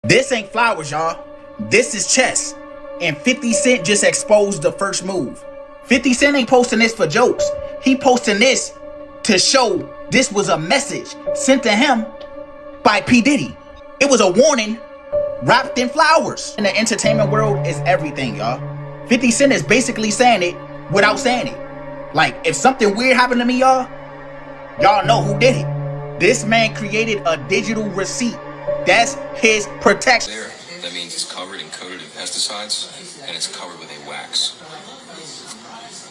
This ain't flowers, y'all. This is chess. And 50 Cent just exposed the first move. 50 Cent ain't posting this for jokes. He posting this to show this was a message sent to him by P. Diddy. It was a warning wrapped in flowers. In the entertainment world is everything, y'all. 50 Cent is basically saying it without saying it. Like, if something weird happened to me, y'all know who did it. This man created a digital receipt. That's his protection. There, that means it's covered and coated in pesticides, and it's covered with a wax.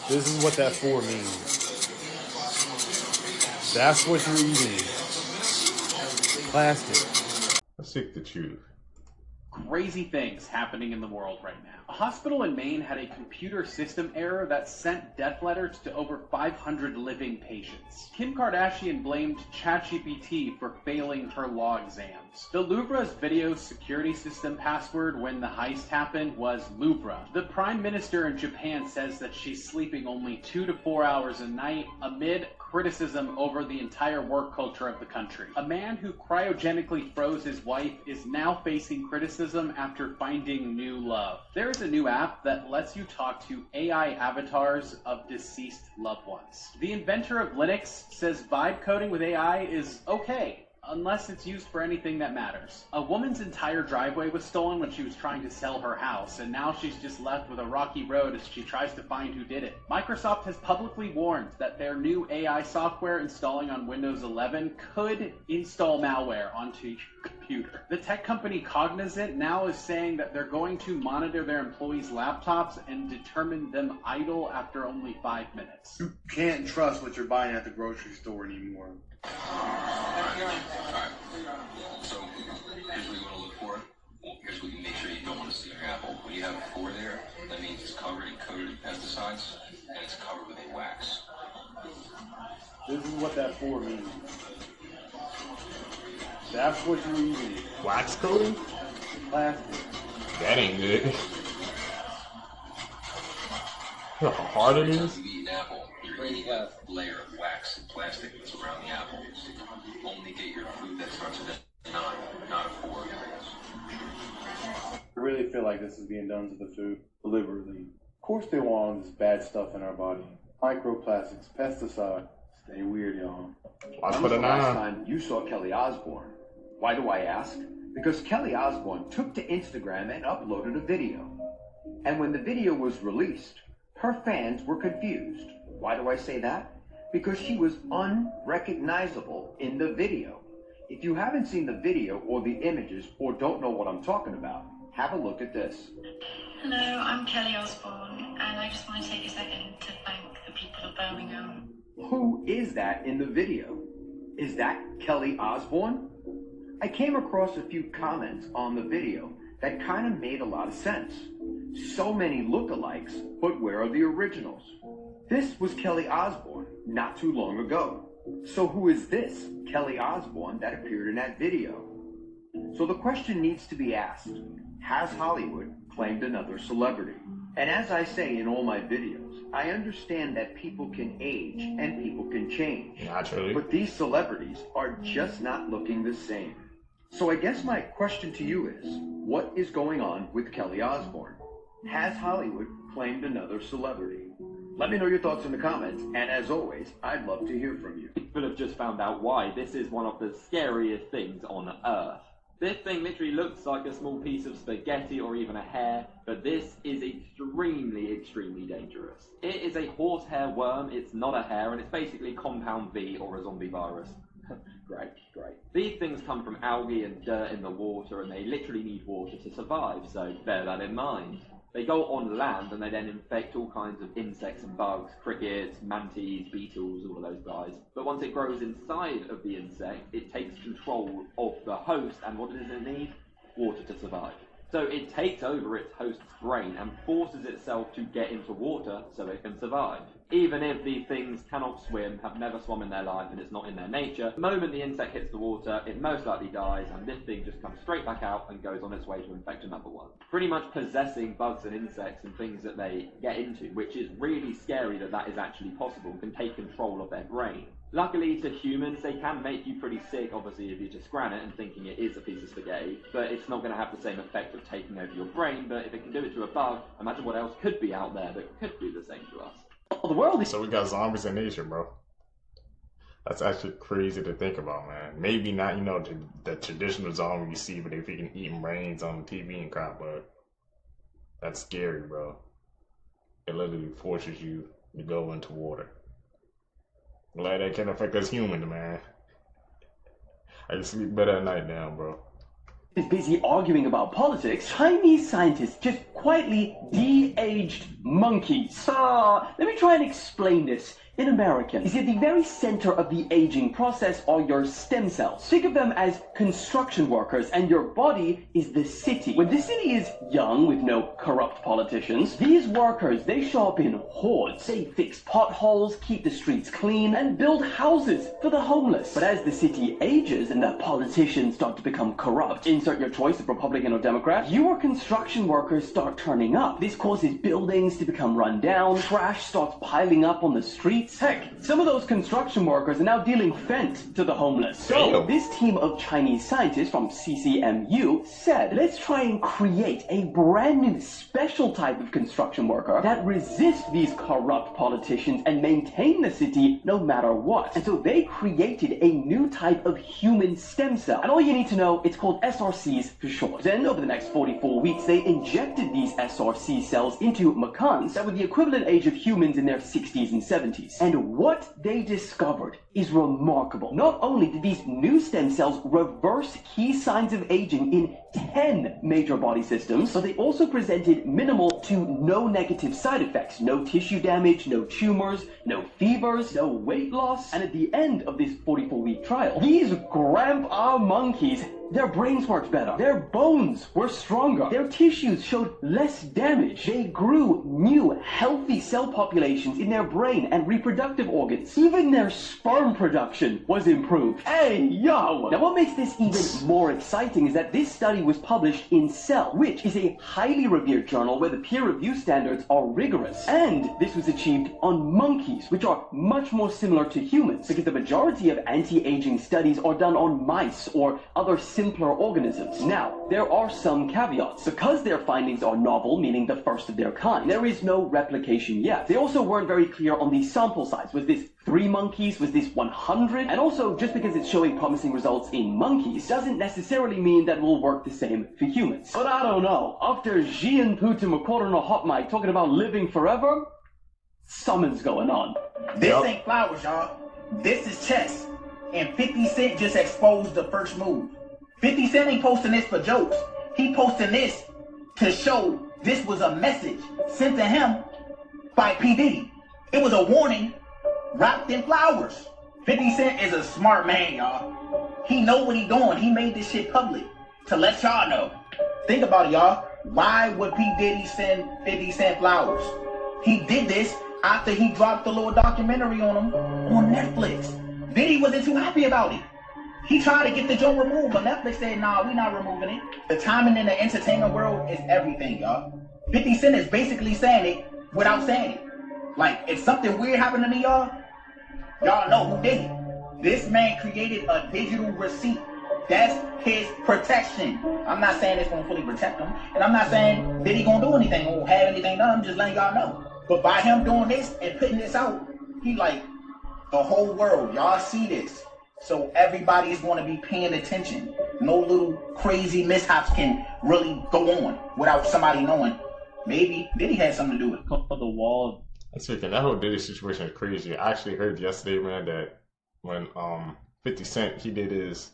This is what that 4 means. That's what you're eating. Plastic. Let's seek the truth. Crazy things happening in the world right now. A hospital in Maine had a computer system error that sent death letters to over 500 living patients. Kim Kardashian blamed ChatGPT for failing her law exams. The Louvre's video security system password when the heist happened was Louvre. The Prime Minister in Japan says that she's sleeping only 2 to 4 hours a night amid criticism over the entire work culture of the country. A man who cryogenically froze his wife is now facing criticism after finding new love. There is a new app that lets you talk to AI avatars of deceased loved ones. The inventor of Linux says vibe coding with AI is okay, unless it's used for anything that matters. A woman's entire driveway was stolen when she was trying to sell her house, and now she's just left with a rocky road as she tries to find who did it. Microsoft has publicly warned that their new AI software installing on Windows 11 could install malware onto your computer. The tech company Cognizant now is saying that they're going to monitor their employees' laptops and determine them idle after only 5 minutes. You can't trust what you're buying at the grocery store anymore. Alright, so here's what you want to look for. Well, here's what you make sure you don't want to see in your apple. When you have a 4 there, that means it's covered and coated in pesticides, and it's covered with a wax. This is what that 4 means. That's what you're eating. Wax coating? Plastic. That ain't good. You know how hard it is? You eat an apple, you're eating a layer of wax and plastic that's around the apple. Only get your food that starts with a 9, not a 4. I really feel like this is being done to the food deliberately. Of course they want all this bad stuff in our body. Microplastics, pesticides. Stay weird, y'all. Watch When for was the the last 9. time you saw Kelly Osbourne? Why do I ask? Because Kelly Osbourne took to Instagram and uploaded a video. And when the video was released, her fans were confused. Why do I say that? Because she was unrecognizable in the video. If you haven't seen the video or the images or don't know what I'm talking about, have a look at this. Hello, I'm Kelly Osbourne, and I just want to take a second to thank the people of Birmingham. Who is that in the video? Is that Kelly Osbourne? I came across a few comments on the video that kind of made a lot of sense. So many lookalikes, but where are the originals? This was Kelly Osbourne not too long ago. So who is this Kelly Osbourne that appeared in that video? So the question needs to be asked, has Hollywood claimed another celebrity? And as I say in all my videos, I understand that people can age and people can change. Naturally. But these celebrities are just not looking the same. So I guess my question to you is, what is going on with Kelly Osbourne? Has Hollywood claimed another celebrity? Let me know your thoughts in the comments, and as always, I'd love to hear from you. People have just found out why this is one of the scariest things on Earth. This thing literally looks like a small piece of spaghetti or even a hair, but this is extremely, extremely dangerous. It is a horsehair worm, it's not a hair, and it's basically compound V or a zombie virus. Great, great. These things come from algae and dirt in the water, and they literally need water to survive, so bear that in mind. They go on land and they then infect all kinds of insects and bugs, crickets, manatees, beetles, all of those guys. But once it grows inside of the insect, it takes control of the host, and what does it need? Water to survive. So it takes over its host's brain and forces itself to get into water so it can survive. Even if these things cannot swim, have never swum in their life, and it's not in their nature, the moment the insect hits the water, it most likely dies, and this thing just comes straight back out and goes on its way to infect another one. Pretty much possessing bugs and insects and things that they get into, which is really scary that that is actually possible, can take control of their brain. Luckily to humans, they can make you pretty sick, obviously, if you just scan it and thinking it is a piece of spaghetti, but it's not going to have the same effect of taking over your brain. But if it can do it to a bug, imagine what else could be out there that could do the same to us. The world is So we got zombies in nature, bro. That's actually crazy to think about, man. Maybe not, you know, the traditional zombie you see, but if you can eat brains on TV and crap, but that's scary, bro. It literally forces you to go into water. Like that can affect us humans, man. I can sleep better at night now, bro. Is busy arguing about politics, Chinese scientists just quietly de-aged monkeys. Let me try and explain this in American. You see, at the very center of the aging process are your stem cells. Think of them as construction workers, and your body is the city. When the city is young with no corrupt politicians, these workers, they show up in hordes. They fix potholes, keep the streets clean, and build houses for the homeless. But as the city ages and the politicians start to become corrupt, insert your choice of Republican or Democrat, your construction workers start turning up. This causes buildings to become run down, trash starts piling up on the streets. Heck, some of those construction workers are now dealing Fent to the homeless. So, this team of Chinese scientists from CCMU said, let's try and create a brand new special type of construction worker that resists these corrupt politicians and maintain the city no matter what. And so they created a new type of human stem cell. And all you need to know, it's called SRCs for short. Then, over the next 44 weeks, they injected these SRC cells into macans that were the equivalent age of humans in their 60s and 70s. And what they discovered is remarkable. Not only did these new stem cells reverse key signs of aging in 10 major body systems, but they also presented minimal to no negative side effects. No tissue damage, no tumors, no fevers, no weight loss. And at the end of this 44-week trial, these grandpa monkeys, their brains worked better. Their bones were stronger. Their tissues showed less damage. They grew new, healthy cell populations in their brain and reproductive organs. Even their sperm production was improved. Hey, yo! Now, what makes this even more exciting is that this study was published in Cell, which is a highly revered journal where the peer review standards are rigorous. And this was achieved on monkeys, which are much more similar to humans, because the majority of anti-aging studies are done on mice or other simpler organisms. Now, there are some caveats. Because their findings are novel, meaning the first of their kind, there is no replication yet. They also weren't very clear on the sample size. Was this 3 monkeys? Was this 100? And also, just because it's showing promising results in monkeys doesn't necessarily mean that it will work the same for humans. But I don't know. After Xi and Putin recording a hot mic talking about living forever, something's going on. This ain't flowers, y'all. This is chess. And 50 Cent just exposed the first move. 50 Cent ain't posting this for jokes. He posting this to show this was a message sent to him by P. Diddy. It was a warning wrapped in flowers. 50 Cent is a smart man, y'all. He know what he doing. He made this shit public to let y'all know. Think about it, y'all. Why would P. Diddy send 50 Cent flowers? He did this after he dropped the little documentary on him on Netflix. Diddy wasn't too happy about it. He tried to get the joint removed, but Netflix said, nah, we not removing it. The timing in the entertainment world is everything, y'all. 50 Cent is basically saying it without saying it. Like, if something weird happened to y'all, y'all know who did it. This man created a digital receipt. That's his protection. I'm not saying it's gonna fully protect him, and I'm not saying that he gonna do anything or have anything done. I'm just letting y'all know. But by him doing this and putting this out, he like, the whole world, y'all see this. So everybody is going to be paying attention. No little crazy mishaps can really go on without somebody knowing. Maybe Diddy had something to do with it. The wall. That's freaking, that whole Diddy situation is crazy. I actually heard yesterday, man, that when 50 Cent, he did his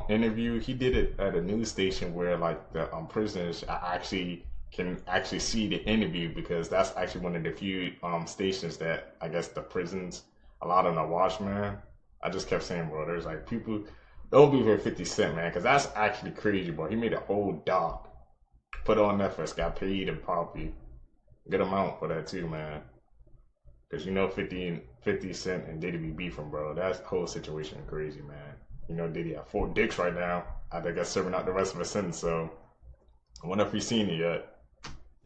interview, he did it at a news station where like the prisoners actually can actually see the interview, because that's actually one of the few stations that I guess the prisons allow them to watch, man. I just kept saying, bro, there's like people, don't be for 50 Cent, man, because that's actually crazy, bro. He made a whole doc, put it on Netflix, got paid and probably good amount for that too, man. Because you know 50 Cent and Diddy be beefing, bro. That whole situation crazy, man. You know Diddy have 4 dicks right now. I think that's serving out the rest of his sentence, so I wonder if he's seen it yet.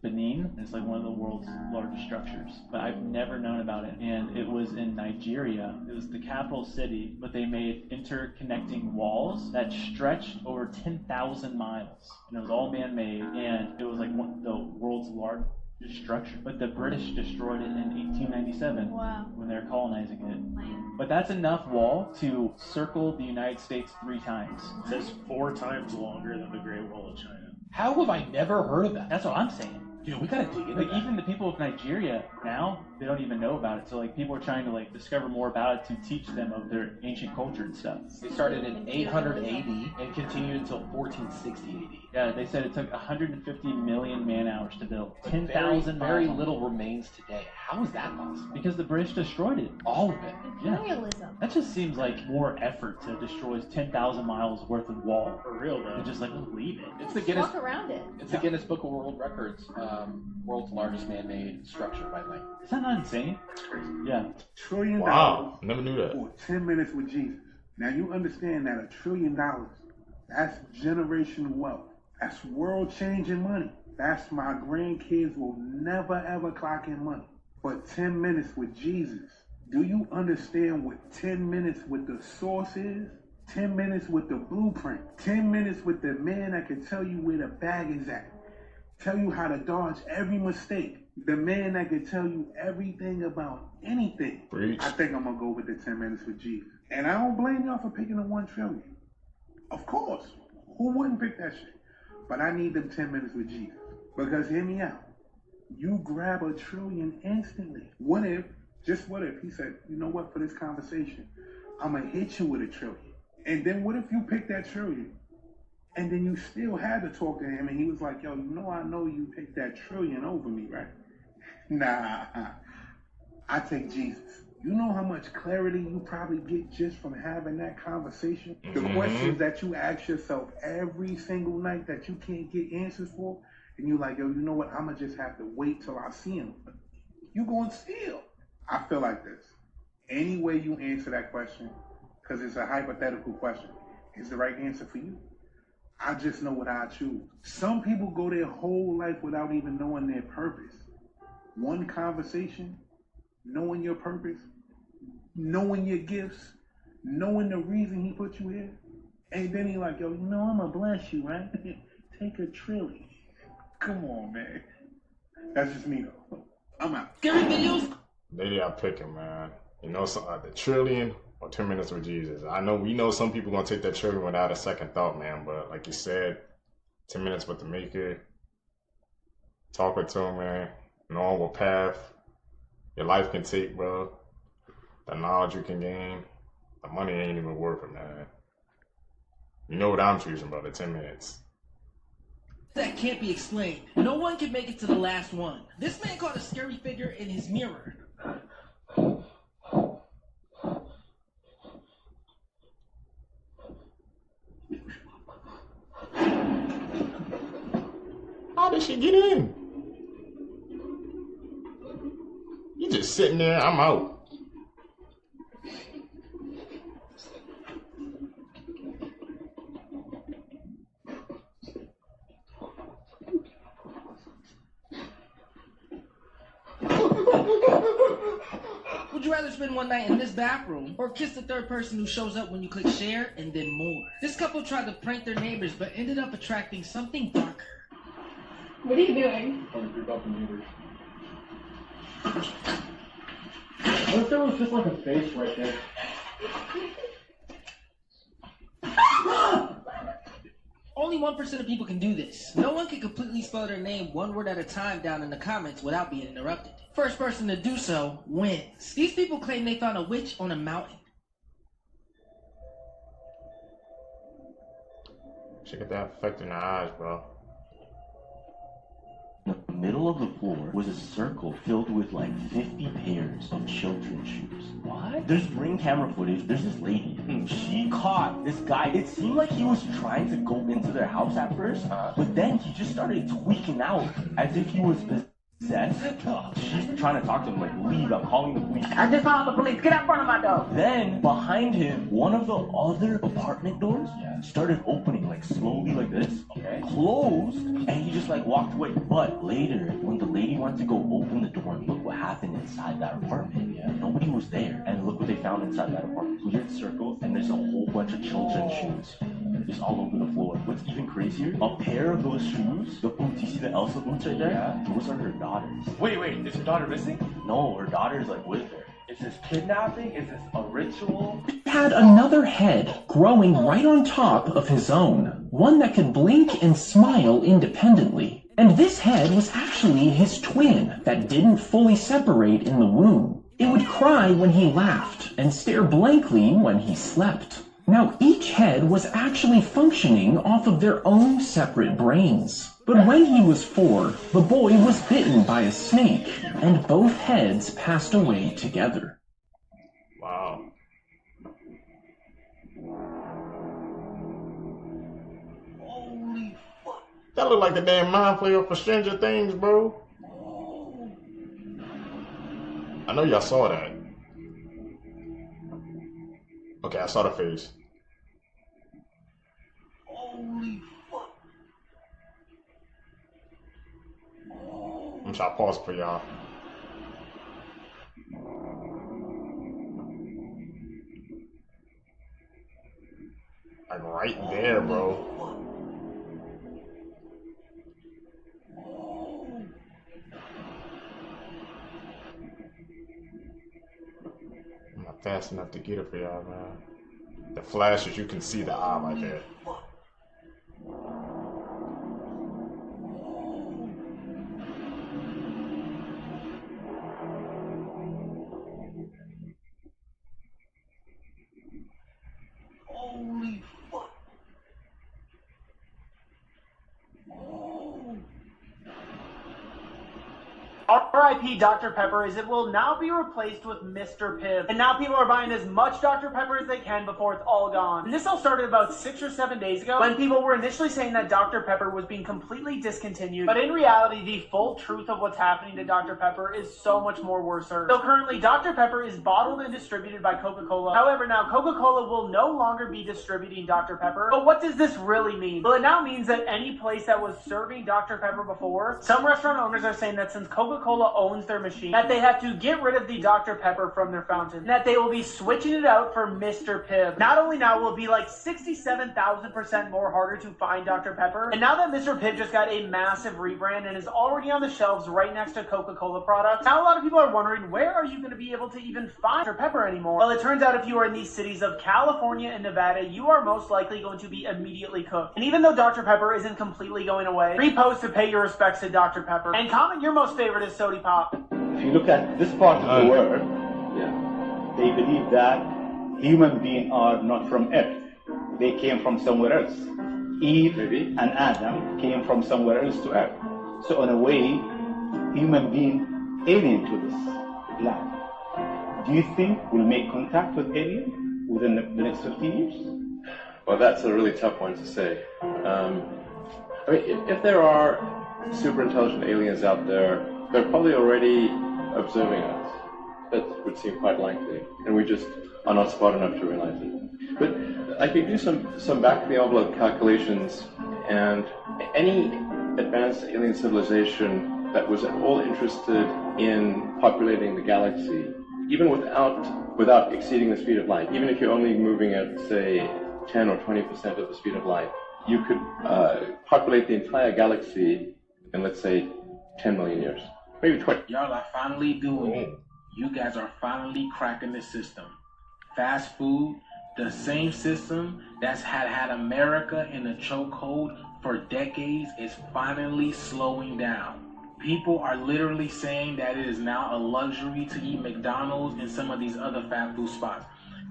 Benin. It's like one of the world's largest structures, but I've never known about it. And it was in Nigeria. It was the capital city, but they made interconnecting walls that stretched over 10,000 miles. And it was all man-made, and it was like one of the world's largest structure. But the British destroyed it in 1897 when they were colonizing it. But that's enough wall to circle the United States 3 times. It says 4 times longer than the Great Wall of China. How have I never heard of that? That's what I'm saying. Dude, we gotta dig into Like that. even the people of Nigeria now, they don't even know about it. So like people are trying to like discover more about it to teach them of their ancient culture and stuff. It started in 800 AD and continued until 1460 AD. Yeah, they said it took 150 million man-hours to build. But 10,000 very miles. little remains today. How is that possible? Because the British destroyed it. All of it. Imperialism. That just seems like more effort to destroy 10,000 miles worth of wall. For real, though. And just like leave it. It's the Guinness. Walk around it. It's the Guinness Book of World Records. World's largest man-made structure by length. Is that not insane? That's crazy. Yeah. $1 trillion Wow, never knew that. for 10 minutes with Jesus. Now you understand that $1 trillion, that's generational wealth. That's world-changing money. That's my grandkids will never ever clock in money. But 10 minutes with Jesus. Do you understand what 10 minutes with the source is? 10 minutes with the blueprint. 10 minutes with the man that can tell you where the bag is at. Tell you how to dodge every mistake. The man that can tell you everything about anything. Preach. I think I'm gonna go with the 10 minutes with Jesus. And I don't blame y'all for picking the 1 trillion. Of course. Who wouldn't pick that shit? But I need them 10 minutes with Jesus. Because hear me out. You grab $1 trillion instantly. What if, just what if, he said, you know what, for this conversation, I'm gonna hit you with $1 trillion. And then what if you pick that $1 trillion? And then you still had to talk to him, and he was like, yo, I know you picked that $1 trillion over me, right? Nah, I take Jesus. You know how much clarity you probably get just from having that conversation? The questions that you ask yourself every single night that you can't get answers for, and you're like, yo, you know what? I'm going to just have to wait till I see him. You going to steal. I feel like this. Any way you answer that question, because it's a hypothetical question, is the right answer for you. I just know what I choose. Some people go their whole life without even knowing their purpose. One conversation, knowing your purpose, knowing your gifts, knowing the reason he put you here, and then he like, yo, I'm gonna bless you, right? Take $1 trillion. Come on, man. That's just me though. I'm out. Scary videos. Maybe I'll pick him, man. You know, so, the trillion or 10 minutes with Jesus. We know some people gonna take that trillion without a second thought, man. But like you said, 10 minutes with the Maker, talking to him, man, knowing what path your life can take, bro. The knowledge you can gain, the money ain't even worth it, man. You know what I'm choosing, brother? 10 minutes. That can't be explained. No one can make it to the last one. This man caught a scary figure in his mirror. How did she get in? You just sitting there, I'm out. Would you rather spend one night in this bathroom or kiss the third person who shows up when you click share and then more? This couple tried to prank their neighbors but ended up attracting something darker. What are you doing? Trying to creep up the neighbors. What if there was just like a face right there? Only 1% of people can do this. No one can completely spell their name one word at a time down in the comments without being interrupted. First person to do so wins. These people claim they found a witch on a mountain. She got that effect in her eyes, bro. In the middle of the floor was a circle filled with like 50 pairs of children's shoes. What? There's ring camera footage. There's this lady. She caught this guy. It seemed like he was trying to go into their house at first, but then he just started tweaking out as if he was She's trying to talk to him like, leave, I'm calling the police. I just called the police. Get out front of my door. Then, behind him, one of the other apartment doors started opening, like, slowly like this. Okay. Closed, and he just, like, walked away. But later, when the lady went to go open the door and look what happened inside that apartment, nobody was there. And look what they found inside that apartment. Weird circle, and there's a whole bunch of children's shoes. Just all over the floor. What's even crazier, a pair of those shoes, the boots, you see the Elsa boots right there? Those are her daughters. Wait, is her daughter missing? No, her daughter's like with her. Is this kidnapping? Is this a ritual? He had another head growing right on top of his own, one that could blink and smile independently. And this head was actually his twin that didn't fully separate in the womb. It would cry when he laughed and stare blankly when he slept. Now, each head was actually functioning off of their own separate brains. But when he was 4, the boy was bitten by a snake, and both heads passed away together. Wow. Holy fuck. That look like the damn mind flayer for Stranger Things, bro. I know y'all saw that. Okay, I saw the face. Holy fuck. I'm trying to pause for y'all. Like right there, bro. I'm not fast enough to get it for y'all, man. The flashes, you can see the eye right there. Holy fuck. R.I.P. Dr. Pepper, as it will now be replaced with Mr. Pibb. And now people are buying as much Dr. Pepper as they can before it's all gone. And this all started about 6 or 7 days ago when people were initially saying that Dr. Pepper was being completely discontinued. But in reality, the full truth of what's happening to Dr. Pepper is so much more worse. So currently, Dr. Pepper is bottled and distributed by Coca-Cola. However, now Coca-Cola will no longer be distributing Dr. Pepper. But what does this really mean? Well, it now means that any place that was serving Dr. Pepper before, some restaurant owners are saying that since Coca-Cola owns their machine, that they have to get rid of the Dr. Pepper from their fountain, and that they will be switching it out for Mr. Pibb. Not only now will it be like 67,000% more harder to find Dr. Pepper, and now that Mr. Pibb just got a massive rebrand and is already on the shelves right next to Coca-Cola products, now a lot of people are wondering, where are you going to be able to even find Dr. Pepper anymore? Well, it turns out if you are in these cities of California and Nevada, you are most likely going to be immediately cooked. And even though Dr. Pepper isn't completely going away, repost to pay your respects to Dr. Pepper, and comment your most favorite is Sody Pop. If you look at this part of the world, they believe that human beings are not from Earth. They came from somewhere else. Eve and Adam came from somewhere else to Earth. So in a way, human being alien to this land. Do you think we'll make contact with aliens within the next 50 years? Well, that's a really tough one to say. I mean, if there are super intelligent aliens out there, they're probably already observing us. That would seem quite likely, and we just are not smart enough to realize it. But I could do some back-of-the-envelope calculations, and any advanced alien civilization that was at all interested in populating the galaxy, even without exceeding the speed of light, even if you're only moving at, say, 10 or 20% of the speed of light, you could populate the entire galaxy in, let's say, 10 million years. Maybe 20. Y'all are finally doing it. You guys are finally cracking the system. Fast food, the same system that's had America in a chokehold for decades, is finally slowing down. People are literally saying that it is now a luxury to eat McDonald's and some of these other fast food spots.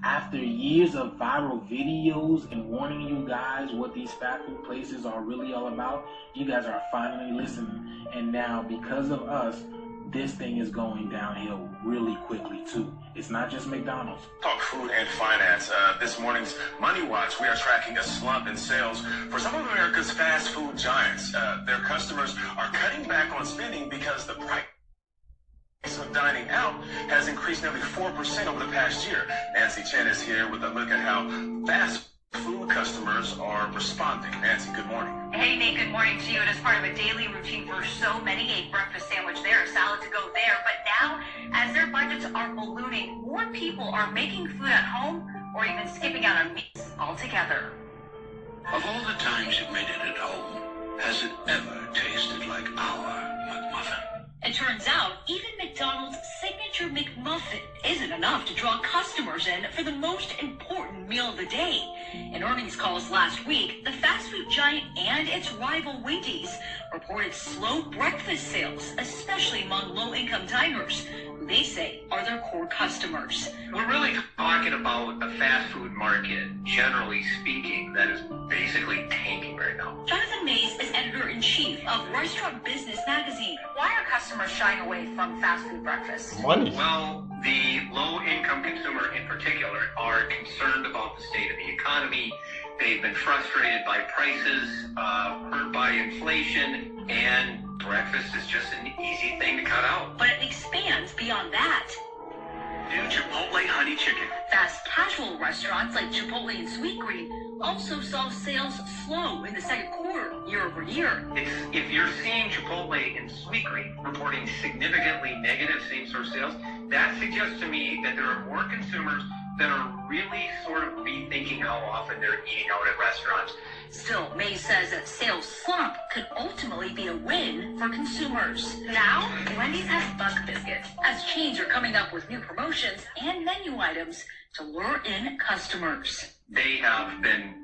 After years of viral videos and warning you guys what these fast food places are really all about, you guys are finally listening. And now, because of us, this thing is going downhill really quickly too. It's not just McDonald's. Talk food and finance. This morning's Money Watch, we are tracking a slump in sales for some of America's fast food giants. Their customers are cutting back back on spending because the price of dining out has increased nearly 4% over the past year. Nancy Chen is here with a look at how fast food customers are responding. Nancy, good morning. Hey, Nate, good morning to you. It is part of a daily routine for so many. A breakfast sandwich there, a salad to go there. But now, as their budgets are ballooning, more people are making food at home or even skipping out on meats altogether. Of all the times you've made it at home, has it ever tasted like our McMuffin? It turns out, even McDonald's signature McMuffin isn't enough to draw customers in for the most important meal of the day. In earnings calls last week, the fast food giant and its rival Wendy's reported slow breakfast sales, especially among low-income diners, who they say are their core customers. We're really talking about a fast food market, generally speaking, that is basically tanking right now. Jonathan Mays is editor-in-chief of Restaurant Business Magazine. Why are customers shying away from fast food breakfast? Money. Well, the low-income consumer in particular are concerned about the state of the economy. They've been frustrated by prices, hurt by inflation, and breakfast is just an easy thing to cut out. But it expands beyond that. New Chipotle Honey Chicken. Fast casual restaurants like Chipotle and Sweetgreen also saw sales slow in the second quarter, year over year. If you're seeing Chipotle and Sweetgreen reporting significantly negative same-store sales, that suggests to me that there are more consumers that are really sort of rethinking how often they're eating out at restaurants. Still, May says that sales slump could ultimately be a win for consumers. Now, Wendy's has Buck Biscuits, as chains are coming up with new promotions and menu items to lure in customers. They have been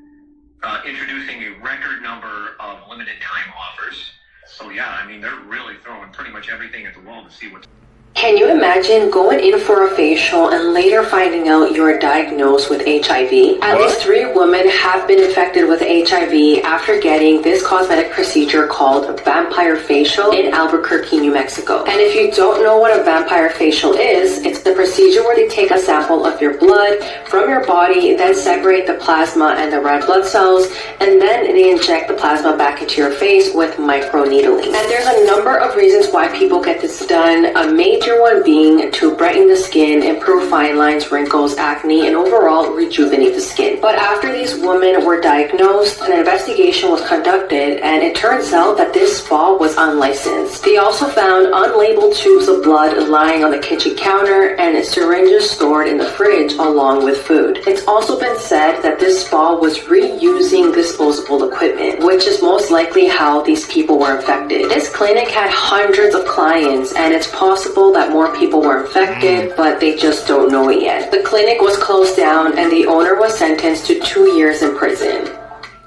introducing a record number of limited time offers. So yeah, I mean, they're really throwing pretty much everything at the wall to see what's... Can you imagine going in for a facial and later finding out you're diagnosed with HIV? At least 3 women have been infected with HIV after getting this cosmetic procedure called vampire facial in Albuquerque, New Mexico. And if you don't know what a vampire facial is, it's the procedure where they take a sample of your blood from your body, then separate the plasma and the red blood cells, and then they inject the plasma back into your face with microneedling. And there's a number of reasons why people get this done. A major one being to brighten the skin, improve fine lines, wrinkles, acne, and overall rejuvenate the skin. But after these women were diagnosed, an investigation was conducted, and it turns out that this spa was unlicensed. They also found unlabeled tubes of blood lying on the kitchen counter and syringes stored in the fridge along with food. It's also been said that this spa was reusing disposable equipment, which is most likely how these people were infected. This clinic had hundreds of clients, and it's possible that more people were infected, but they just don't know it yet. The clinic was closed down and the owner was sentenced to 2 years in prison.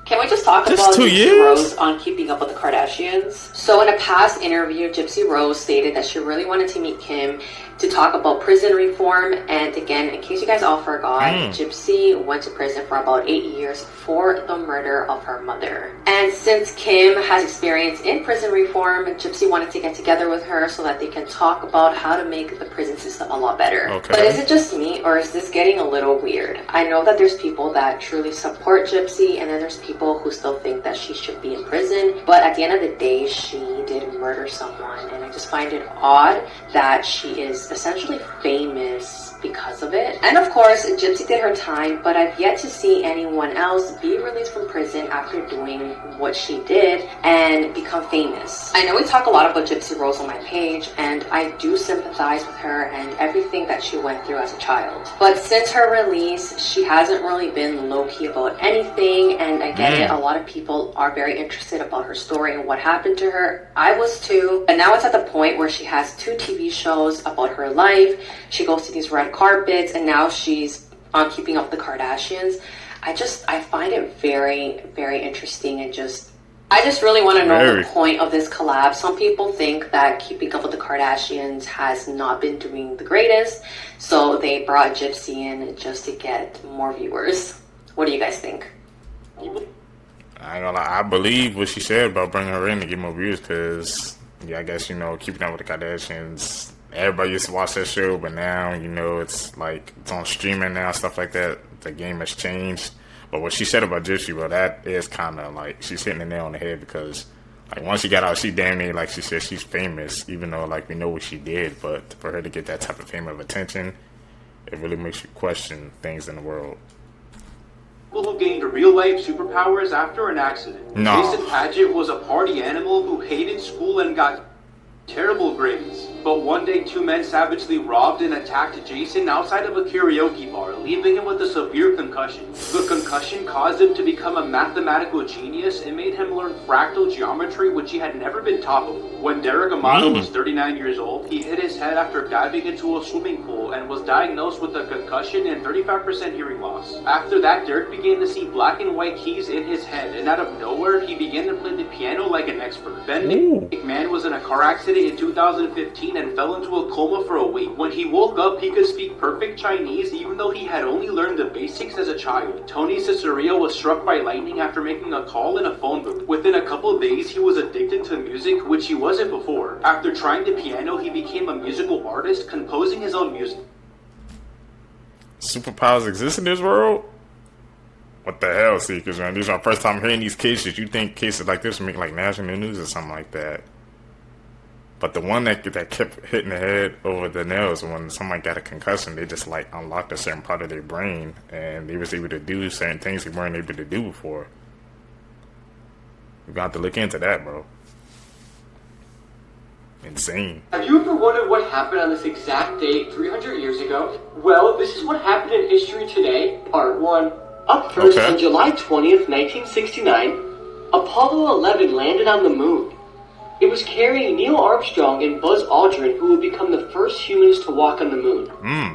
Can we just talk about Gypsy Rose on Keeping Up with the Kardashians? So in a past interview, Gypsy Rose stated that she really wanted to meet Kim to talk about prison reform. And again, in case you guys all forgot, Gypsy went to prison for about 8 years for the murder of her mother. And since Kim has experience in prison reform, Gypsy wanted to get together with her so that they can talk about how to make the prison system a lot better. But is it just me, or is this getting a little weird? I know that there's people that truly support Gypsy, and then there's people who still think that she should be in prison. But at the end of the day, she did murder someone, and I just find it odd that she is essentially famous because of it. And of course, Gypsy did her time, but I've yet to see anyone else be released from prison after doing what she did and become famous. I know we talk a lot about Gypsy Rose on my page, and I do sympathize with her and everything that she went through as a child. But since her release, she hasn't really been low-key about anything, and I get it, a lot of people are very interested about her story and what happened to her. I was too, and now it's at the point where she has 2 TV shows about her life. She goes to these red carpets, and now she's on Keeping Up with the Kardashians. I find it very, very interesting, and I just really want to know the point of this collab. Some people think that Keeping Up with the Kardashians has not been doing the greatest, so they brought Gypsy in just to get more viewers. What do you guys think? I ain't gonna lie, I believe what she said about bringing her in to get more views, because, I guess, Keeping Up with the Kardashians, everybody used to watch that show, but now, it's like, it's on streaming now, stuff like that. The game has changed. But what she said about Gypsy, that is kind of like, she's hitting the nail on the head, because Like once she got out, she damn near, like she said, she's famous, even though like we know what she did. But for her to get that type of fame of attention, it really makes you question things in the world. People who gained real-life superpowers after an accident. No. Jason Padgett was a party animal who hated school and got terrible grades. But one day, two men savagely robbed and attacked Jason outside of a karaoke bar, leaving him with a severe concussion. The concussion caused him to become a mathematical genius and made him learn fractal geometry, which he had never been taught before. When Derek Amato was 39 years old, he hit his head after diving into a swimming pool and was diagnosed with a concussion and 35% hearing loss. After that, Derek began to see black and white keys in his head, and out of nowhere, he began to play the piano like an expert. Ben McMahon was in a car accident in 2015 and fell into a coma for a week. When he woke up, he could speak perfect Chinese, even though he had only learned the basics as a child. Tony Ciceria was struck by lightning after making a call in a phone booth. Within a couple of days, he was addicted to music, which he wasn't before. After trying the piano, he became a musical artist, composing his own music. Superpowers exist in this world? What the hell, Seekers, man? This is my first time hearing these cases. You think cases like this make like national news or something like that? But the one that kept hitting the head over the nails, when somebody got a concussion, they just like unlocked a certain part of their brain and they was able to do certain things they weren't able to do before. We're gonna have to look into that, bro. Insane. Have you ever wondered what happened on this exact date 300 years ago? Well, this is what happened in history today, part 1. Up first, on July 20th, 1969, Apollo 11 landed on the moon. It was carrying Neil Armstrong and Buzz Aldrin, who would become the first humans to walk on the moon.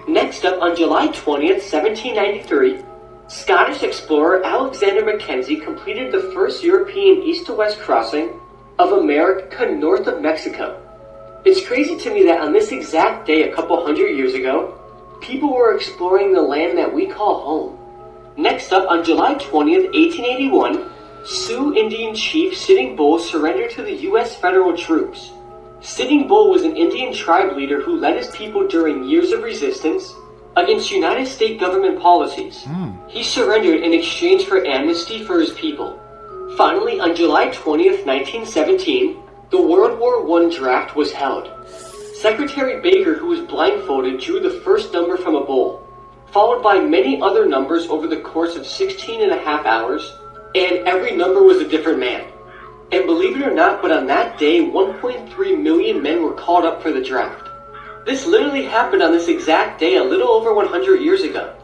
Next up, on July 20th, 1793, Scottish explorer Alexander Mackenzie completed the first European east-to-west crossing of America north of Mexico. It's crazy to me that on this exact day, a couple hundred years ago, people were exploring the land that we call home. Next up, on July 20th, 1881, Sioux Indian chief Sitting Bull surrendered to the U.S. federal troops. Sitting Bull was an Indian tribe leader who led his people during years of resistance against United States government policies. He surrendered in exchange for amnesty for his people. Finally, on July 20th, 1917, the World War I draft was held. Secretary Baker, who was blindfolded, drew the first number from a bowl, followed by many other numbers over the course of 16 and a half hours, and every number was a different man. And believe it or not, but on that day, 1.3 million men were called up for the draft. This literally happened on this exact day a little over 100 years ago.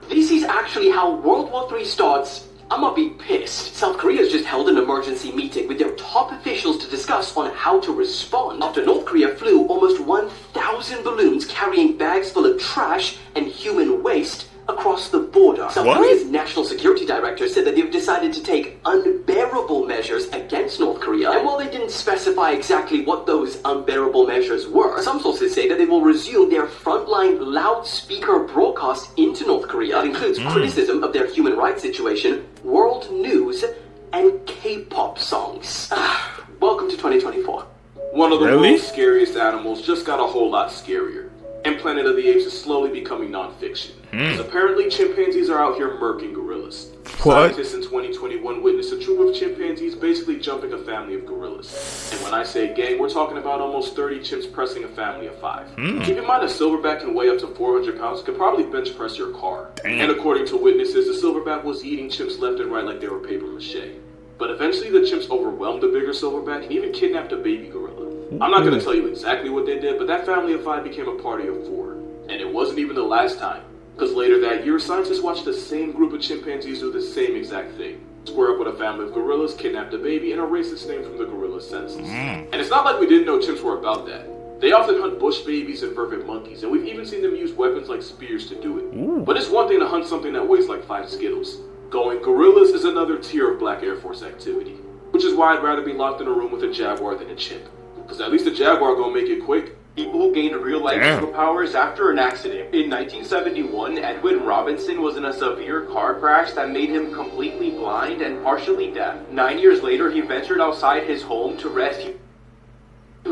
This is actually how World War III starts. I'ma be pissed. South Korea's just held an emergency meeting with their top officials to discuss on how to respond after North Korea flew almost 1,000 balloons carrying bags full of trash and human waste across the border. South Korea's national security director said that they've decided to take unbearable measures against North Korea. And while they didn't specify exactly what those unbearable measures were, some sources say that they will resume their frontline loudspeaker broadcast into North Korea. That includes criticism of their human rights situation, world news, and K-pop songs. Welcome to 2024. One of the world's scariest animals just got a whole lot scarier. And Planet of the Apes is slowly becoming non-fiction. Because apparently chimpanzees are out here murking gorillas. Scientists in 2021 witnessed a troop of chimpanzees basically jumping a family of gorillas. And when I say gang, we're talking about almost 30 chimps pressing a family of 5. Keep in mind a silverback can weigh up to 400 pounds, could probably bench press your car. And according to witnesses, the silverback was eating chimps left and right like they were paper mache. But eventually the chimps overwhelmed the bigger silverback and even kidnapped a baby gorilla. I'm not going to tell you exactly what they did, but that family of 5 became a party of 4. And it wasn't even the last time. Because later that year, scientists watched the same group of chimpanzees do the same exact thing. Square up with a family of gorillas, kidnap a baby, and erase its name from the gorilla's census. And it's not like we didn't know chimps were about that. They often hunt bush babies and vervet monkeys, and we've even seen them use weapons like spears to do it. But it's one thing to hunt something that weighs like 5 Skittles. Going gorillas is another tier of Black Air Force activity. Which is why I'd rather be locked in a room with a jaguar than a chimp. Because at least a jaguar gonna make it quick. People who gained real-life superpowers after an accident. In 1971, Edwin Robinson was in a severe car crash that made him completely blind and partially deaf. 9 years later, he ventured outside his home to rescue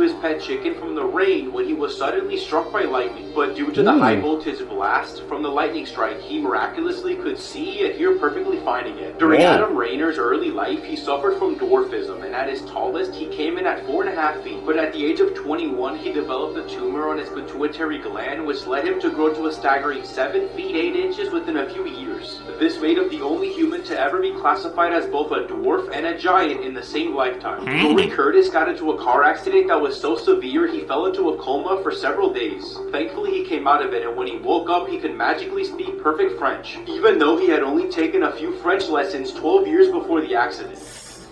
his pet chicken from the rain when he was suddenly struck by lightning. But due to the high voltage blast from the lightning strike, he miraculously could see and hear perfectly fine again. During Adam Rayner's early life, he suffered from dwarfism, and at his tallest, he came in at 4.5 feet. But at the age of 21, he developed a tumor on his pituitary gland, which led him to grow to a staggering 7 feet 8 inches within a few years. This made him the only human to ever be classified as both a dwarf and a giant in the same lifetime. Corey Curtis got into a car accident that was so severe he fell into a coma for several days. Thankfully, he came out of it, and when he woke up, he could magically speak perfect French, even though he had only taken a few French lessons 12 years before the accident.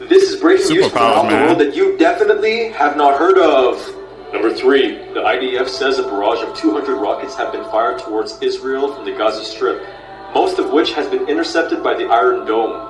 This is breaking news from around the world that you definitely have not heard of. Number 3, the IDF says a barrage of 200 rockets have been fired towards Israel from the Gaza Strip, most of which has been intercepted by the Iron Dome.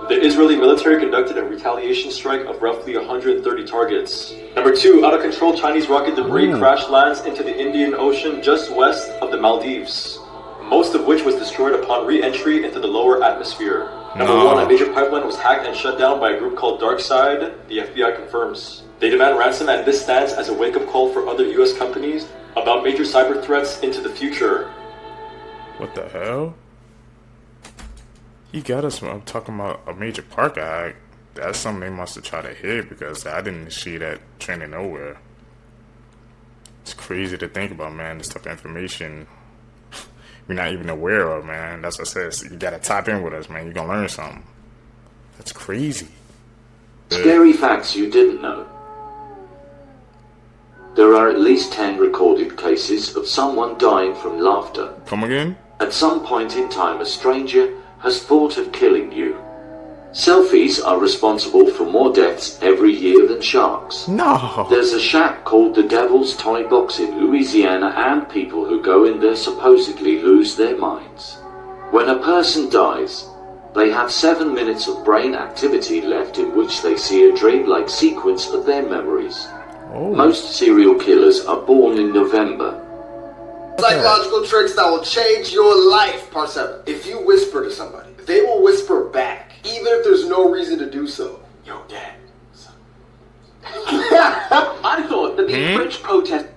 The Israeli military conducted a retaliation strike of roughly 130 targets. Number 2, out-of-control Chinese rocket debris crash lands into the Indian Ocean just west of the Maldives, most of which was destroyed upon re-entry into the lower atmosphere. Number 1, a major pipeline was hacked and shut down by a group called DarkSide, the FBI confirms. They demand ransom, and this stands as a wake-up call for other US companies about major cyber threats into the future. What the hell? He got us. I'm talking about a major park hack. That's something they must have tried to hit because I didn't see that trending nowhere. It's crazy to think about, man. This type of information we're not even aware of, man. That's what I said. You gotta tap in with us, man. You're gonna learn something. That's crazy. Scary facts you didn't know. There are at least 10 recorded cases of someone dying from laughter. Come again? At some point in time, a stranger has thought of killing you. Selfies are responsible for more deaths every year than sharks. No. There's a shack called the Devil's Toy Box in Louisiana, and people who go in there supposedly lose their minds. When a person dies, they have 7 minutes of brain activity left in which they see a dreamlike sequence of their memories. Most serial killers are born in November. Psychological tricks that will change your life. Part 7. If you whisper to somebody, they will whisper back, even if there's no reason to do so. Yo, Dad. I thought that the French protests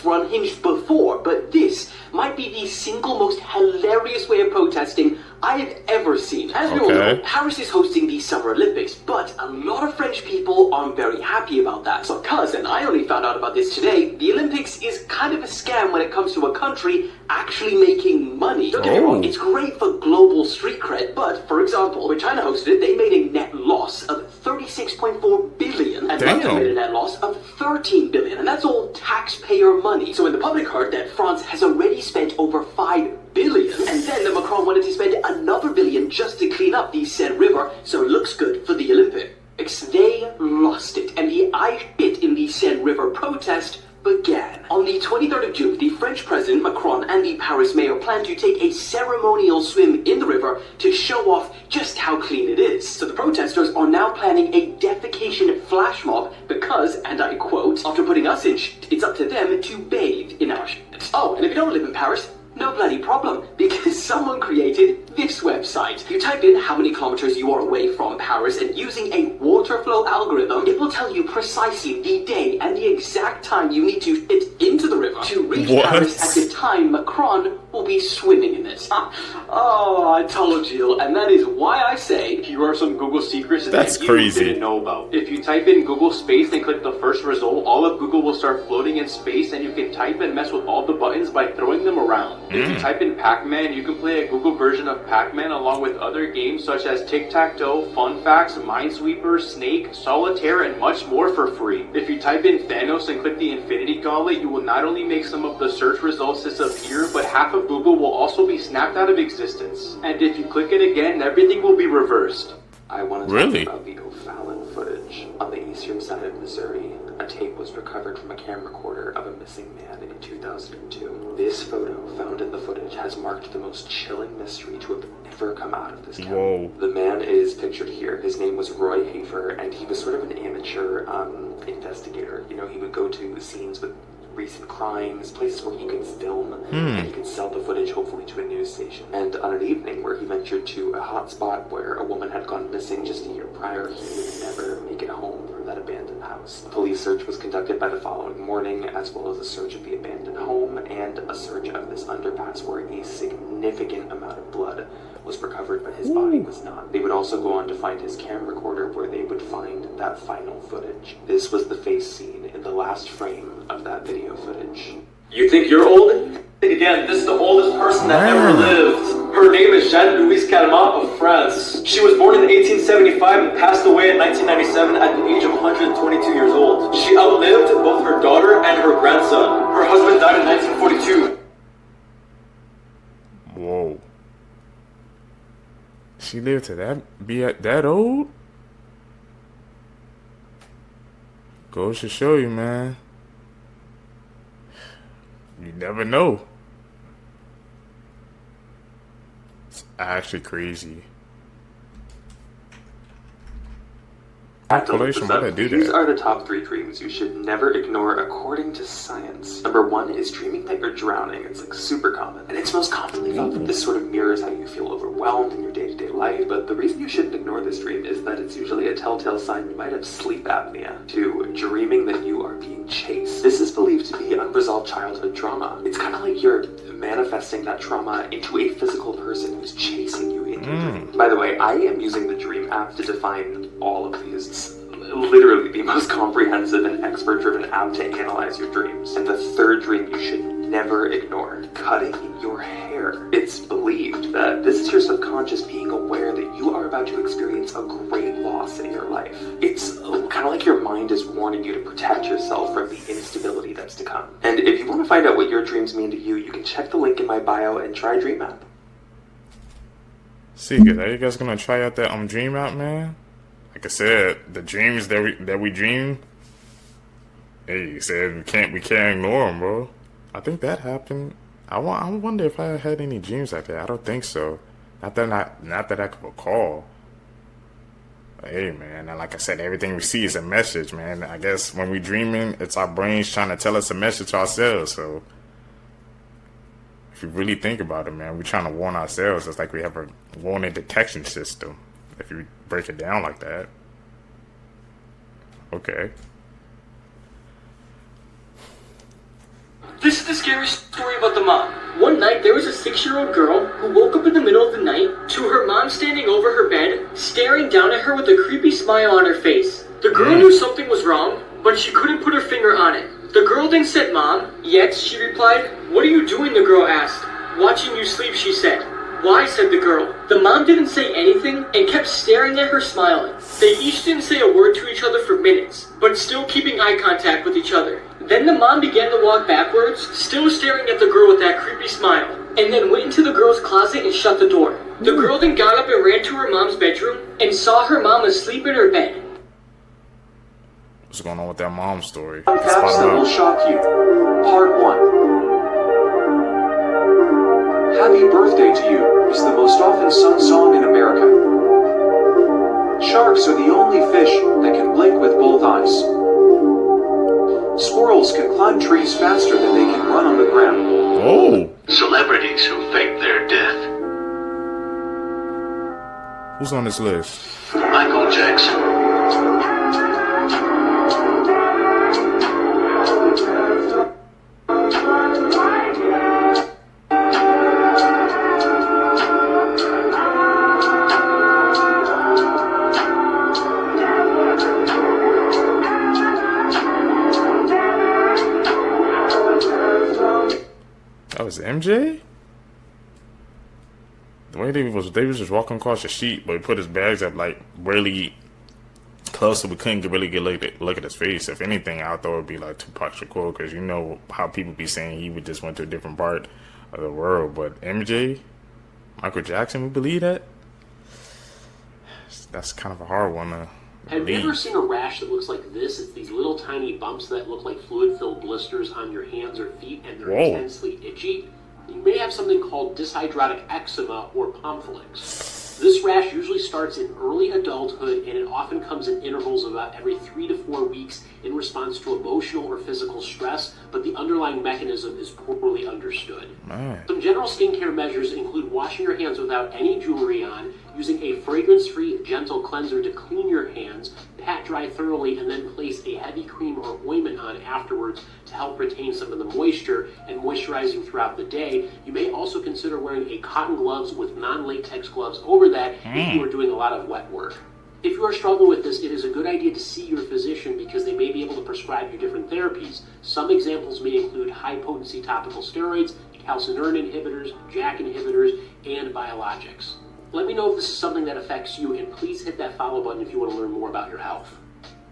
were unhinged before, but this might be the single most hilarious way of protesting I have ever seen. As we all know, Paris is hosting the Summer Olympics, but a lot of French people aren't very happy about that. Because, and I only found out about this today, the Olympics is kind of a scam when it comes to a country actually making money. Don't get me wrong, it's great for global street cred, but, for example, when China hosted it, they made a net loss of 36.4 billion, and London made a net loss of 13 billion, and that's all taxpayer money. So when the public heard that France has already spent over 5 billion, and then that Macron wanted to spend another billion just to clean up the said river, so it looks good for the Olympics. They lost it, and the I bit in the said river protest began. On the 23rd of June, the French President Macron and the Paris mayor plan to take a ceremonial swim in the river to show off just how clean it is. So the protesters are now planning a defecation flash mob because, and I quote, after putting us in shit, it's up to them to bathe in our shit. Oh, and if you don't live in Paris, no bloody problem, because someone created this website. You type in how many kilometers you are away from Paris, and using a water flow algorithm, it will tell you precisely the day and the exact time you need to fit into the river to reach Paris at the time Macron will be swimming in it. Oh, I told you, and that is why I say here are some Google secrets that you didn't know about. If you type in Google space and click the first result, all of Google will start floating in space, and you can type and mess with all the buttons by throwing them around. If you type in Pac-Man, you can play a Google version of Pac-Man along with other games such as Tic-Tac-Toe, Fun Facts, Minesweeper, Snake, Solitaire, and much more for free. If you type in Thanos and click the Infinity Gauntlet, you will not only make some of the search results disappear, but half of Google will also be snapped out of existence. And if you click it again, everything will be reversed. I want to talk about the O'Fallon footage. On the eastern side of Missouri, a tape was recovered from a camera recorder of a missing man in 2002. This photo found in the footage has marked the most chilling mystery to have ever come out of this county. The man is pictured here. His name was Roy Hafer, and he was sort of an amateur investigator. You know, he would go to scenes with recent crimes, places where he could film, and he could sell the footage hopefully to a news station. And on an evening where he ventured to a hot spot where a woman had gone missing just a year prior, he would never make it home from that abandoned house. house. A police search was conducted by the following morning, as well as a search of the abandoned home and a search of this underpass where a significant amount of blood was recovered, but his body was not. They would also go on to find his camera recorder, where they would find that final footage. This was the face seen in the last frame of that video footage. You think you're old? Again, this is the oldest person that ever lived. Her name is Jeanne-Louise Calment of France. She was born in 1875 and passed away in 1997 at the age of 122 years old. She outlived both her daughter and her grandson. Her husband died in 1942. Whoa. She lived to be that old? Goes to show you, man. You never know. It's actually crazy. Calculation, why did I do These that? are the top 3 dreams you should never ignore according to science. Number 1 is dreaming that you're drowning. It's like super common. And it's most commonly felt that this sort of mirrors how you feel overwhelmed in your day-to-day life. But the reason you shouldn't ignore this dream is that it's usually a telltale sign you might have sleep apnea. 2, dreaming that you are being chased. This is believed to be unresolved childhood trauma. It's kind of like you're manifesting that trauma into a physical person who's chasing you in your dream. By the way, I am using the Dream app to define all of these. It's literally the most comprehensive and expert-driven app to analyze your dreams. And the 3rd dream you should never ignore, cutting your hair. It's believed that this is your subconscious being aware that you are about to experience a great loss in your life. It's kind of like your mind is warning you to protect yourself from the instability that's to come. And if you want to find out what your dreams mean to you, you can check the link in my bio and try Dream app. See, are you guys gonna try out that Dream app, man? Like I said, the dreams that we dream. Hey, you said we can't ignore them, bro. I think that happened. I wonder if I had any dreams like that. I don't think so. Not that I can recall. But hey, man, and like I said, everything we see is a message, man. I guess when we dreaming, it's our brains trying to tell us a message to ourselves. So if you really think about it, man, we're trying to warn ourselves. It's like we have a warning detection system. If you break it down like that. Okay. This is the scary story about the mom. One night, there was a 6-year-old girl who woke up in the middle of the night to her mom standing over her bed, staring down at her with a creepy smile on her face. The girl knew something was wrong, but she couldn't put her finger on it. The girl then said, "Mom." "Yes," she replied. "What are you doing?" the girl asked. "Watching you sleep," she said. "Why?" said the girl. The mom didn't say anything and kept staring at her, smiling. They each didn't say a word to each other for minutes, but still keeping eye contact with each other. Then the mom began to walk backwards, still staring at the girl with that creepy smile, and then went into the girl's closet and shut the door. The girl then got up and ran to her mom's bedroom and saw her mom asleep in her bed. What's going on with that mom story? Facts that will shock you. Part 1. Happy Birthday to You is the most often sung song in America. Sharks are the only fish that can blink with both eyes. Squirrels can climb trees faster than they can run on the ground. Oh! Celebrities who fake their death. Who's on this list? Michael Jackson. That was MJ? The way they was just walking across the street, but he put his bags up like really close so we couldn't really get look at his face. If anything, I thought it would be like Tupac Shakur, because you know how people be saying he would just went to a different part of the world. But MJ, Michael Jackson, we believe that? That's kind of a hard one to Have you ever seen a rash that looks like this? It's these little tiny bumps that look like fluid-filled blisters on your hands or feet, and they're intensely itchy. You may have something called dyshydrotic eczema or Pomflex. This rash usually starts in early adulthood, and it often comes in intervals of about every 3 to 4 weeks in response to emotional or physical stress, but the underlying mechanism is poorly understood. Man. Some general skincare measures include washing your hands without any jewelry on, using a fragrance-free gentle cleanser to clean your hands, pat dry thoroughly, and then place a head on afterwards to help retain some of the moisture and moisturizing throughout the day. You may also consider wearing a cotton gloves with non-latex gloves over that if you are doing a lot of wet work. If you are struggling with this, it is a good idea to see your physician because they may be able to prescribe you different therapies. Some examples may include high-potency topical steroids, calcineurin inhibitors, JAK inhibitors, and biologics. Let me know if this is something that affects you, and please hit that follow button if you want to learn more about your health.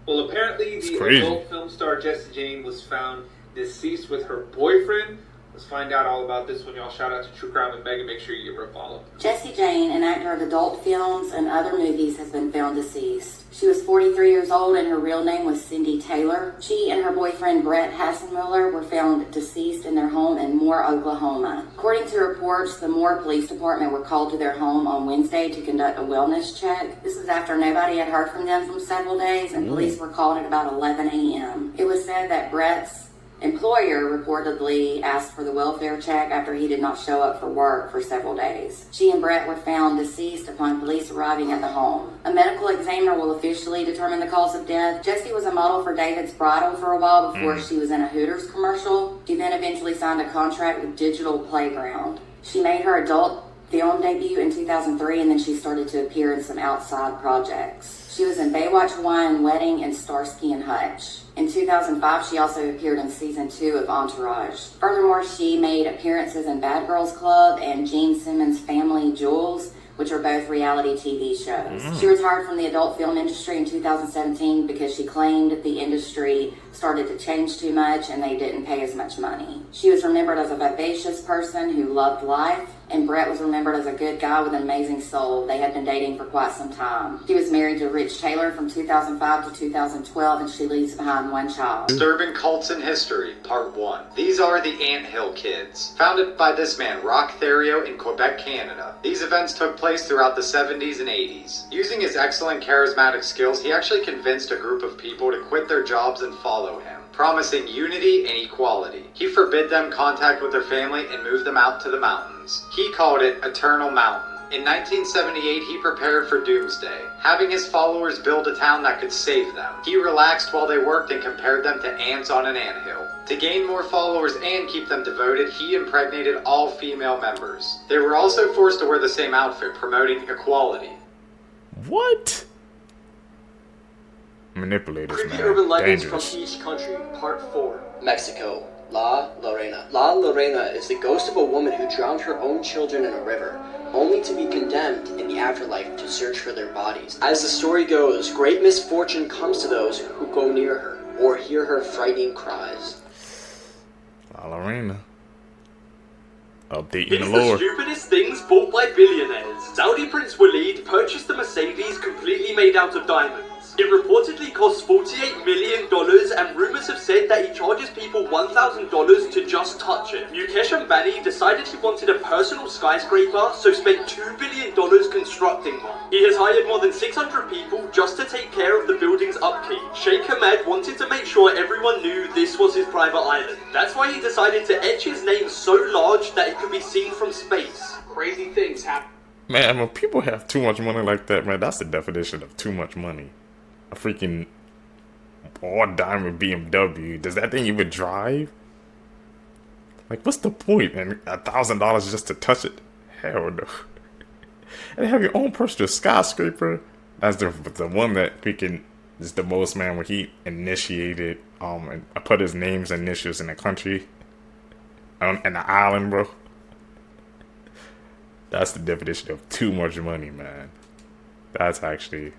Well, apparently the adult film star Jessie Jane was found deceased with her boyfriend. Let's find out all about this one, y'all. Shout out to True Crime with Megan. Make sure you give her a follow. Jessie Jane, an actor of adult films and other movies, has been found deceased. She was 43 years old and her real name was Cindy Taylor. She and her boyfriend Brett Hassenmuller were found deceased in their home in Moore, Oklahoma. According to reports, the Moore Police Department were called to their home on Wednesday to conduct a wellness check. This was after nobody had heard from them for several days, and police were called at about 11 a.m. It was said that Brett's employer reportedly asked for the welfare check after he did not show up for work for several days. She and Brett were found deceased upon police arriving at the home. A medical examiner will officially determine the cause of death. Jessie was a model for David's Bridal for a while before she was in a Hooters commercial. She then eventually signed a contract with Digital Playground. She made her adult film debut in 2003, and then she started to appear in some outside projects. She was in Baywatch Hawaiian Wedding and Starsky and Hutch. In 2005, she also appeared in season 2 of Entourage. Furthermore, she made appearances in Bad Girls Club and Gene Simmons' Family Jewels, which are both reality TV shows. She retired from the adult film industry in 2017 because she claimed the industry started to change too much and they didn't pay as much money. She was remembered as a vivacious person who loved life, and Brett was remembered as a good guy with an amazing soul. They had been dating for quite some time. She was married to Rich Taylor from 2005 to 2012, and she leaves behind one child. Disturbing Cults in History, Part 1. These are the Anthill Kids, founded by this man, Roch Thériault, in Quebec, Canada. These events took place throughout the 70s and 80s. Using his excellent charismatic skills, he actually convinced a group of people to quit their jobs and follow him, promising unity and equality. He forbid them contact with their family and moved them out to the mountains. He called it Eternal Mountain. In 1978, he prepared for doomsday, having his followers build a town that could save them. He relaxed while they worked and compared them to ants on an anthill. To gain more followers and keep them devoted, he impregnated all female members. They were also forced to wear the same outfit, promoting equality. What? Manipulators, Creepy man. urban legends Dangerous. from each country, part 4. Mexico. La Lorena. La Lorena is the ghost of a woman who drowned her own children in a river, only to be condemned in the afterlife to search for their bodies. As the story goes, great misfortune comes to those who go near her or hear her frightening cries. La Lorena. Updating It's the the lore. stupidest things bought by billionaires. Saudi Prince Walid purchased a Mercedes completely made out of diamonds. It reportedly costs $48 million, and rumors have said that he charges people $1,000 to just touch it. Mukesh Ambani decided he wanted a personal skyscraper, so spent $2 billion constructing one. He has hired more than 600 people just to take care of the building's upkeep. Sheikh Ahmed wanted to make sure everyone knew this was his private island. That's why he decided to etch his name so large that it could be seen from space. Crazy things happen. Man, when people have too much money like that, man, that's the definition of too much money. A freaking all diamond BMW. Does that thing even drive? Like, what's the point, man? $1,000 just to touch it? Hell no. And have your own personal skyscraper. That's the one that freaking is the most, man, when he initiated and put his name's initials in the country in the island, bro. That's the definition of too much money, man. That's actually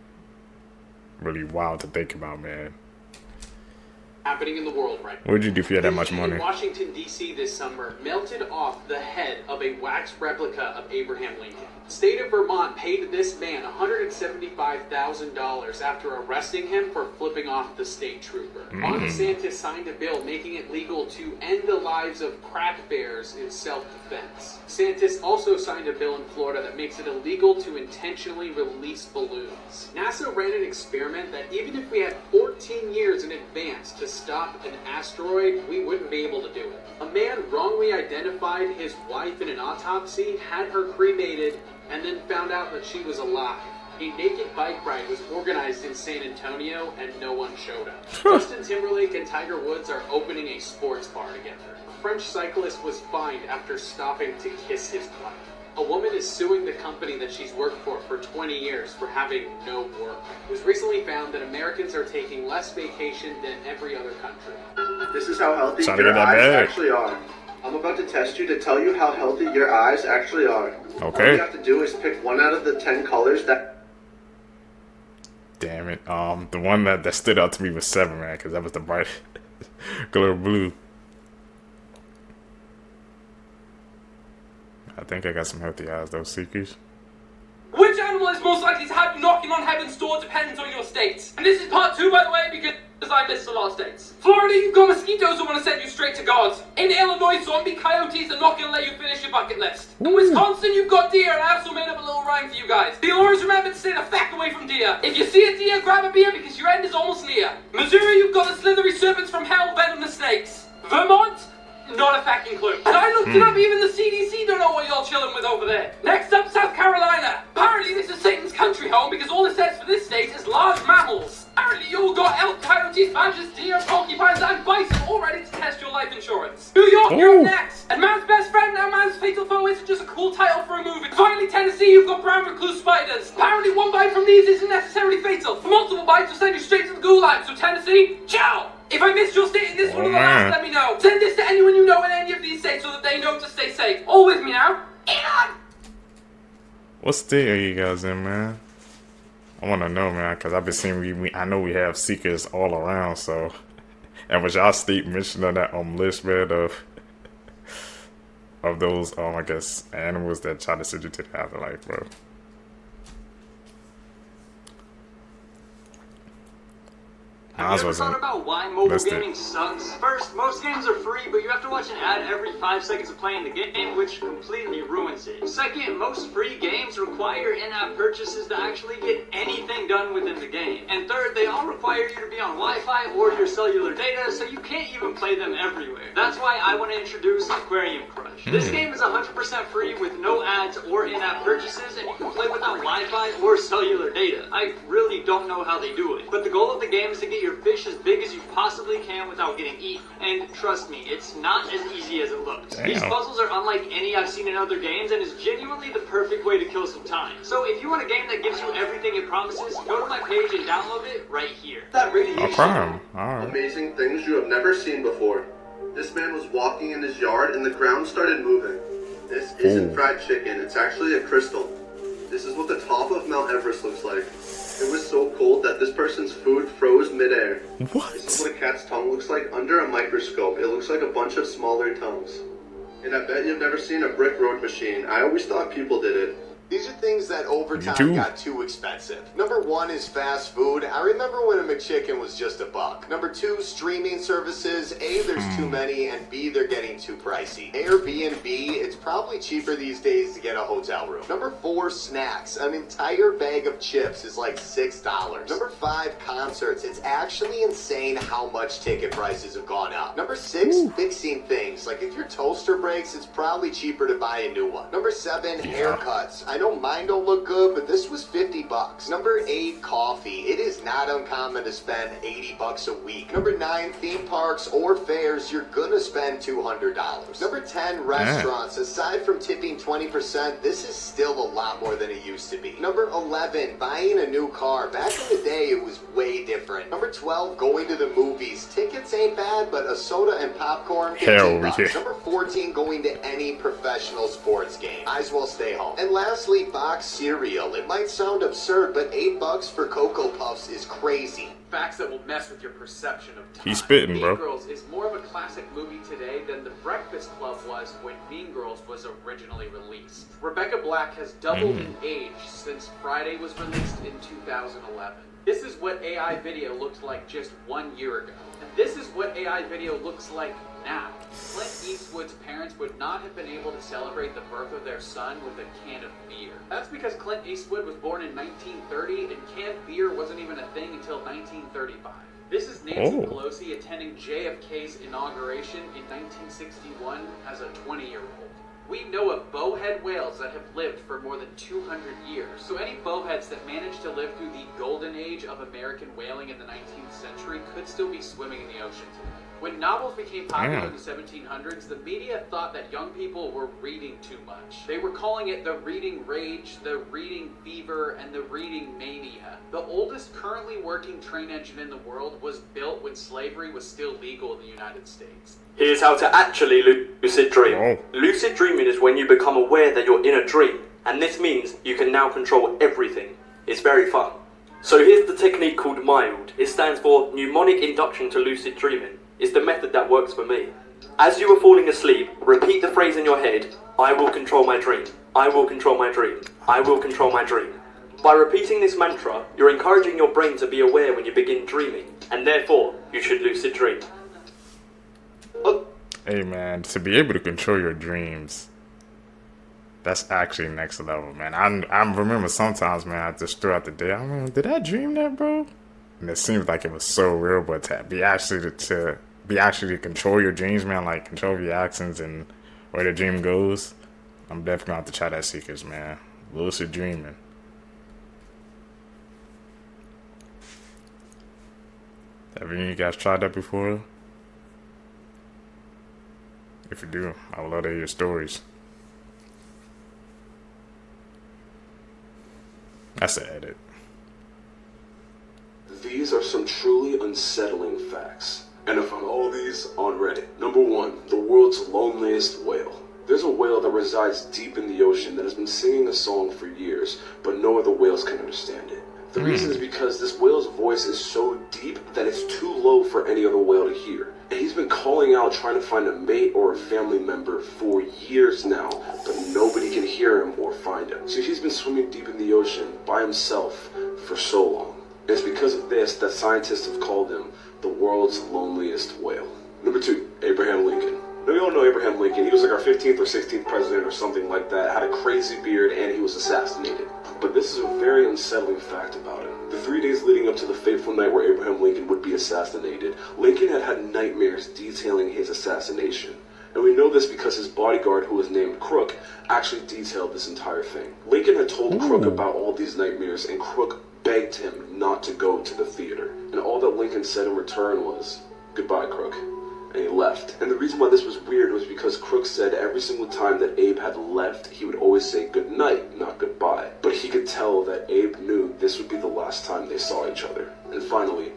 really wild to think about, man. Happening in the world right now. What would you do if you had that much money? In Washington, D.C. this summer melted off the head of a wax replica of Abraham Lincoln. The state of Vermont paid this man $175,000 after arresting him for flipping off the state trooper. Ron DeSantis signed a bill making it legal to end the lives of crack bears in self-defense. DeSantis also signed a bill in Florida that makes it illegal to intentionally release balloons. NASA ran an experiment that even if we had 14 years in advance to stop an asteroid, we wouldn't be able to do it. A man wrongly identified his wife in an autopsy, had her cremated, and then found out that she was alive. A naked bike ride was organized in San Antonio and no one showed up. Justin Timberlake and Tiger Woods are opening a sports bar together. A French cyclist was fined after stopping to kiss his wife. A woman is suing the company that she's worked for 20 years for having no work. It was recently found that Americans are taking less vacation than every other country. This is how healthy Trying to your get that eyes bag. actually are. I'm about to test you to tell you how healthy your eyes actually are. Okay. All you have to do is pick one out of the 10 colors that... Damn it. The one that stood out to me was 7, man, because that was the bright color blue. I think I got some healthy eyes, those Seekers. Which animal is most likely to have you knocking on heaven's door depends on your states. And this is part 2, by the way, because I missed the last states. Florida, you've got mosquitoes who want to send you straight to God. In Illinois, zombie coyotes are not going to let you finish your bucket list. In Wisconsin, you've got deer, and I also made up a little rhyme for you guys. You'll always remember to stay the fact away from deer. If you see a deer, grab a beer because your end is almost near. Missouri, you've got the slithery serpents from hell, venomous snakes. Vermont, not a fucking clue. And I looked it up, even the CDC don't know what y'all chilling with over there. Next up, South Carolina. Apparently this is Satan's country home because all it says for this state is large mammals. Apparently you all got elk, coyotes, badgers, deer, porcupines, and bison all ready to test your life insurance. New York, you're up next. And man's best friend, now man's fatal foe isn't just a cool title for a movie. Finally, Tennessee, you've got brown recluse spiders. Apparently one bite from these isn't necessarily fatal. Multiple bites will send you straight to the gulag, so Tennessee, ciao! If I missed your state in this one of the last, let me know. Send this to anyone you know in any of these states so that they know to stay safe. All with me now. Elon! What state are you guys in, man? I want to know, man, because I've been seeing, I know we have Seekers all around, so. And was y'all state mentioned on that list, man, of those, I guess, animals that try to send you to the afterlife, bro? Have you ever thought about why mobile gaming sucks? First, most games are free, but you have to watch an ad every 5 seconds of playing the game, which completely ruins it. Second, most free games require in-app purchases to actually get anything done within the game. And third, they all require you to be on Wi-Fi or your cellular data, so you can't even play them everywhere. That's why I want to introduce Aquarium Crush. This game is 100% free with no ads or in-app purchases, and you can play without Wi-Fi or cellular data. I really don't know how they do it, but the goal of the game is to get your fish as big as you possibly can without getting eaten. And trust me, it's not as easy as it looks. Damn. These puzzles are unlike any I've seen in other games and is genuinely the perfect way to kill some time. So if you want a game that gives you everything it promises, go to my page and download it right here. That really is Amazing things you have never seen before. This man was walking in his yard and the ground started moving. This isn't fried chicken, it's actually a crystal. This is what the top of Mount Everest looks like. It was so cold that this person's food froze midair. What? This is what a cat's tongue looks like under a microscope. It looks like a bunch of smaller tongues. And I bet you've never seen a brick road machine. I always thought people did it. These are things that over time got too expensive. Number 1 is fast food. I remember when a McChicken was just $1. Number 2, streaming services. A, there's too many, and B, they're getting too pricey. Airbnb, it's probably cheaper these days to get a hotel room. Number 4, snacks. An entire bag of chips is like $6. Number 5, concerts. It's actually insane how much ticket prices have gone up. Number 6, fixing things. Like if your toaster breaks, it's probably cheaper to buy a new one. Number 7, haircuts. I know mine don't look good, but this was $50. Number 8, coffee. It is not uncommon to spend $80 a week. Number 9, theme parks or fairs. You're gonna spend $200. Number 10, restaurants. Aside from tipping 20%, this is still a lot more than it used to be. Number 11, buying a new car. Back in the day, it was way different. Number 12, going to the movies. Tickets ain't bad, but a soda and popcorn get $10. Number 14, going to any professional sports game. Might as well stay home. And lastly, box cereal. It might sound absurd, but $8 for Cocoa Puffs is crazy. Facts that will mess with your perception of time. He's spitting, bro. Mean Girls is more of a classic movie today than The Breakfast Club was when Mean Girls was originally released. Rebecca Black has doubled in age since Friday was released in 2011. This is what AI video looked like just 1 year ago. And this is what AI video looks like now. Clint Eastwood's parents would not have been able to celebrate the birth of their son with a can of beer. That's because Clint Eastwood was born in 1930 and canned beer wasn't even a thing until 1935. This is Nancy Pelosi attending JFK's inauguration in 1961 as a 20-year-old. We know of bowhead whales that have lived for more than 200 years. So any bowheads that managed to live through the golden age of American whaling in the 19th century could still be swimming in the ocean today. When novels became popular in the 1700s, the media thought that young people were reading too much. They were calling it the reading rage, the reading fever, and the reading mania. The oldest currently working train engine in the world was built when slavery was still legal in the United States. Here's how to actually lucid dream. Lucid dreaming is when you become aware that you're in a dream, and this means you can now control everything. It's very fun. So here's the technique called MILD. It stands for Mnemonic Induction to Lucid Dreaming. It's the method that works for me. As you are falling asleep, repeat the phrase in your head, I will control my dream. I will control my dream. I will control my dream. By repeating this mantra, you're encouraging your brain to be aware when you begin dreaming, and therefore, you should lucid dream. Hey man, to be able to control your dreams, that's actually next level, man. I remember sometimes, man, I just throughout the day, I mean, did I dream that, bro? And it seems like it was so real, but to be actually to control your dreams, man, like control your actions and where the dream goes, I'm definitely gonna have to try that Seekers, man. Lucid dreaming. Have any of you guys tried that before? If you do, I would love to hear your stories. That's the edit. These are some truly unsettling facts. And I found all these on Reddit. Number 1, the world's loneliest whale. There's a whale that resides deep in the ocean that has been singing a song for years, but no other whales can understand it. The reason is because this whale's voice is so deep that it's too low for any other whale to hear. And he's been calling out trying to find a mate or a family member for years now, but nobody can hear him or find him. So he's been swimming deep in the ocean by himself for so long. And it's because of this that scientists have called him the world's loneliest whale. Number 2, Abraham Lincoln. Now, we all know Abraham Lincoln. He was like our 15th or 16th president or something like that, had a crazy beard, and he was assassinated. But this is a very unsettling fact about him. The 3 days leading up to the fateful night where Abraham Lincoln would be assassinated, Lincoln had had nightmares detailing his assassination. And we know this because his bodyguard, who was named Crook, actually detailed this entire thing. Lincoln had told Crook about all these nightmares, and Crook begged him not to go to the theater. And all that Lincoln said in return was, "Goodbye, Crook." And he left. And the reason why this was weird was because Crook said every single time that Abe had left, he would always say good night, not goodbye. But he could tell that Abe knew this would be the last time they saw each other. And finally,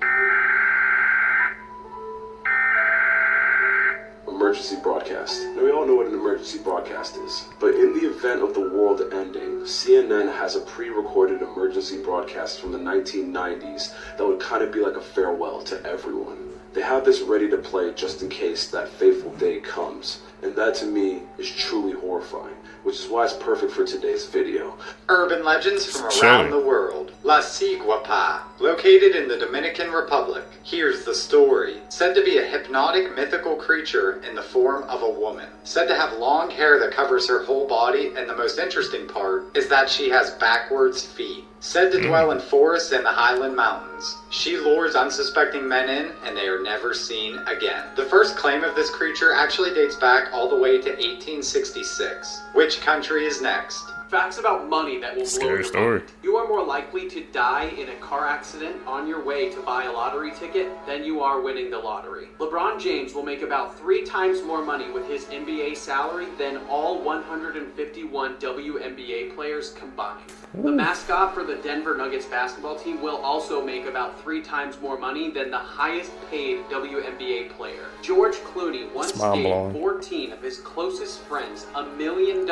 emergency broadcast. Now, we all know what an emergency broadcast is, but in the event of the world ending, CNN has a pre-recorded emergency broadcast from the 1990s that would kind of be like a farewell to everyone. They have this ready to play just in case that fateful day comes, and that to me is truly horrifying, which is why it's perfect for today's video. Urban legends from around the world. La Ciguapa, located in the Dominican Republic. Here's the story. Said to be a hypnotic mythical creature in the form of a woman. Said to have long hair that covers her whole body, and the most interesting part is that she has backwards feet. Said to dwell in forests and the Highland Mountains. She lures unsuspecting men in, and they are never seen again. The first claim of this creature actually dates back all the way to 1866. Which country is next? Facts about money that will blow Scary your story. mind. You are more likely to die in a car accident on your way to buy a lottery ticket than you are winning the lottery. LeBron James will make about 3 times more money with his NBA salary than all 151 WNBA players combined. The mascot for the Denver Nuggets basketball team will also make about 3 times more money than the highest paid WNBA player. George Clooney once gave 14 of his closest friends $1 million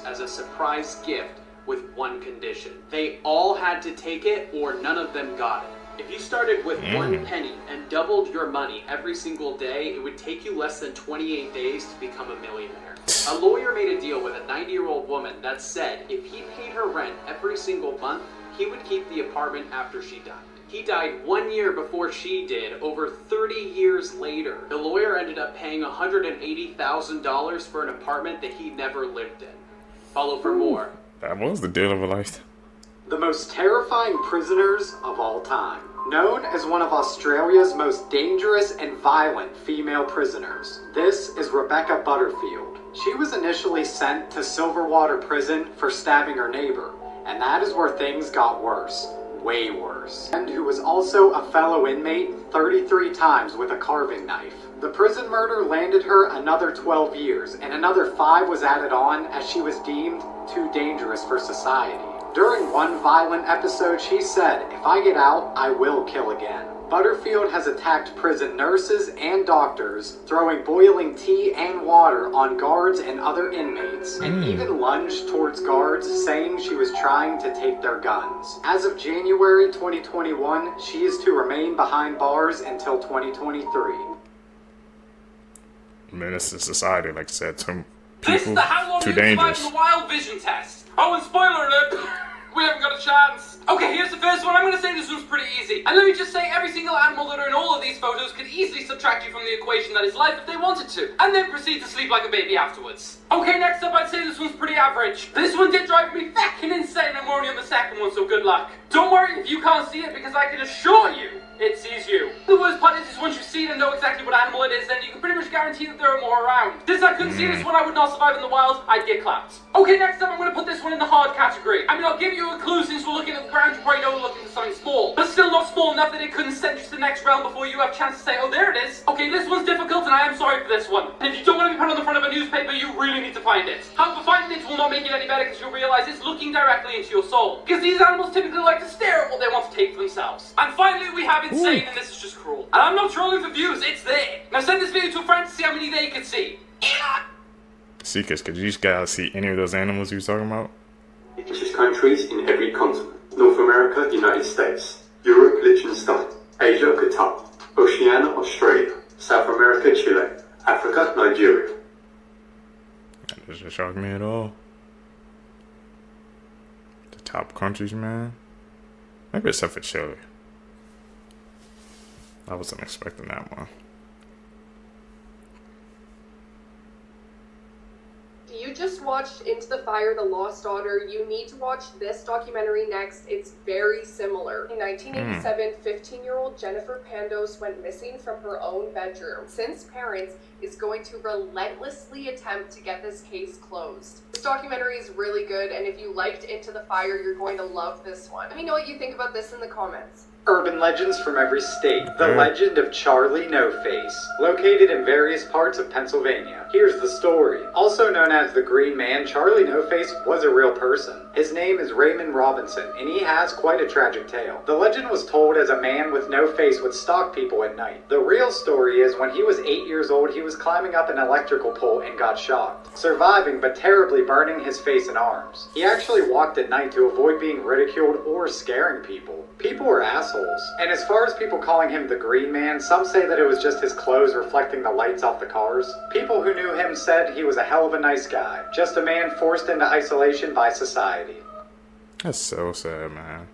as a surprise gift with one condition. They all had to take it or none of them got it. If you started with 1 penny and doubled your money every single day, it would take you less than 28 days to become a millionaire. A lawyer made a deal with a 90-year-old woman that said if he paid her rent every single month, he would keep the apartment after she died. He died 1 year before she did, over 30 years later. The lawyer ended up paying $180,000 for an apartment that he never lived in. Follow for more. That was the deal of a lifetime. The most terrifying prisoners of all time. Known as one of Australia's most dangerous and violent female prisoners, this is Rebecca Butterfield. She was initially sent to Silverwater Prison for stabbing her neighbor, and that is where things got worse. Way worse. And who was also a fellow inmate 33 times with a carving knife. The prison murder landed her another 12 years, and another 5 was added on as she was deemed too dangerous for society. During one violent episode, she said, "If I get out, I will kill again." Butterfield has attacked prison nurses and doctors, throwing boiling tea and water on guards and other inmates, and even lunged towards guards, saying she was trying to take their guns. As of January 2021, she is to remain behind bars until 2023. Menace to society, like I said, two This is people, the how long too you survive dangerous. in the wild vision test. Oh, and spoiler alert, we haven't got a chance. Okay, here's the first one. I'm going to say this one's pretty easy. And let me just say, every single animal that are in all of these photos could easily subtract you from the equation that is life if they wanted to, and then proceed to sleep like a baby afterwards. Okay, next up, I'd say this one's pretty average. This one did drive me fucking insane. I'm only on the second one, so good luck. Don't worry if you can't see it, because I can assure you, it sees you. The worst part is once you see it and know exactly what animal it is, then you can pretty much guarantee that there are more around. Since I couldn't see this one, I would not survive in the wild, I'd get clapped. Okay, next up, I'm going to put this one in the hard category. I mean, I'll give you a clue since we're looking at the ground, you probably know we're looking for something small. But still not small enough that it couldn't send you to the next realm before you have a chance to say, oh, there it is. Okay, this one's difficult and I am sorry for this one. And if you don't want to be put on the front of a newspaper, you really need to find it. However, finding it will not make it any better because you'll realize it's looking directly into your soul. Because these animals typically like to stare at what they want to take for themselves. And finally, we have insane, and this is just cruel. And I'm not trolling for views, it's there. Now send this video to a friend to see how many they can see. Seekers, could you guys see any of those animals you was talking about? It is countries in every continent. North America, United States. Europe, Liechtenstein. Asia, Qatar. Oceania, Australia. South America, Chile. Africa, Nigeria. That doesn't shock me at all. The top countries, man. Maybe except for Chile. I wasn't expecting that one. You just watched Into the Fire, The Lost Daughter. You need to watch this documentary next. It's very similar. In 1987, 15-year-old Jennifer Pandos went missing from her own bedroom. Since Parents is going to relentlessly attempt to get this case closed. This documentary is really good, and if you liked Into the Fire, you're going to love this one. Let me know what you think about this in the comments. Urban legends from every state. The legend of Charlie No Face, located in various parts of Pennsylvania. Here's the story. Also known as the Green Man, Charlie No Face was a real person. His name is Raymond Robinson, and he has quite a tragic tale. The legend was told as a man with no face would stalk people at night. The real story is when he was 8 years old, he was climbing up an electrical pole and got shocked, surviving but terribly burning his face and arms. He actually walked at night to avoid being ridiculed or scaring people. People were assholes. And as far as people calling him the Green Man, some say that it was just his clothes reflecting the lights off the cars. People who knew him said he was a hell of a nice guy, just a man forced into isolation by society. That's so sad, man.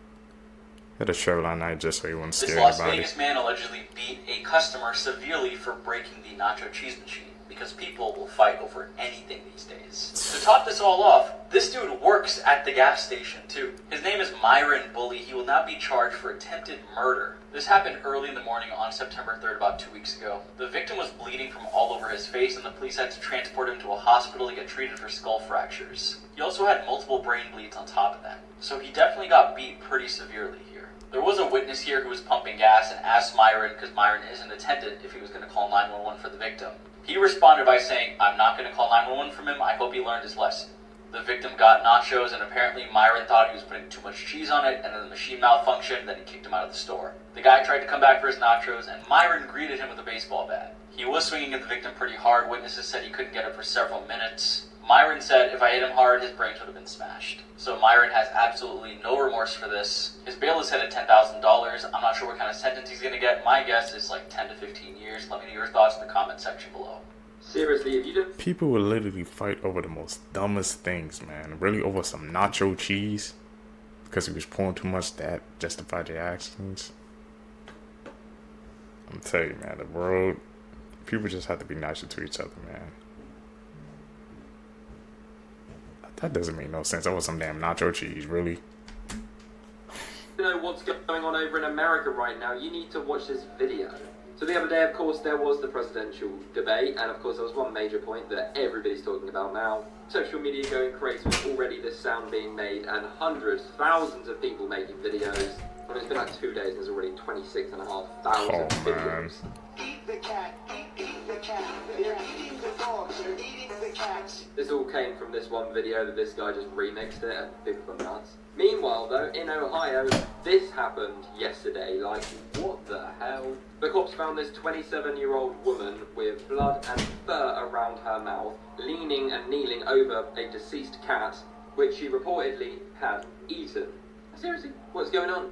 Had a show that night just so he wouldn't This scare Las anybody. Vegas man allegedly beat a customer severely for breaking the nacho cheese machine, because people will fight over anything these days. To top this all off, this dude works at the gas station too. His name is Myron Bully. He will not be charged for attempted murder. This happened early in the morning on September 3rd, about 2 weeks ago. The victim was bleeding from all over his face, and the police had to transport him to a hospital to get treated for skull fractures. He also had multiple brain bleeds on top of that, so he definitely got beat pretty severely here. There was a witness here who was pumping gas and asked Myron, because Myron is an attendant, if he was going to call 911 for the victim. He responded by saying, "I'm not going to call 911 from him, I hope he learned his lesson." The victim got nachos, and apparently Myron thought he was putting too much cheese on it, and then the machine malfunctioned, then he kicked him out of the store. The guy tried to come back for his nachos, and Myron greeted him with a baseball bat. He was swinging at the victim pretty hard. Witnesses said he couldn't get it for several minutes. Myron said, "If I hit him hard, his brains would have been smashed." So Myron has absolutely no remorse for this. His bail is set at $10,000. I'm not sure what kind of sentence he's going to get. My guess is like 10 to 15 years. Let me know your thoughts in the comment section below. Seriously, if you don't... People will literally fight over the most dumbest things, man. Really over some nacho cheese. Because he was pouring too much, that justified their actions. I'm telling you, man, the world... People just have to be nicer to each other, man. That doesn't make no sense. That was some damn nacho cheese, really. Know what's going going on over in America right now, you need to watch this video. So the other day, of course, there was the presidential debate, and of course there was one major point that everybody's talking about now. Social media going crazy with already this sound being made, and hundreds, thousands of people making videos. I mean, it's been like 2 days and there's already 26,500 videos. Eat the cat, eat the cat, they're eating the dogs, they're eating the cats. This all came from this one video that this guy just remixed it and people are nuts. Meanwhile though, in Ohio, this happened yesterday, like what the hell? The cops found this 27-year-old woman with blood and fur around her mouth, leaning and kneeling over a deceased cat, which she reportedly had eaten. Seriously, what's going on?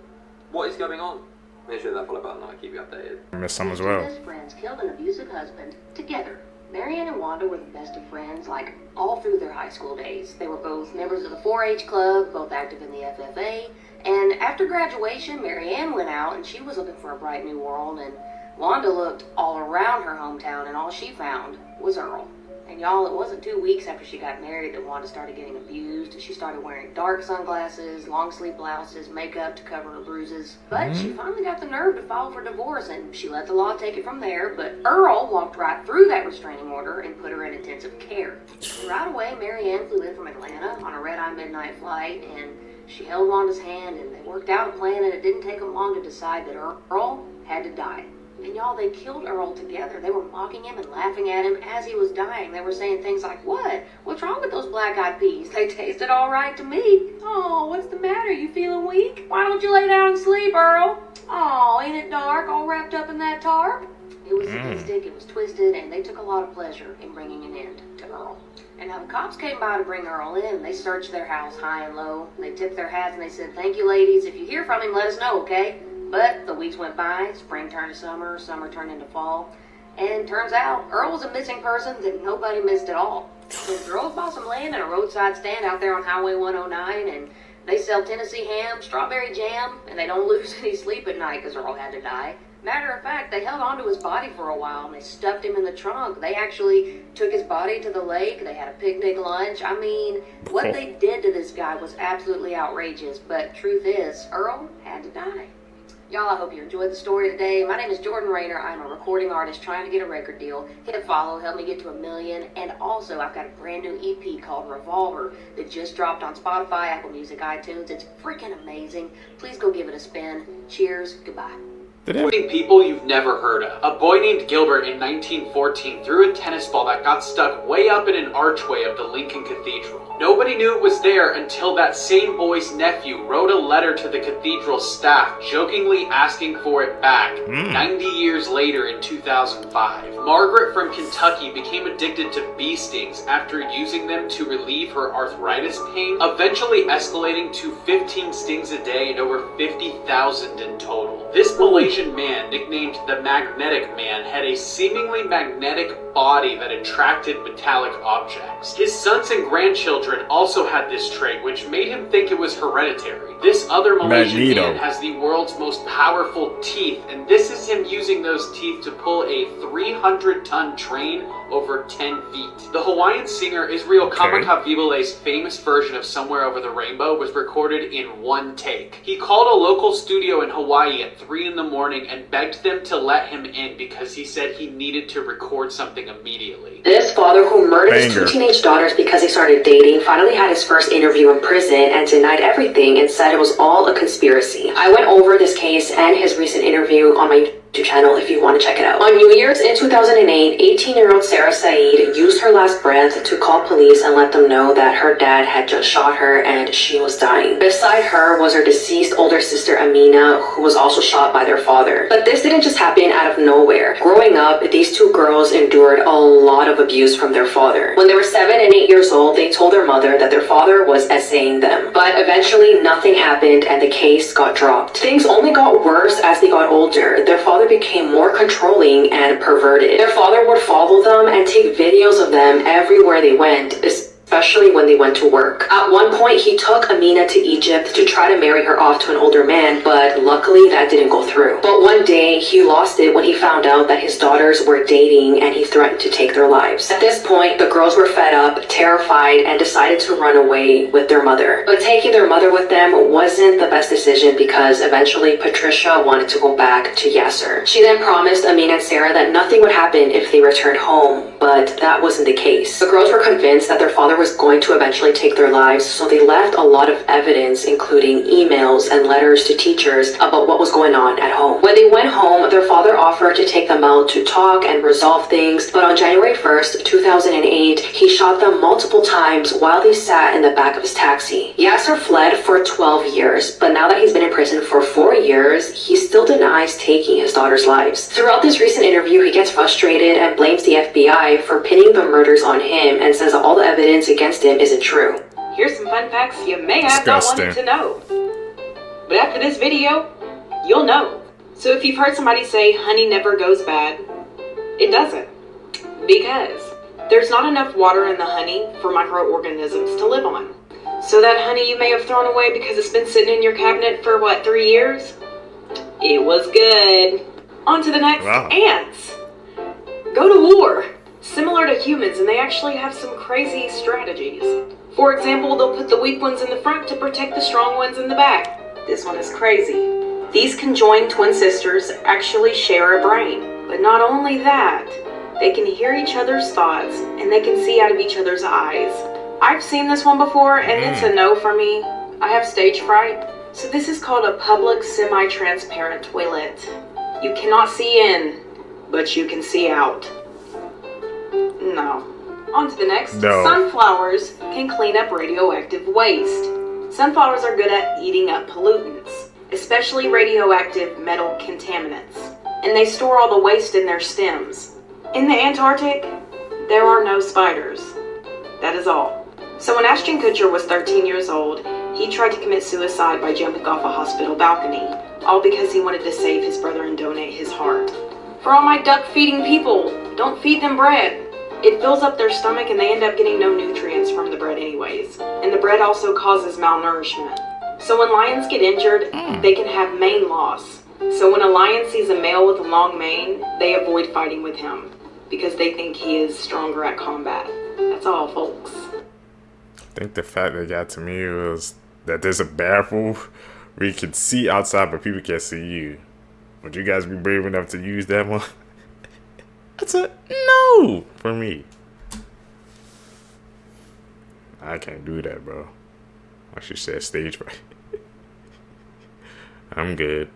What is going on? Make sure that follow button, I'll keep you updated. I missed some as well. Best friends killed an abusive husband together. Marianne and Wanda were the best of friends, like, all through their high school days. They were both members of the 4-H club, both active in the FFA, and after graduation, Marianne went out and she was looking for a bright new world, and Wanda looked all around her hometown and all she found was Earl. And y'all, it wasn't 2 weeks after she got married that Wanda started getting abused. She started wearing dark sunglasses, long sleeve blouses, makeup to cover her bruises. But she finally got the nerve to file for divorce, and she let the law take it from there. But Earl walked right through that restraining order and put her in intensive care. And right away, Marianne flew in from Atlanta on a red-eye midnight flight, and she held Wanda's hand, and they worked out a plan, and it didn't take them long to decide that Earl had to die. And y'all, they killed Earl together. They were mocking him and laughing at him as he was dying. They were saying things like, "What? What's wrong with those black-eyed peas? They tasted all right to me." "Oh, what's the matter? You feeling weak? Why don't you lay down and sleep, Earl?" "Oh, ain't it dark, all wrapped up in that tarp?" It was sadistic, it was twisted, and they took a lot of pleasure in bringing an end to Earl. And now the cops came by to bring Earl in. They searched their house high and low. They tipped their hats and they said, "Thank you, ladies. If you hear from him, let us know, okay?" But the weeks went by, spring turned to summer, summer turned into fall, and turns out Earl was a missing person that nobody missed at all. So girls bought some land in a roadside stand out there on Highway 109, and they sell Tennessee ham, strawberry jam, and they don't lose any sleep at night because Earl had to die. Matter of fact, they held onto his body for a while and they stuffed him in the trunk. They actually took his body to the lake. They had a picnic lunch. I mean, what they did to this guy was absolutely outrageous, but truth is, Earl had to die. Y'all, I hope you enjoyed the story today. My name is Jordan Rayner. I'm a recording artist trying to get a record deal. Hit follow, help me get to 1 million. And also, I've got a brand new EP called Revolver that just dropped on Spotify, Apple Music, iTunes. It's freaking amazing. Please go give it a spin. Cheers. Goodbye. People you've never heard of. A boy named Gilbert in 1914 threw a tennis ball that got stuck way up in an archway of the Lincoln Cathedral. Nobody knew it was there until that same boy's nephew wrote a letter to the cathedral staff jokingly asking for it back 90 years later in 2005. Margaret from Kentucky became addicted to bee stings after using them to relieve her arthritis pain, eventually escalating to 15 stings a day and over 50,000 in total. This Malaysian man, nicknamed the Magnetic Man, had a seemingly magnetic body that attracted metallic objects. His sons and grandchildren also had this trait, which made him think it was hereditary. This other Malaysian man has the world's most powerful teeth, and this is him using those teeth to pull a 300-ton train over 10 feet. The Hawaiian singer Israel Kamakawiwo'ole's famous version of Somewhere Over the Rainbow was recorded in one take. He called a local studio in Hawaii at 3 in the morning and begged them to let him in because he said he needed to record something immediately. This father who murdered his 2 teenage daughters because they started dating finally had his first interview in prison and denied everything and said it was all a conspiracy. I went over this case and his recent interview on my YouTube channel if you want to check it out. On New Year's in 2008, 18-year-old Sarah Saeed used her last breath to call police and let them know that her dad had just shot her and she was dying. Beside her was her deceased older sister Amina, who was also shot by their father. But this didn't just happen out of nowhere. Growing up, these 2 girls endured a lot of abuse from their father. When they were 7 and 8 years old, they told their mother that their father was essaying them. But eventually nothing happened and the case got dropped. Things only got worse as they got older. Their father became more controlling and perverted. Their father would follow them and take videos of them everywhere they went, especially when they went to work. At one point, he took Amina to Egypt to try to marry her off to an older man, but luckily that didn't go through. But one day, he lost it when he found out that his daughters were dating and he threatened to take their lives. At this point, the girls were fed up, terrified, and decided to run away with their mother. But taking their mother with them wasn't the best decision because eventually Patricia wanted to go back to Yasser. She then promised Amina and Sarah that nothing would happen if they returned home, but that wasn't the case. The girls were convinced that their father was going to eventually take their lives, so they left a lot of evidence, including emails and letters to teachers about what was going on at home. When they went home, their father offered to take them out to talk and resolve things, but on January 1st, 2008, he shot them multiple times while they sat in the back of his taxi. Yasser fled for 12 years, but now that he's been in prison for 4 years, he still denies taking his daughter's lives. Throughout this recent interview, he gets frustrated and blames the FBI for pinning the murders on him and says that all the evidence against him isn't true. Here's some fun facts you may have not wanted to know. But after this video, you'll know. So if you've heard somebody say honey never goes bad, it doesn't. Because there's not enough water in the honey for microorganisms to live on. So that honey you may have thrown away because it's been sitting in your cabinet for, 3 years? It was good. On to the next. Wow. Ants go to war, similar to humans, and they actually have some crazy strategies. For example, they'll put the weak ones in the front to protect the strong ones in the back. This one is crazy. These conjoined twin sisters actually share a brain. But not only that, they can hear each other's thoughts, and they can see out of each other's eyes. I've seen this one before, and it's a no for me. I have stage fright. So this is called a public semi-transparent toilet. You cannot see in, but you can see out. No. On to the next. No. Sunflowers can clean up radioactive waste. Sunflowers are good at eating up pollutants, especially radioactive metal contaminants. And they store all the waste in their stems. In the Antarctic, there are no spiders. That is all. So when Ashton Kutcher was 13 years old, he tried to commit suicide by jumping off a hospital balcony, all because he wanted to save his brother and donate his heart. For all my duck-feeding people, don't feed them bread. It fills up their stomach and they end up getting no nutrients from the bread anyways. And the bread also causes malnourishment. So when lions get injured, they can have mane loss. So when a lion sees a male with a long mane, they avoid fighting with him because they think he is stronger at combat. That's all, folks. I think the fact that got to me was that there's a bathroom where you can see outside but people can't see you. Would you guys be brave enough to use that one? That's a no for me. I can't do that, bro. I should say stage right. I'm good.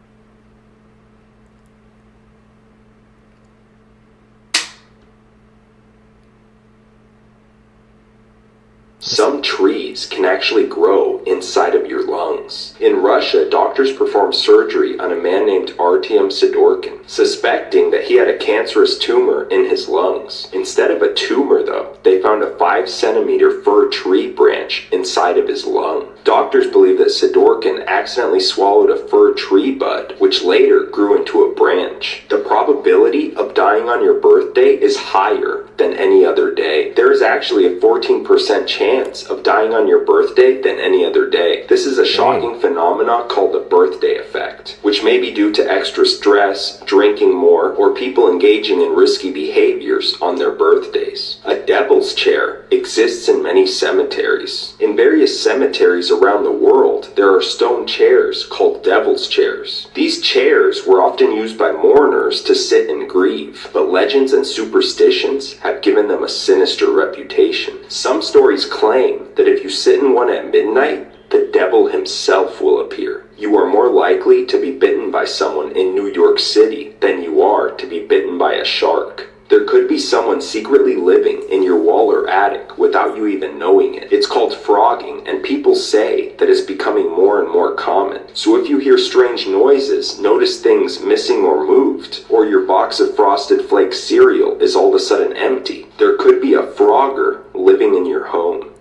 Some trees can actually grow inside of your lungs. In Russia, doctors performed surgery on a man named Artyom Sidorkin, suspecting that he had a cancerous tumor in his lungs. Instead of a tumor, though, they found a 5-centimeter fir tree branch inside of his lung. Doctors believe that Sidorkin accidentally swallowed a fir tree bud, which later grew into a branch. The probability of dying on your birthday is higher than any other day. There is actually a 14% chance of dying on your birthday than any other day. This is a shocking phenomenon called the birthday effect, which may be due to extra stress, drinking more, or people engaging in risky behaviors on their birthdays. A devil's chair exists in many cemeteries. In various cemeteries around the world, there are stone chairs called devil's chairs. These chairs were often used by mourners to sit and grieve, but legends and superstitions have given them a sinister reputation. Some stories claim that if you sit in one at midnight, the devil himself will appear. You are more likely to be bitten by someone in New York City than you are to be bitten by a shark. There could be someone secretly living in your wall or attic without you even knowing it. It's called frogging, and people say that it's becoming more and more common. So if you hear strange noises, notice things missing or moved, or your box of Frosted Flakes cereal is all of a sudden empty, there could be a frogger living in your home.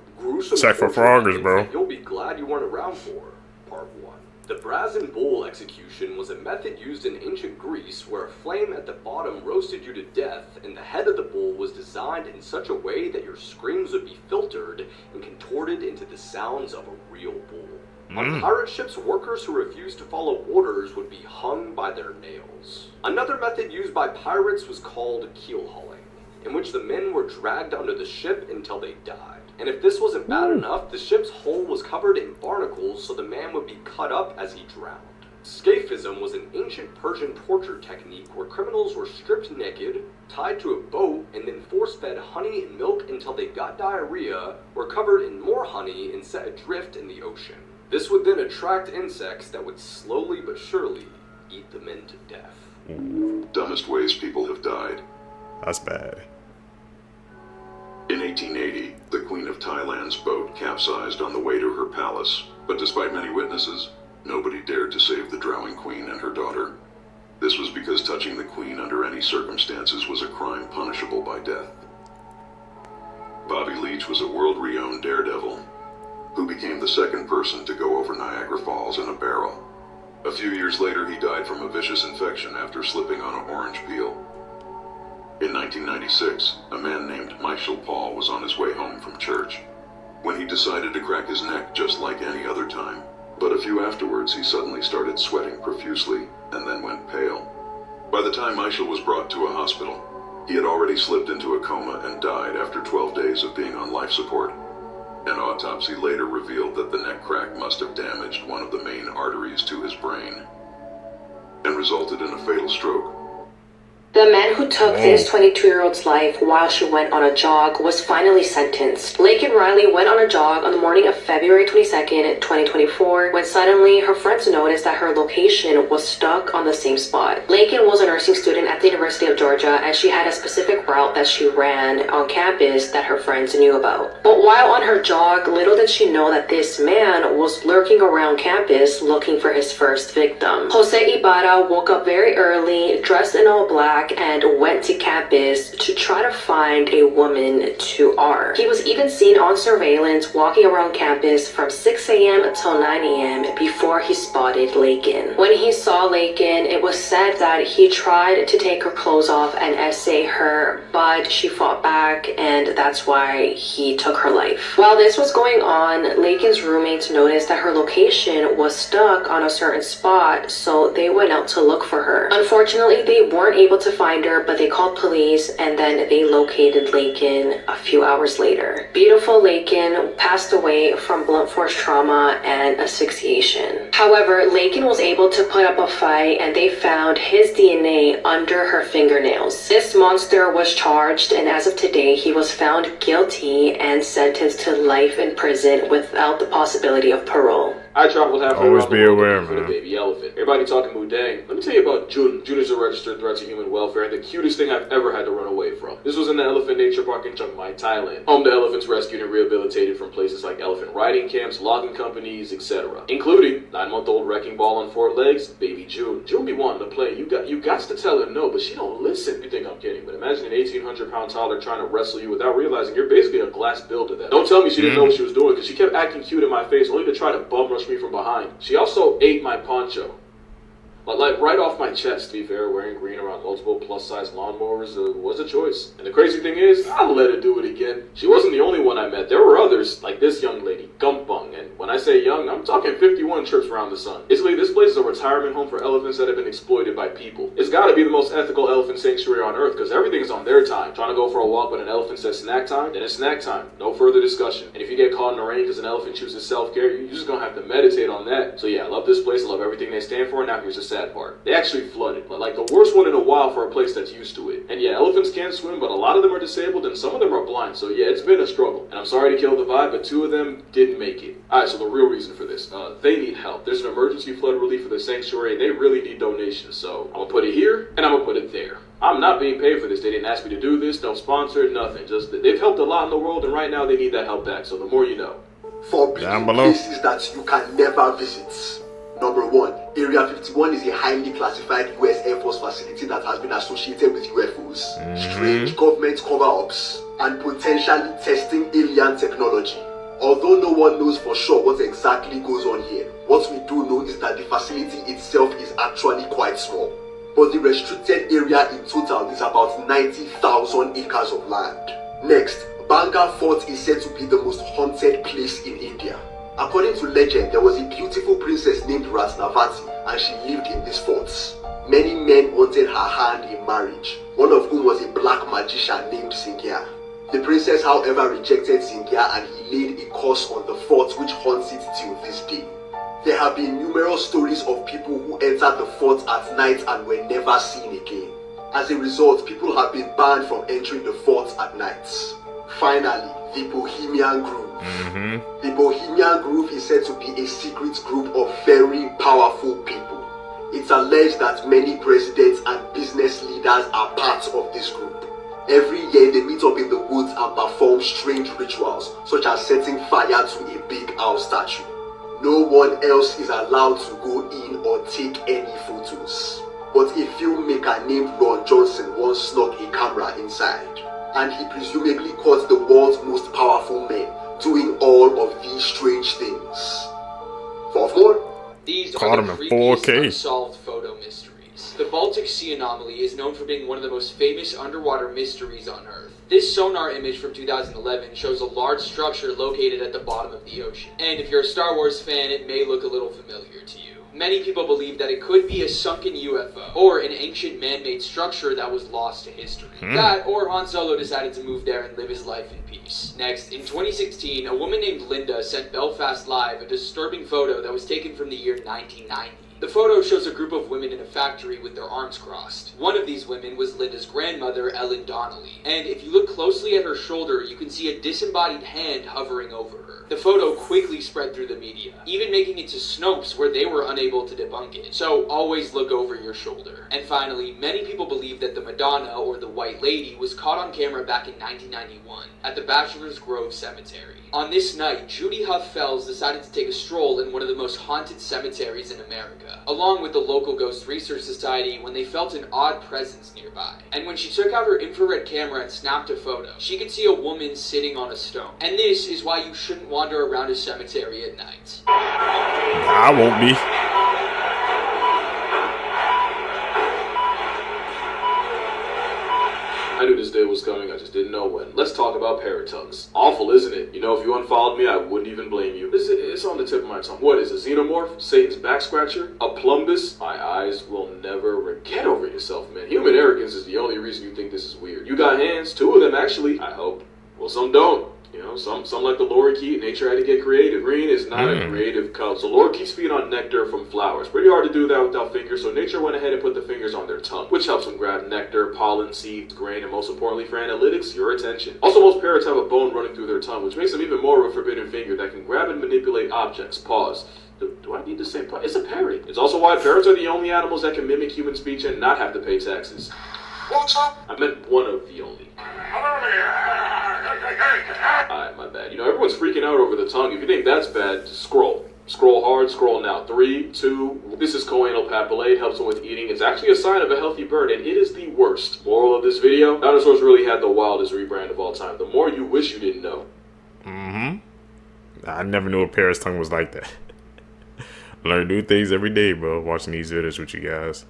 Check for froggers, bro. You'll be glad you weren't around for part 1. The brazen bowl execution was a method used in ancient Greece where a flame at the bottom roasted you to death, and the head of the bull was designed in such a way that your screams would be filtered and contorted into the sounds of a real bull. On pirate ships, workers who refused to follow orders would be hung by their nails. Another method used by pirates was called keel hauling, in which the men were dragged under the ship until they died. And if this wasn't bad enough, the ship's hull was covered in barnacles so the man would be cut up as he drowned. Scaphism was an ancient Persian torture technique where criminals were stripped naked, tied to a boat, and then force-fed honey and milk until they got diarrhea, were covered in more honey, and set adrift in the ocean. This would then attract insects that would slowly but surely eat the men to death. Dumbest ways people have died. That's bad. In 1880, the Queen of Thailand's boat capsized on the way to her palace, but despite many witnesses, nobody dared to save the drowning queen and her daughter. This was because touching the queen under any circumstances was a crime punishable by death. Bobby Leach was a world-renowned daredevil who became the second person to go over Niagara Falls in a barrel. A few years later, he died from a vicious infection after slipping on an orange peel. In 1996, a man named Michael Paul was on his way home from church when he decided to crack his neck just like any other time. But a few afterwards, he suddenly started sweating profusely and then went pale. By the time Michael was brought to a hospital, he had already slipped into a coma and died after 12 days of being on life support. An autopsy later revealed that the neck crack must have damaged one of the main arteries to his brain and resulted in a fatal stroke. The man who took this 22-year-old's life while she went on a jog was finally sentenced. Laken Riley went on a jog on the morning of February 22nd, 2024, when suddenly her friends noticed that her location was stuck on the same spot. Laken was a nursing student at the University of Georgia, and she had a specific route that she ran on campus that her friends knew about. But while on her jog, little did she know that this man was lurking around campus looking for his first victim. Jose Ibarra woke up very early, dressed in all black, and went to campus to try to find a woman to R. He was even seen on surveillance walking around campus from 6 a.m. until 9 a.m. before he spotted Laken. When he saw Laken, it was said that he tried to take her clothes off and essay her, but she fought back, and that's why he took her life. While this was going on, Laken's roommates noticed that her location was stuck on a certain spot, so they went out to look for her. Unfortunately, they weren't able to find her, but they called police, and then they located Laken a few hours later. Beautiful Laken passed away from blunt force trauma and asphyxiation. However, Laken was able to put up a fight, and they found his DNA under her fingernails. This monster was charged, and as of today, he was found guilty and sentenced to life in prison without the possibility of parole. I traveled halfway Always around be the world aware, looking for man. the baby elephant. Everybody talking Mudang. Let me tell you about Jun. Jun is a registered threat to human welfare and the cutest thing I've ever had to run away from. This was in the Elephant Nature Park in Chiang Mai, Thailand. Home to elephants rescued and rehabilitated from places like elephant riding camps, logging companies, etc. Including 9-month-old wrecking ball on 4 legs, baby Jun. Jun be wanting to play. You got to tell her no, but she don't listen. You think I'm kidding, but imagine an 1,800-pound toddler trying to wrestle you without realizing you're basically a glass build to them. Don't tell me she didn't know what she was doing, because she kept acting cute in my face only to try to bum rush me from behind. She also ate my poncho. Like right off my chest, to be fair. Wearing green around multiple plus-size lawnmowers was a choice. And the crazy thing is, I'll let her do it again. She wasn't the only one I met. There were others, like this young lady, Gumpung. And when I say young, I'm talking 51 trips around the sun. Basically, this place is a retirement home for elephants that have been exploited by people. It's gotta be the most ethical elephant sanctuary on earth, because everything's on their time. Trying to go for a walk, but an elephant says snack time, then it's snack time. No further discussion. And if you get caught in the rain because an elephant chooses self-care, you're just gonna have to meditate on that. So yeah, I love this place. I love everything they stand for. And now here's the sad part. They actually flooded, like the worst one in a while for a place that's used to it. And yeah, elephants can swim, but a lot of them are disabled and some of them are blind. So yeah, it's been a struggle. And I'm sorry to kill the vibe, but 2 of them didn't make it. Alright, so the real reason for this, they need help. There's an emergency flood relief for the sanctuary and they really need donations. So I'm gonna put it here and I'm gonna put it there. I'm not being paid for this. They didn't ask me to do this, no sponsor, nothing. Just they've helped a lot in the world and right now they need that help back. So the more you know. Forbidden places that you can never visit. Number 1, Area 51 is a highly classified US Air Force facility that has been associated with UFOs, strange government cover-ups, and potentially testing alien technology. Although no one knows for sure what exactly goes on here, what we do know is that the facility itself is actually quite small. But the restricted area in total is about 90,000 acres of land. Next, Banga Fort is said to be the most haunted place in India. According to legend, there was a beautiful princess named Ratnavati and she lived in this fort. Many men wanted her hand in marriage, one of whom was a black magician named Singya. The princess, however, rejected Singya and he laid a curse on the fort which haunts it till this day. There have been numerous stories of people who entered the fort at night and were never seen again. As a result, people have been banned from entering the fort at night. Finally, the Bohemian Grove. The Bohemian Grove is said to be a secret group of very powerful people. It's alleged that many presidents and business leaders are part of this group. Every year they meet up in the woods and perform strange rituals, such as setting fire to a big owl statue. No one else is allowed to go in or take any photos. But a filmmaker named Ron Johnson once snuck a camera inside, and he presumably caught the world's most powerful men doing all of these strange things. More? These Caught are him the in creepiest 4K. unsolved photo mysteries. The Baltic Sea anomaly is known for being one of the most famous underwater mysteries on Earth. This sonar image from 2011 shows a large structure located at the bottom of the ocean. And if you're a Star Wars fan, it may look a little familiar to you. Many people believe that it could be a sunken UFO, or an ancient man-made structure that was lost to history. That, or Han Solo decided to move there and live his life in peace. Next, in 2016, a woman named Linda sent Belfast Live a disturbing photo that was taken from the year 1990. The photo shows a group of women in a factory with their arms crossed. One of these women was Linda's grandmother, Ellen Donnelly, and if you look closely at her shoulder, you can see a disembodied hand hovering over her. The photo quickly spread through the media, even making it to Snopes where they were unable to debunk it. So always look over your shoulder. And finally, many people believe that the Madonna, or the White Lady, was caught on camera back in 1991 at the Bachelor's Grove Cemetery. On this night, Judy Huff Fells decided to take a stroll in one of the most haunted cemeteries in America, along with the local Ghost Research Society, when they felt an odd presence nearby. And when she took out her infrared camera and snapped a photo, she could see a woman sitting on a stone. And this is why you shouldn't wander around a cemetery at night. I won't be. I knew this day was coming, I just didn't know when. Let's talk about parrot tongues. Awful, isn't it? You know, if you unfollowed me, I wouldn't even blame you. It's on the tip of my tongue. What is a xenomorph? Satan's back scratcher? A plumbus? My eyes will never get over yourself, man. Human arrogance is the only reason you think this is weird. You got hands, 2 of them actually, I hope. Well, some don't. You know, some like the lorikeet, nature had to get creative. Green is not a creative color. So lorikeets feed on nectar from flowers. Pretty hard to do that without fingers, so nature went ahead and put the fingers on their tongue, which helps them grab nectar, pollen, seeds, grain, and most importantly for analytics, your attention. Also, most parrots have a bone running through their tongue, which makes them even more of a forbidden finger that can grab and manipulate objects. Pause. Do I need to say pause? It's a parrot. It's also why parrots are the only animals that can mimic human speech and not have to pay taxes. What's up? I meant one of the only. Alright, my bad. You know, everyone's freaking out over the tongue. If you think that's bad, just scroll. Scroll hard, scroll now. 3, 2, this is choanal papillae. It helps them with eating. It's actually a sign of a healthy bird, and it is the worst. Moral of this video, dinosaurs really had the wildest rebrand of all time. The more you wish you didn't know. I never knew a parrot's tongue was like that. Learn new things every day, bro, watching these videos with you guys.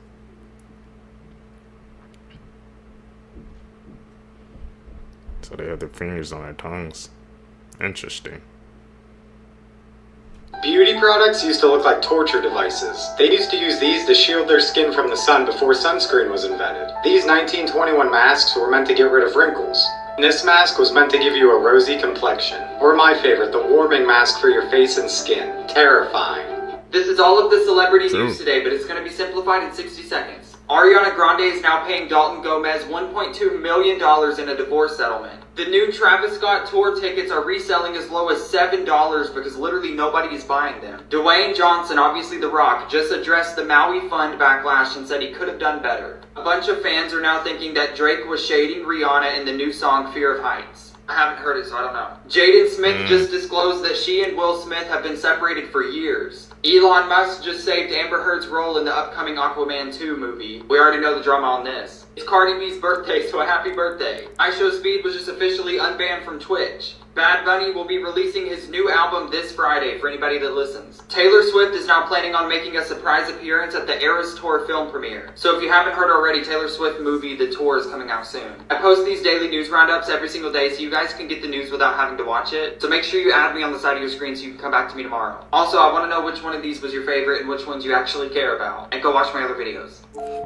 So they have their fingers on their tongues. Interesting. Beauty products used to look like torture devices. They used to use these to shield their skin from the sun before sunscreen was invented. These 1921 masks were meant to get rid of wrinkles. This mask was meant to give you a rosy complexion. Or my favorite, the warming mask for your face and skin. Terrifying. This is all of the celebrity news today, but it's going to be simplified in 60 seconds. Ariana Grande is now paying Dalton Gomez $1.2 million in a divorce settlement. The new Travis Scott tour tickets are reselling as low as $7 because literally nobody is buying them. Dwayne Johnson, obviously The Rock, just addressed the Maui Fund backlash and said he could have done better. A bunch of fans are now thinking that Drake was shading Rihanna in the new song Fear of Heights. I haven't heard it, so I don't know. Jaden Smith just disclosed that she and Will Smith have been separated for years. Elon Musk just saved Amber Heard's role in the upcoming Aquaman 2 movie. We already know the drama on this. It's Cardi B's birthday, so a happy birthday. IShowSpeed was just officially unbanned from Twitch. Bad Bunny will be releasing his new album this Friday for anybody that listens. Taylor Swift is now planning on making a surprise appearance at the Eras Tour film premiere. So if you haven't heard already, Taylor Swift movie The Tour is coming out soon. I post these daily news roundups every single day so you guys can get the news without having to watch it. So make sure you add me on the side of your screen so you can come back to me tomorrow. Also, I want to know which one of these was your favorite and which ones you actually care about. And go watch my other videos.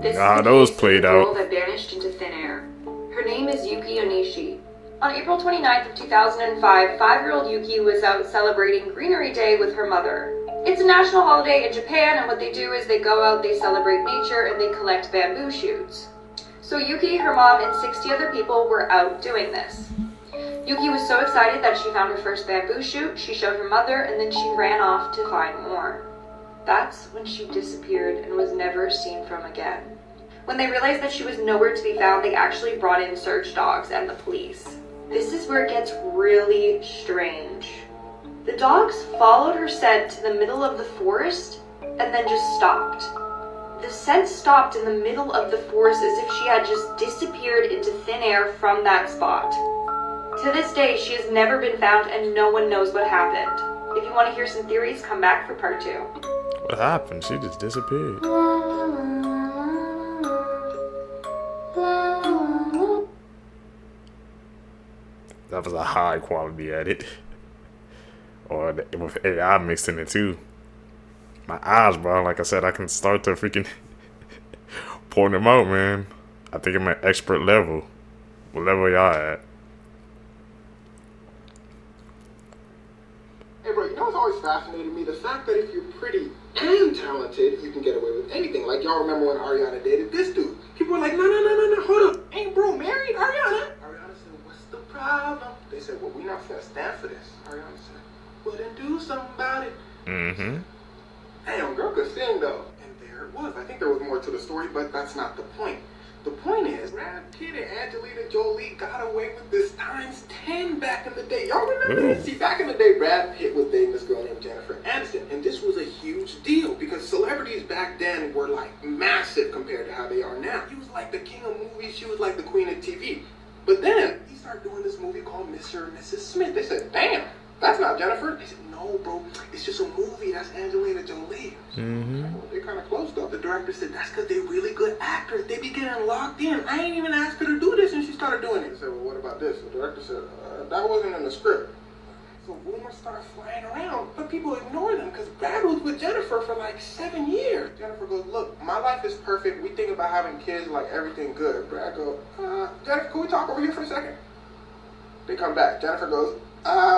This Nah, is the those case of played the girl out. that vanished into thin air. Her name is Yuki Onishi. On April 29th of 2005, 5-year-old Yuki was out celebrating Greenery Day with her mother. It's a national holiday in Japan, and what they do is they go out, they celebrate nature, and they collect bamboo shoots. So Yuki, her mom, and 60 other people were out doing this. Yuki was so excited that she found her first bamboo shoot, she showed her mother, and then she ran off to find more. That's when she disappeared and was never seen from again. When they realized that she was nowhere to be found, they actually brought in search dogs and the police. This is where it gets really strange. The dogs followed her scent to the middle of the forest and then just stopped. The scent stopped in the middle of the forest as if she had just disappeared into thin air from that spot. To this day, she has never been found and no one knows what happened. If you want to hear some theories, come back for part 2. What happened? She just disappeared. That was a high quality edit. Or with AI mixed in it too. My eyes, bro. Like I said, I can start to freaking point them out, man. I think I'm at expert level. What level y'all at? Hey bro, you know what's always fascinated me? The fact that if you're pretty and talented, you can get away with anything. Like y'all remember when Ariana dated this dude. People were like, no, hold up. Ain't bro married Ariana? Ariana said, what's the problem? They said, well, we not gonna stand for this. Ariana said, well then do something about it. Mm-hmm. Damn, girl could sing though. And there it was. I think there was more to the story, but that's not the point. The point is, Brad Pitt and Angelina Jolie got away with this times 10 back in the day. Y'all remember this? See, back in the day, Brad Pitt was dating this girl named Jennifer Aniston, and this was a huge deal because celebrities back then were like massive compared to how they are now. He was like the king of movies, she was like the queen of TV. But then, he started doing this movie called Mr. and Mrs. Smith. They said, damn, that's not Jennifer. They said, no, bro, it's just a movie, that's Angelina Jolie. Mm-hmm. Well, they're kind of close though. The director said, that's because they're really good actors. They be getting locked in. I ain't even asked her to do this, and she started doing it. I said, well, what about this? The director said, that wasn't in the script. So rumors start flying around, but people ignore them because Brad was with Jennifer for like 7 years. Jennifer goes, look, my life is perfect. We think about having kids, like everything good. Brad goes, Jennifer, can we talk over here for a second? They come back. Jennifer goes,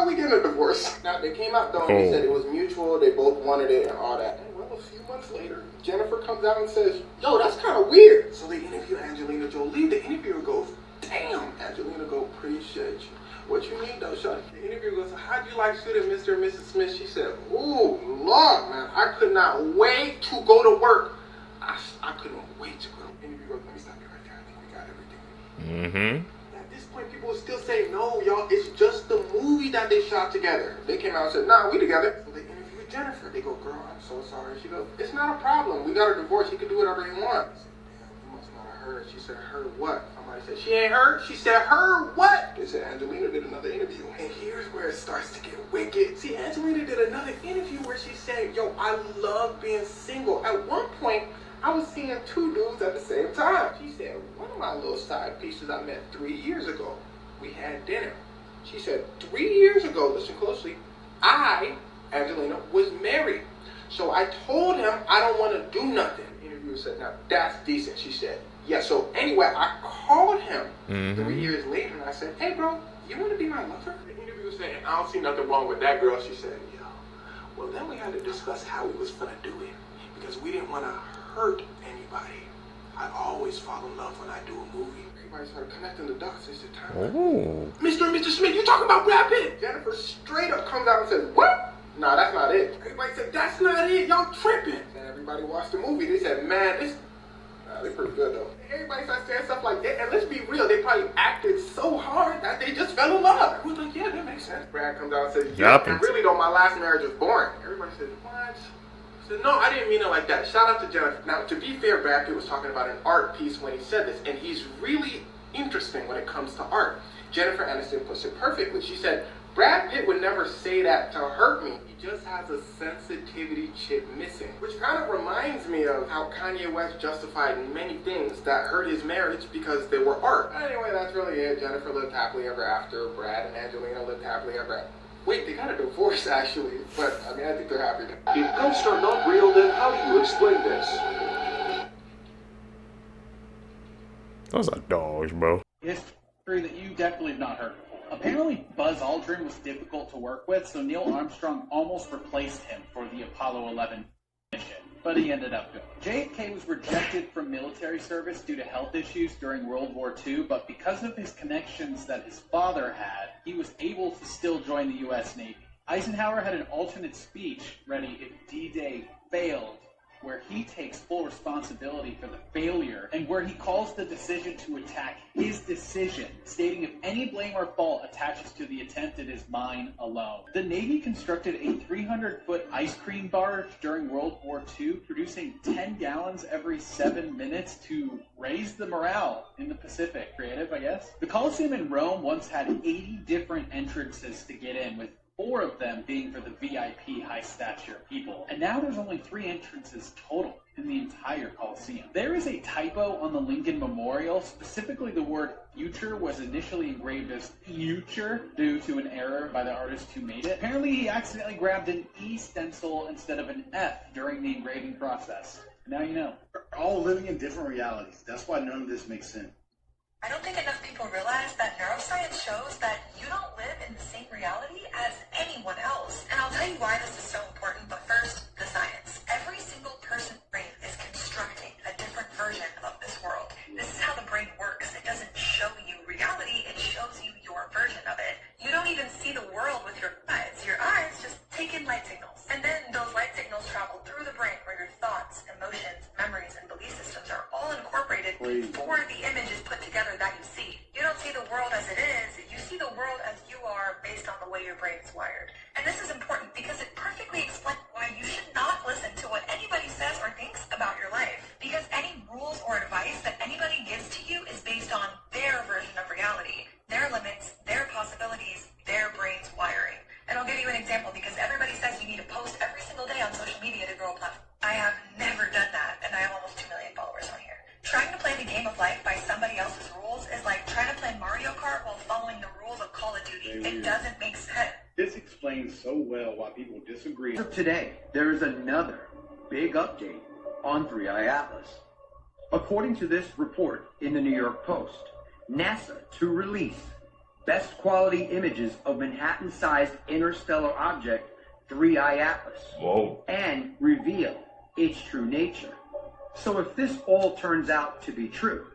we getting a divorce. Now, they came out though and they said it was mutual, they both wanted it and all that. And well, a few months later, Jennifer comes out and says, yo, that's kind of weird. So they interview Angelina Jolie. The interviewer goes, damn. Angelina goes, appreciate you. What you need though, Shawty? The interviewer goes, how'd you like shooting Mr. and Mrs. Smith? She said, ooh, Lord, man, I could not wait to go to work. I couldn't wait to go. The interviewer goes, let me stop you right there. I think we got everything. Mm-hmm. At this point, people still say, no, y'all, it's just the movie that they shot together. They came out and said, nah, we together. So they interviewed Jennifer. They go, girl, I'm so sorry. She goes, it's not a problem. We got a divorce. He can do whatever he wants. I said, damn, you must not have heard. She said, heard what? Somebody said, she ain't heard. She said, heard what? They said, Angelina did another interview. And here's where it starts to get wicked. See, Angelina did another interview where she said, yo, I love being single. At one point, I was seeing 2 dudes at the same time. She said, one of my little side pieces I met 3 years ago. We had dinner. She said, 3 years ago, listen closely, Angelina, was married. So I told him I don't want to do nothing. The interviewer said, now that's decent. She said, yeah, so anyway, I called him 3 years later and I said, hey bro, you want to be my lover? The interviewer said, I don't see nothing wrong with that girl. She said, yo, well then we had to discuss how we was going to do it because we didn't want to hurt anybody. I always fall in love when I do a movie. Everybody started connecting the dots. They said, time. Mr. and Mr. Smith, you talking about Brad Pitt? Jennifer straight up comes out and says, what? Nah, that's not it. Everybody said, that's not it. Y'all tripping. And everybody watched the movie. They said, man, they're pretty good though. Everybody started saying stuff like that. And let's be real, they probably acted so hard that they just fell in love. Who's like, yeah, that makes sense. Brad comes out and says, yeah, and really though, my last marriage was boring. Everybody said, what? I said, no, I didn't mean it like that. Shout out to Jennifer. Now, to be fair, Brad Pitt was talking about an art piece when he said this, and he's really interesting when it comes to art. Jennifer Aniston puts it perfectly. She said, Brad Pitt would never say that to hurt me. He just has a sensitivity chip missing. Which kind of reminds me of how Kanye West justified many things that hurt his marriage because they were art. Anyway, that's really it. Jennifer lived happily ever after. Brad and Angelina lived happily ever after. Wait, they got a divorce actually. But, I mean, I think they're happy now. If ghosts are not real, then how do you explain this? Those are dogs, bro. History that you definitely have not heard before. Apparently, Buzz Aldrin was difficult to work with, so Neil Armstrong almost replaced him for the Apollo 11 mission, but he ended up going. JFK was rejected from military service due to health issues during World War II, but because of his connections that his father had, he was able to still join the U.S. Navy. Eisenhower had an alternate speech ready if D-Day failed, where he takes full responsibility for the failure and where he calls the decision to attack his decision, stating if any blame or fault attaches to the attempt, it is mine alone. The Navy constructed a 300-foot ice cream barge during World War II, producing 10 gallons every 7 minutes to raise the morale in the Pacific. Creative, I guess. The Colosseum in Rome once had 80 different entrances to get in, with 4 of them being for the VIP high-stature people. And now there's only 3 entrances total in the entire Coliseum. There is a typo on the Lincoln Memorial. Specifically, the word future was initially engraved as future due to an error by the artist who made it. Apparently, he accidentally grabbed an E stencil instead of an F during the engraving process. Now you know. We're all living in different realities. That's why none of this makes sense. I don't think enough people realize that neuroscience shows that you don't live in the same reality as anyone else. And I'll tell you why this is so important, but first, the science. Every single person's brain is constructing a different version of this world. This is how the brain works. It doesn't show you reality, it shows you your version of it. You don't even see the world with your eyes. Your eyes just take in light signals. And then those light signals travel through the brain where your thoughts, emotions, memories, and belief systems are all incorporated before the image is put together that you see. You don't see the world as it is, you see the world as you are based on the way your brain is wired. And this is important because it perfectly explains why you should not listen to what anybody says or thinks about your life. Because any rules or advice that anybody gives to you is based on their version of reality, their limits, their possibilities, their brain's wiring. And I'll give you an example because everybody says you need to post every single day on social media to grow a platform. I have never done that, and I have almost 2 million followers on here. Trying to play the game of life by somebody else's rules is like trying to play Mario Kart while following the rules of Call of Duty. It doesn't make sense. This explains so well why people disagree. As of today, there is another big update on 3i Atlas. According to this report in the New York Post, NASA to release best quality images of Manhattan-sized interstellar object 3i Atlas. Whoa. And reveal its true nature. So if this all turns out to be true,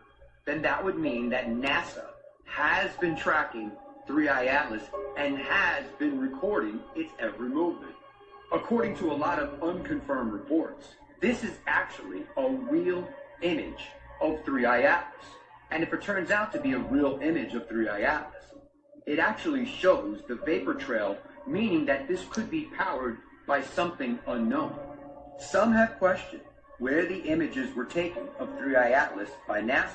then that would mean that NASA has been tracking 3i Atlas and has been recording its every movement. According to a lot of unconfirmed reports, this is actually a real image of 3i Atlas. And if it turns out to be a real image of 3i Atlas, it actually shows the vapor trail, meaning that this could be powered by something unknown. Some have questioned where the images were taken of 3i Atlas by NASA.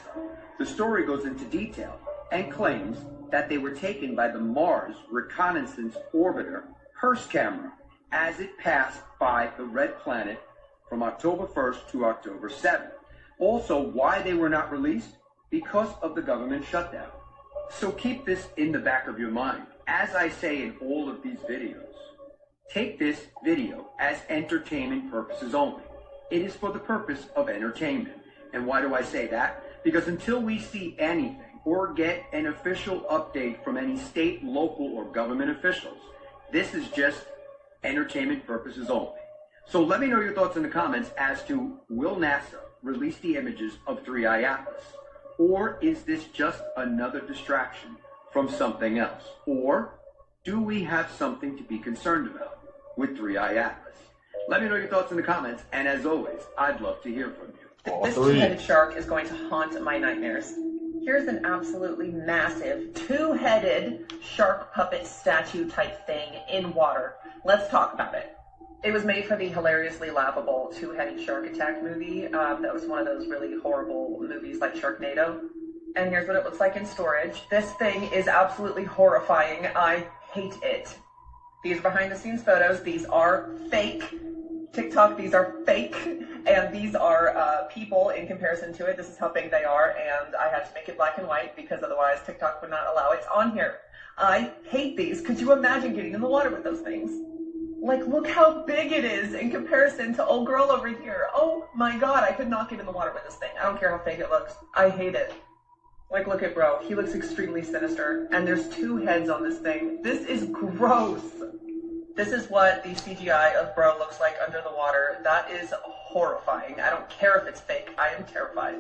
The story goes into detail and claims that they were taken by the Mars Reconnaissance Orbiter HERST camera as it passed by the red planet from October 1st to October 7th. Also, why they were not released? Because of the government shutdown. So keep this in the back of your mind. As I say in all of these videos, take this video as entertainment purposes only. It is for the purpose of entertainment. And why do I say that? Because until we see anything or get an official update from any state, local, or government officials, this is just entertainment purposes only. So let me know your thoughts in the comments as to, will NASA release the images of 3i Atlas? Or is this just another distraction from something else? Or do we have something to be concerned about with 3i Atlas? Let me know your thoughts in the comments, and as always, I'd love to hear from you. This two-headed shark is going to haunt my nightmares. Here's an absolutely massive two-headed shark puppet statue type thing in water. Let's talk about it. It was made for the hilariously laughable Two-Headed Shark Attack movie. That was one of those really horrible movies like Sharknado. And here's what it looks like in storage. This thing is absolutely horrifying. I hate it. These are behind the scenes photos. These are fake. TikTok, these are fake. And these are people in comparison to it. This is how big they are. And I had to make it black and white because otherwise TikTok would not allow it on here. I hate these. Could you imagine getting in the water with those things? Like, look how big it is in comparison to old girl over here. Oh my god, I could not get in the water with this thing. I don't care how fake it looks. I hate it. Like, look at bro. He looks extremely sinister. And there's 2 heads on this thing. This is gross. This is what the CGI of bro looks like under the water. That is horrifying. I don't care if it's fake. I am terrified.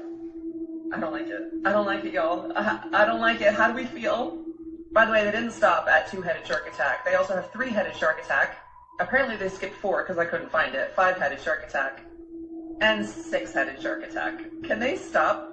I don't like it. I don't like it, y'all. I don't like it. How do we feel? By the way, they didn't stop at 2-headed shark attack. They also have 3-headed shark attack. Apparently they skipped 4 because I couldn't find it. 5-headed shark attack. And 6-headed shark attack. Can they stop?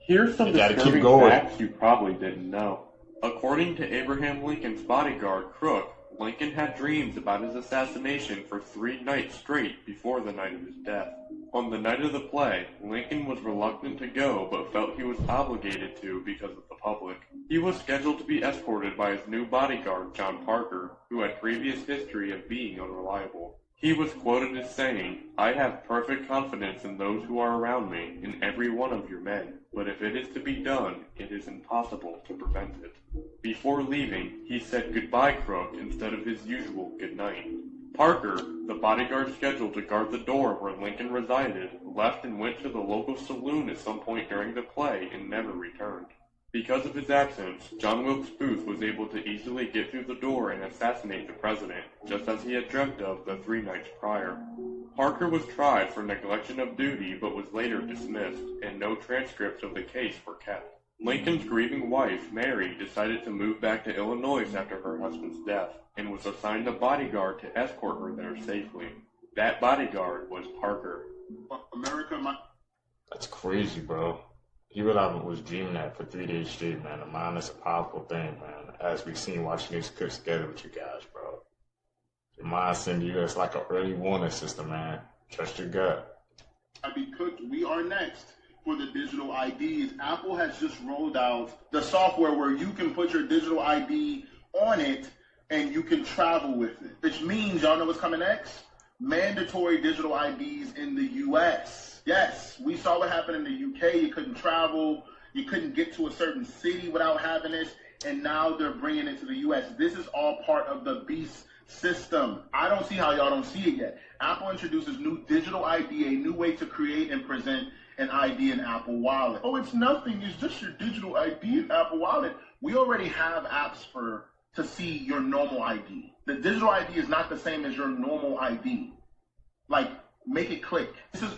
Here's some disturbing facts you probably didn't know. According to Abraham Lincoln's bodyguard, Crook, Lincoln had dreams about his assassination for 3 nights straight before the night of his death. On the night of the play, Lincoln was reluctant to go but felt he was obligated to because of the public. He was scheduled to be escorted by his new bodyguard, John Parker, who had previous history of being unreliable. He was quoted as saying, "I have perfect confidence in those who are around me, in every one of your men, but if it is to be done, it is impossible to prevent it." Before leaving, he said goodbye Crook instead of his usual goodnight. Parker, the bodyguard scheduled to guard the door where Lincoln resided, left and went to the local saloon at some point during the play and never returned. Because of his absence, John Wilkes Booth was able to easily get through the door and assassinate the president, just as he had dreamt of the 3 nights prior. Parker was tried for neglection of duty but was later dismissed, and no transcripts of the case were kept. Lincoln's grieving wife, Mary, decided to move back to Illinois after her husband's death, and was assigned a bodyguard to escort her there safely. That bodyguard was Parker. That's crazy, bro. He really was dreaming that for 3 days straight, man. The mind is a powerful thing, man. As we've seen watching these clips together with you guys, bro. Your mind sending you, it's like an early warning system, man. Trust your gut. I be cooked. We are next for the digital IDs. Apple has just rolled out the software where you can put your digital ID on it and you can travel with it. Which means, y'all know what's coming next? Mandatory digital IDs in the U.S. Yes, we saw what happened in the UK. You couldn't travel. You couldn't get to a certain city without having this. And now they're bringing it to the U.S. This is all part of the BEAST system. I don't see how y'all don't see it yet. Apple introduces new digital ID, a new way to create and present an ID in Apple Wallet. Oh, it's nothing. It's just your digital ID in Apple Wallet. We already have apps to see your normal ID. The digital ID is not the same as your normal ID. Like, make it click.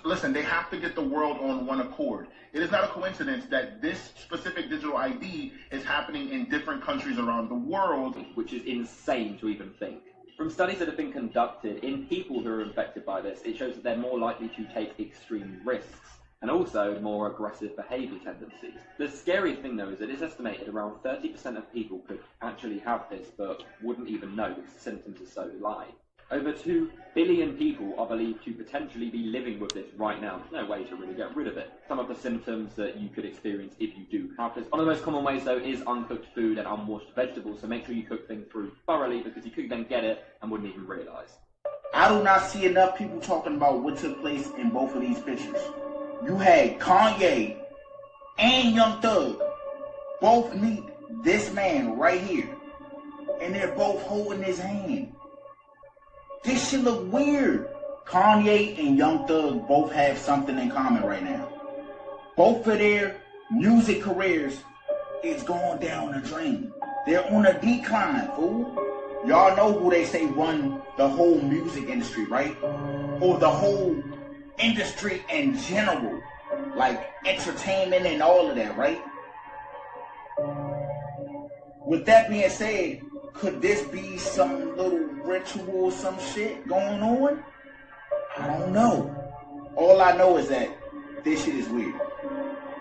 Listen, they have to get the world on one accord. It is not a coincidence that this specific digital ID is happening in different countries around the world. Which is insane to even think. From studies that have been conducted in people who are infected by this, it shows that they're more likely to take extreme risks and also more aggressive behaviour tendencies. The scary thing though is that it's estimated around 30% of people could actually have this but wouldn't even know because the symptoms are so light. Over 2 billion people are believed to potentially be living with this right now. There's no way to really get rid of it. Some of the symptoms that you could experience if you do have this. One of the most common ways though is uncooked food and unwashed vegetables, so make sure you cook things through thoroughly because you could then get it and wouldn't even realise. I do not see enough people talking about what took place in both of these pictures. You had Kanye and Young Thug both meet this man right here, and they're both holding his hand. This shit look weird. Kanye and Young Thug both have something in common right now. Both of their music careers is going down the drain. They're on a decline, fool. Y'all know who they say run the whole music industry, right? Or the whole industry in general. Like entertainment and all of that, right? With that being said, could this be some little ritual, some shit going on? I don't know. All I know is that this shit is weird.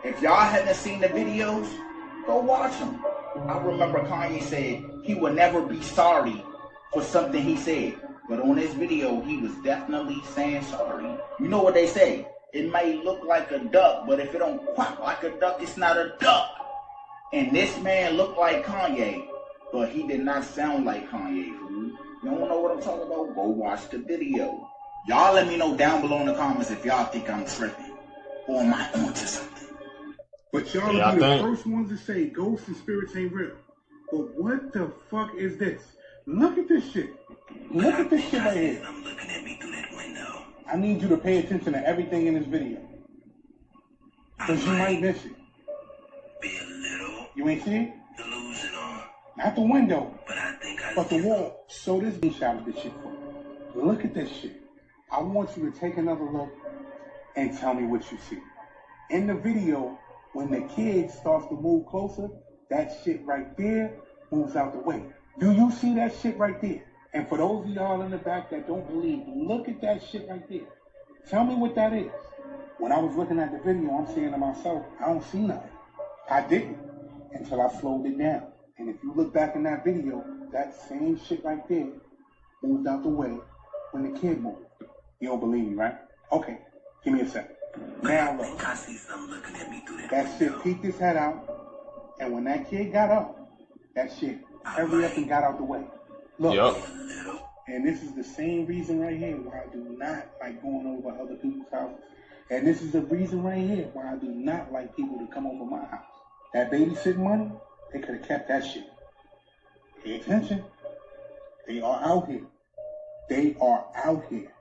If y'all haven't seen the videos, go watch them. I remember Kanye said he would never be sorry for something he said. But on this video, he was definitely saying sorry. You know what they say? It may look like a duck, but if it don't quack like a duck, it's not a duck. And this man looked like Kanye. but he did not sound like Kanye, fool. You don't know what I'm talking about? Go watch the video. Y'all let me know down below in the comments if y'all think I'm tripping. Or am I onto something? But y'all will be the first ones to say ghosts and spirits ain't real. But what the fuck is this? Look at this shit. Look at this shit right here. I'm looking at me through that window. I need you to pay attention to everything in this video. Because you might miss it. Be a little You ain't see it? delusional. Not the window, But I think but the wall. So this bitch shot this shit for me. Look at this shit. I want you to take another look and tell me what you see. In the video, when the kid starts to move closer, that shit right there moves out the way. Do you see that shit right there? And for those of y'all in the back that don't believe, look at that shit right there. Tell me what that is. When I was looking at the video, I'm saying to myself, I don't see nothing. I didn't until I slowed it down. And if you look back in that video, that same shit right there moved out the way when the kid moved. You don't believe me, right? Okay, give me a second. Now look. I see something looking at me through That shit peeked his head out, and when that kid got up, that shit hurried up and got out the way. Look. Yup. And this is the same reason right here why I do not like going over other people's houses. And this is the reason right here why I do not like people to come over my house. That babysitting money, they could have kept that shit. Pay attention. They are out here. They are out here.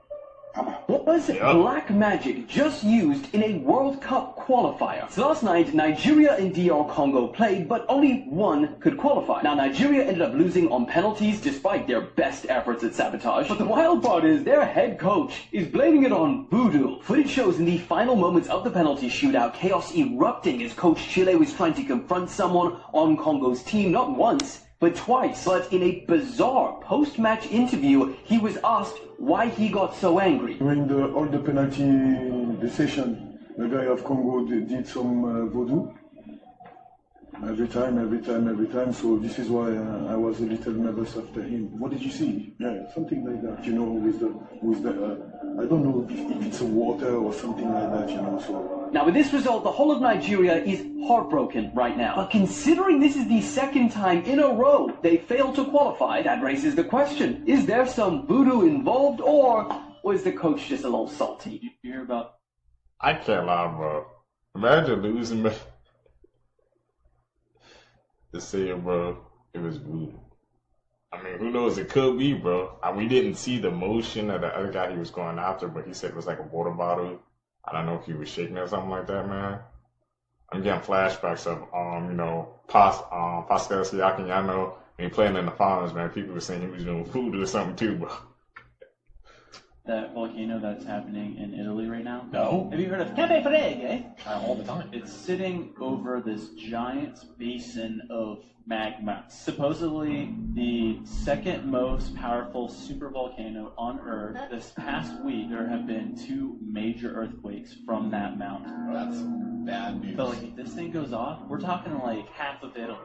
I'm out. What was black magic just used in a World Cup qualifier? So last night, Nigeria and DR Congo played, but only one could qualify. Now, Nigeria ended up losing on penalties despite their best efforts at sabotage. But the wild part is their head coach is blaming it on voodoo. Footage shows in the final moments of the penalty shootout, chaos erupting as Coach Chile was trying to confront someone on Congo's team, not once, but twice. But in a bizarre post-match interview, he was asked why he got so angry. During all the penalty session, the guy of Congo did some voodoo. Every time. So this is why I was a little nervous after him. What did you see? Yeah, something like that. You know, with the I don't know if it's a water or something like that. You know, so. Now, with this result, the whole of Nigeria is heartbroken right now. But considering this is the second time in a row they failed to qualify, that raises the question: is there some voodoo involved, or was the coach just a little salty? Did you hear about? I can't lie, bro. Imagine losing. To say it, bro, it was voodoo. I mean, who knows? It could be, bro. We didn't see the motion of the other guy he was going after, but he said it was like a water bottle. I don't know if he was shaking or something like that, man. I'm getting flashbacks of, Pascal Siakam. Y'all know when he playing in the finals, man. People were saying he was doing voodoo or something too, bro. That volcano that's happening in Italy right now? No. Have you heard of Cape Freghe? All the time. It's sitting over this giant basin of magma. Supposedly the second most powerful supervolcano on Earth. This past week, there have been 2 major earthquakes from that mountain. That's bad news. But like, if this thing goes off, we're talking like half of Italy.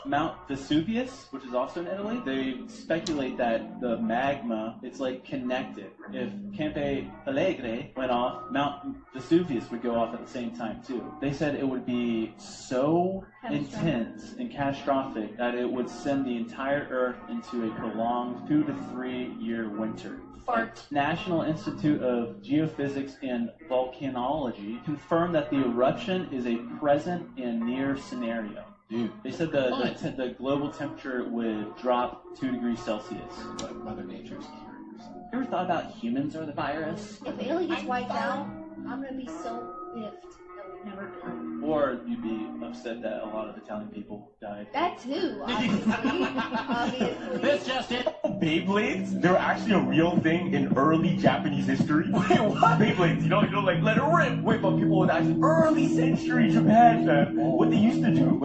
Mount Vesuvius, which is also in Italy, they speculate that the magma, it's like connected. If Campe Allegre went off, Mount Vesuvius would go off at the same time too. They said it would be so intense and catastrophic that it would send the entire Earth into a prolonged 2 to 3 year winter. Fart. National Institute of Geophysics and Volcanology confirmed that the eruption is a present and near scenario. Dude. They said the global temperature would drop 2 degrees Celsius. Like Mother Nature's curious. You ever thought about humans are the virus? If Italy gets wiped out, I'm gonna be so miffed that we've never been. Or you'd be upset that a lot of Italian people died. That too, obviously. That's just it. Beyblades? They're actually a real thing in early Japanese history. Wait, what? Beyblades, you know, like let it rip. Wait, but people would actually early century Japan, man. What they used to do?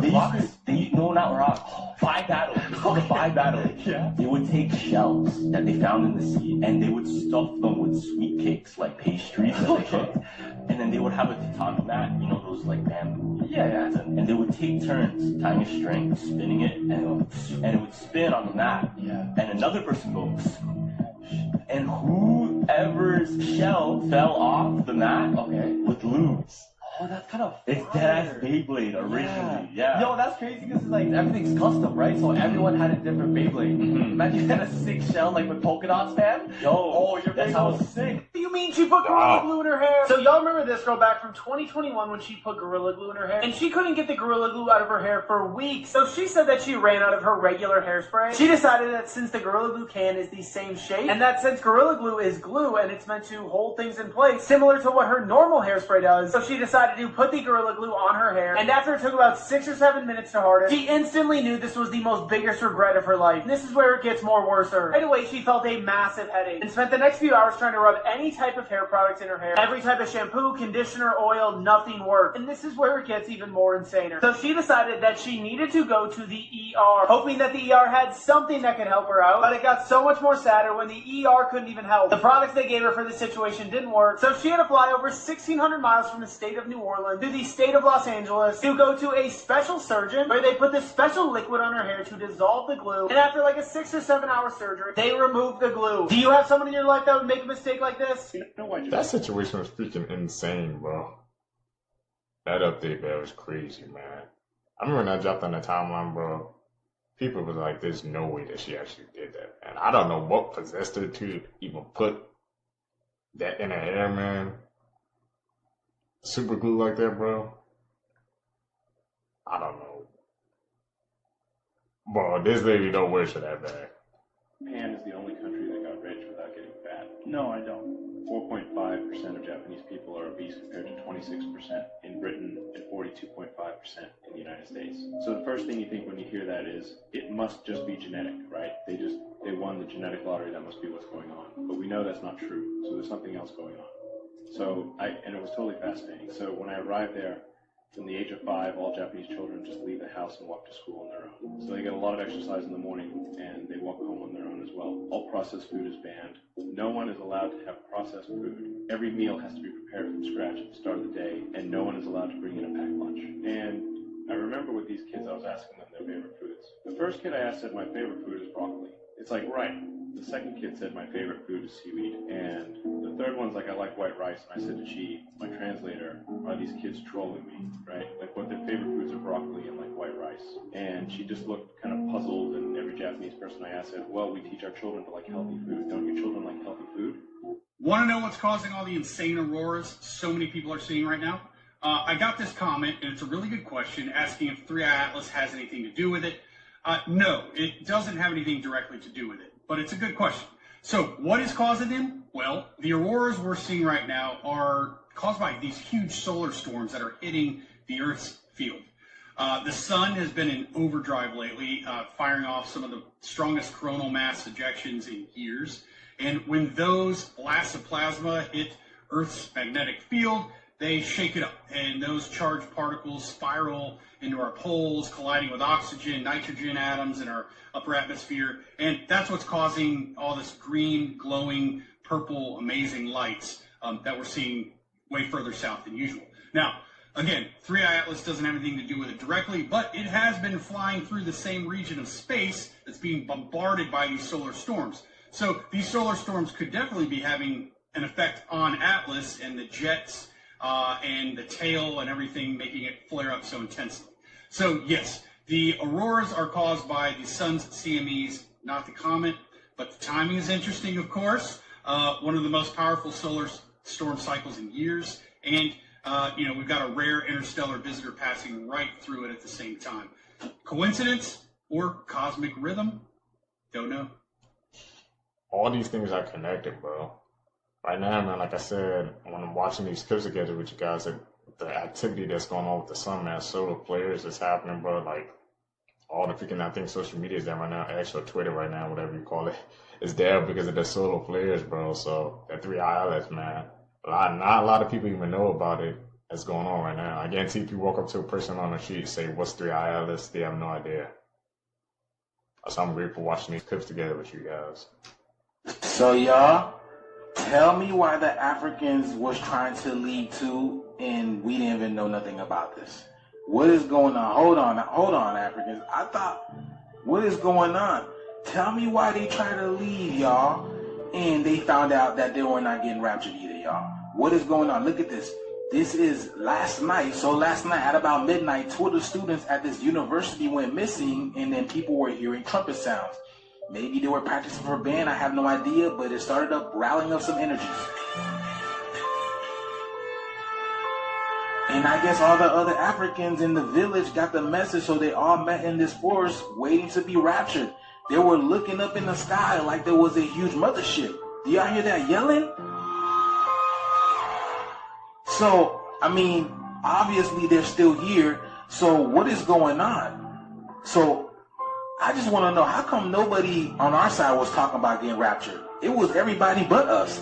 Not rocks. 5 battles. It's called a 5 battle. Yeah. They would take shells that they found in the sea and they would stuff them with sweet cakes, like pastries that they cooked. And then they would have a tatami mat, you know, those like bamboo. Yeah. And they would take turns tying a string, spinning it, and it would spin on the mat. Yeah. And another person goes, and whoever's shell fell off the mat would lose. Oh, that's kind of It's deadass Beyblade originally. Yeah. Yo, that's crazy because like everything's custom, right? So everyone had a different Beyblade. Imagine you had a sick shell like with polka dots, man. Yo, oh, your that's Beyblade how was sick. What do you mean she put Gorilla Glue in her hair? So y'all remember this girl back from 2021 when she put Gorilla Glue in her hair? And she couldn't get the Gorilla Glue out of her hair for weeks. So she said that she ran out of her regular hairspray. She decided that since the Gorilla Glue can is the same shape, and that since Gorilla Glue is glue and it's meant to hold things in place, similar to what her normal hairspray does, so she decided to put the Gorilla Glue on her hair, and after it took about 6 or 7 minutes to harden, she instantly knew this was the most biggest regret of her life. And this is where it gets more worse. Right away, she felt a massive headache and spent the next few hours trying to rub any type of hair products in her hair. Every type of shampoo, conditioner, oil, nothing worked. And this is where it gets even more insaner. So she decided that she needed to go to the ER, hoping that the ER had something that could help her out. But it got so much more sadder when the ER couldn't even help. The products they gave her for this situation didn't work, so she had to fly over 1,600 miles from the state of New Orleans to the state of Los Angeles to go to a special surgeon where they put this special liquid on her hair to dissolve the glue. And after like a 6 or 7 hour surgery, they removed the glue. Do you have someone in your life that would make a mistake like this? That situation was freaking insane, bro. That update, man, was crazy, man. I remember when I dropped on the timeline, bro. People was like, there's no way that she actually did that, man. I don't know what possessed her to even put that in her hair, man. Super glue like that, bro. I don't know. Bro, this lady don't wish her that bad. Japan is the only country that got rich without getting fat. No, I don't. 4.5% of Japanese people are obese compared to 26% in Britain and 42.5% in the United States. So the first thing you think when you hear that is, it must just be genetic, right? They won the genetic lottery, that must be what's going on. But we know that's not true, so there's something else going on. So, and it was totally fascinating. So when I arrived there, from the age of 5, all Japanese children just leave the house and walk to school on their own. So they get a lot of exercise in the morning, and they walk home on their own as well. All processed food is banned. No one is allowed to have processed food. Every meal has to be prepared from scratch at the start of the day, and no one is allowed to bring in a packed lunch. And I remember with these kids, I was asking them their favorite foods. The first kid I asked said, my favorite food is broccoli. It's like, right. The second kid said, my favorite food is seaweed. And the third one's like, I like white rice. And I said to she, my translator, are these kids trolling me, right? Like, what their favorite foods are broccoli and like white rice. And she just looked kind of puzzled, and every Japanese person I asked said, well, we teach our children to like healthy food. Don't your children like healthy food? Want to know what's causing all the insane auroras so many people are seeing right now? I got this comment, and it's a really good question, asking if 3i Atlas has anything to do with it. No, it doesn't have anything directly to do with it, but it's a good question. So what is causing them? Well, the auroras we're seeing right now are caused by these huge solar storms that are hitting the Earth's field. The sun has been in overdrive lately, firing off some of the strongest coronal mass ejections in years. And when those blasts of plasma hit Earth's magnetic field, they shake it up, and those charged particles spiral into our poles, colliding with oxygen, nitrogen atoms in our upper atmosphere, and that's what's causing all this green, glowing, purple, amazing lights that we're seeing way further south than usual. Now, again, 3i Atlas doesn't have anything to do with it directly, but it has been flying through the same region of space that's being bombarded by these solar storms. So these solar storms could definitely be having an effect on Atlas and the jets and the tail and everything, making it flare up so intensely. So yes, the auroras are caused by the sun's CMEs, not the comet, but the timing is interesting, of course. One of the most powerful solar storm cycles in years, and we've got a rare interstellar visitor passing right through it at the same time. Coincidence or cosmic rhythm? Don't know. All these things are connected, bro. Right now, man, like I said, when I'm watching these clips together with you guys, the activity that's going on with the sun, man, solar flares is happening, bro. Like, all the freaking, I think social media is there right now, X or Twitter right now, whatever you call it, is there because of the solar flares, bro. So, that 3i Atlas, man, not a lot of people even know about it that's going on right now. I guarantee if you walk up to a person on the street and say, what's 3i Atlas, they have no idea. So I'm grateful watching these clips together with you guys. So, y'all, tell me why the Africans was trying to lead too, and we didn't even know nothing about this. What is going on? Hold on, Africans. I thought, what is going on? Tell me why they tried to leave, y'all, and they found out that they were not getting raptured either, y'all. What is going on? Look at this. This is last night. So last night at about midnight, 2 of the students at this university went missing, and then people were hearing trumpet sounds. Maybe they were practicing for a band, I have no idea, but it started up rallying up some energies. And I guess all the other Africans in the village got the message, so they all met in this forest waiting to be raptured. They were looking up in the sky like there was a huge mothership. Do y'all hear that yelling? So, I mean, obviously they're still here. So what is going on? So I just want to know, how come nobody on our side was talking about getting raptured? It was everybody but us.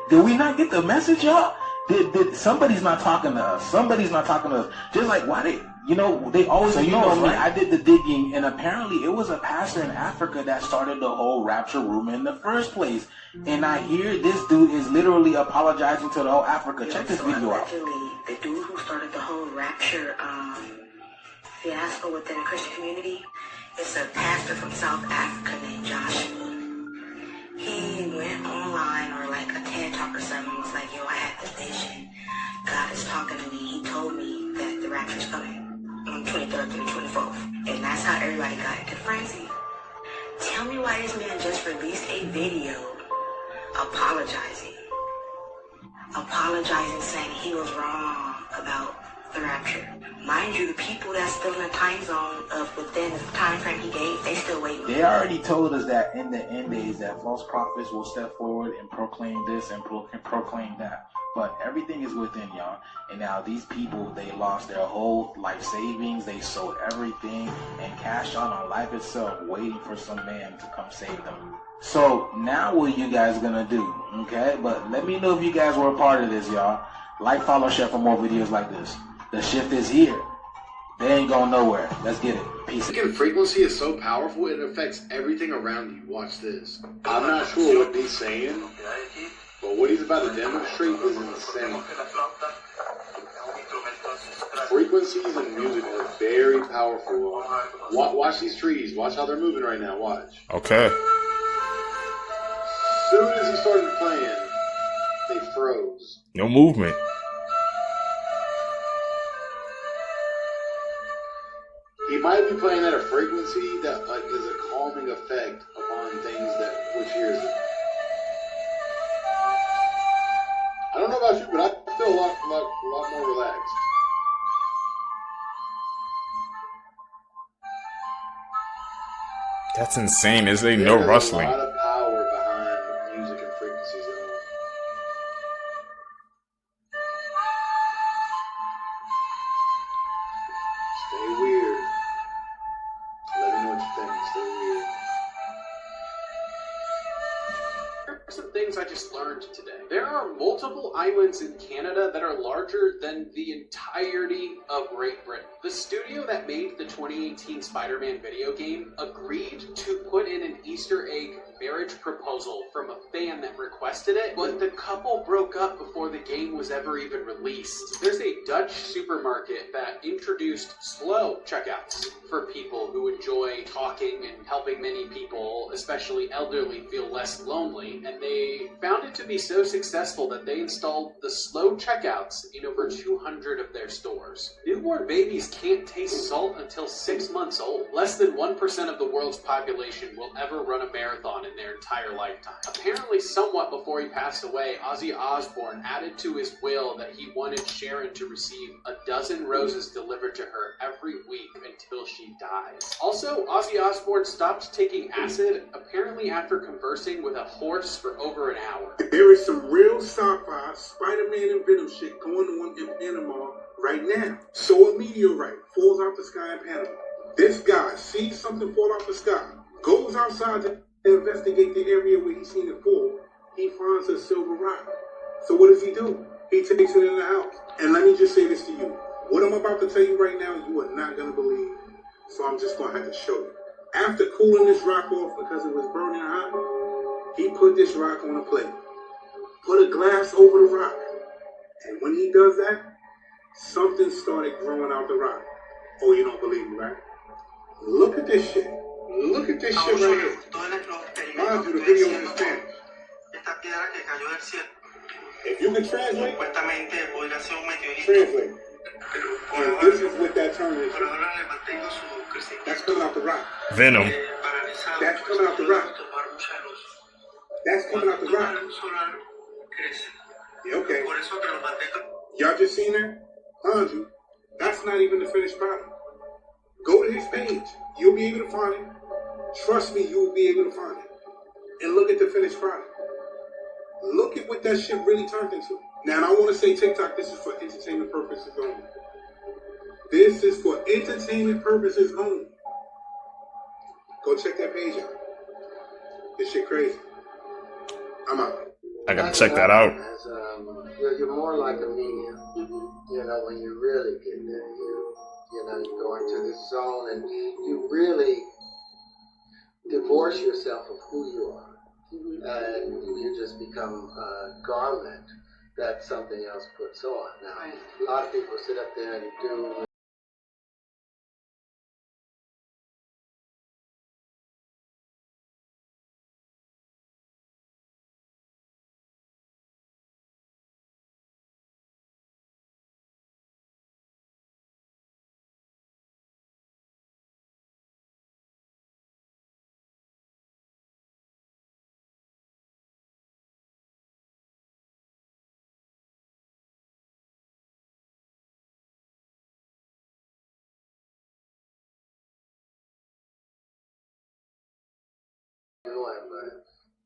Did we not get the message, y'all? Did somebody's not talking to us? Somebody's not talking to us. Just like, why they always. So you know me, right? I did the digging, and apparently it was a pastor in Africa that started the whole rapture rumor in the first place. And I hear this dude is literally apologizing to the whole Africa. Check this video out. The dude who started the whole rapture fiasco within the Christian community is a pastor from South Africa named Joshua. He went online or like a TED Talk or something. He was like, yo, I had the vision. God is talking to me. He told me that the rapture is coming on the 23rd to the 24th. And that's how everybody got into frenzy. Tell me why this man just released a video apologizing, saying he was wrong about the rapture. Mind you, the people that's still in the time zone of within the time frame he gave, they still waiting. They already told us that in the end days that false prophets will step forward and proclaim this and proclaim that. But everything is within y'all. And now these people, they lost their whole life savings. They sold everything and cashed out on life itself, waiting for some man to come save them. So now what you guys gonna do? Okay, but let me know if you guys were a part of this, y'all. Like, follow, share for more videos like this. The shift is here. They ain't going nowhere. Let's get it. Peace. Music and frequency is so powerful, it affects everything around you. Watch this. I'm not sure what he's saying, but what he's about to demonstrate is insane. Frequencies and music are very powerful. Watch these trees. Watch how they're moving right now. Watch. Okay. As soon as he started playing, they froze. No movement. He might be playing at a frequency that like is a calming effect upon things that which hears it. I don't know about you, but I feel a lot more relaxed. That's insane. There's like no rustling. There's a lot of power behind music and frequencies. Stay weird. Let me know what you think. Stay weird. Here are some things I just learned today. There are multiple islands in Canada that are larger than the entirety of Great Britain. The studio that made the 2018 Spider-Man video game agreed to put in an Easter egg marriage proposal from a fan that requested it, but the couple broke up before the game was ever even released. There's a Dutch supermarket that introduced slow checkouts for people who enjoy talking and helping many people, especially elderly, feel less lonely, and they found it to be so successful that they installed the slow checkouts in over 200 of their stores. Newborn babies can't taste salt until 6 months old. Less than 1% of the world's population will ever run a marathon in their entire lifetime. Apparently, somewhat before he passed away, Ozzy Osbourne added to his will that he wanted Sharon to receive 12 roses delivered to her every week until she dies. Also, Ozzy Osbourne stopped taking acid, apparently after conversing with a horse for over an hour. There is some real sci-fi Spider-Man and Venom shit going on in Panama right now. So a meteorite falls out the sky in Panama. This guy sees something fall out the sky, goes outside to investigate the area where he's seen it fall. He finds a silver rock. So what does he do? He takes it in the house. And let me just say this to you. What I'm about to tell you right now, you are not going to believe. So I'm just going to have to show you. After cooling this rock off because it was burning hot, he put this rock on a plate. Put a glass over the rock. And when he does that, something started growing out the rock. Oh, you don't believe me, right? Look at this shit. Look at this shit right here. Mind you, the video is in Spanish. If you can translate, translate. And this is what that term is. That's coming out the rock. Venom. That's coming out the rock. That's coming out the rock. Yeah, okay. Y'all just seen that? Andrew, that's not even the finished product. Go to his page. You'll be able to find it. Trust me, you'll be able to find it. And look at the finished product. Look at what that shit really turned into. Now, and I want to say TikTok, this is for entertainment purposes only. This is for entertainment purposes only. Go check that page out. This shit crazy. I'm out. I gotta check that out. You're more like a medium. You know, when you really get there, you know, you go into this zone and you really divorce yourself of who you are. And you just become a garment that something else puts on. Now, a lot of people sit up there and do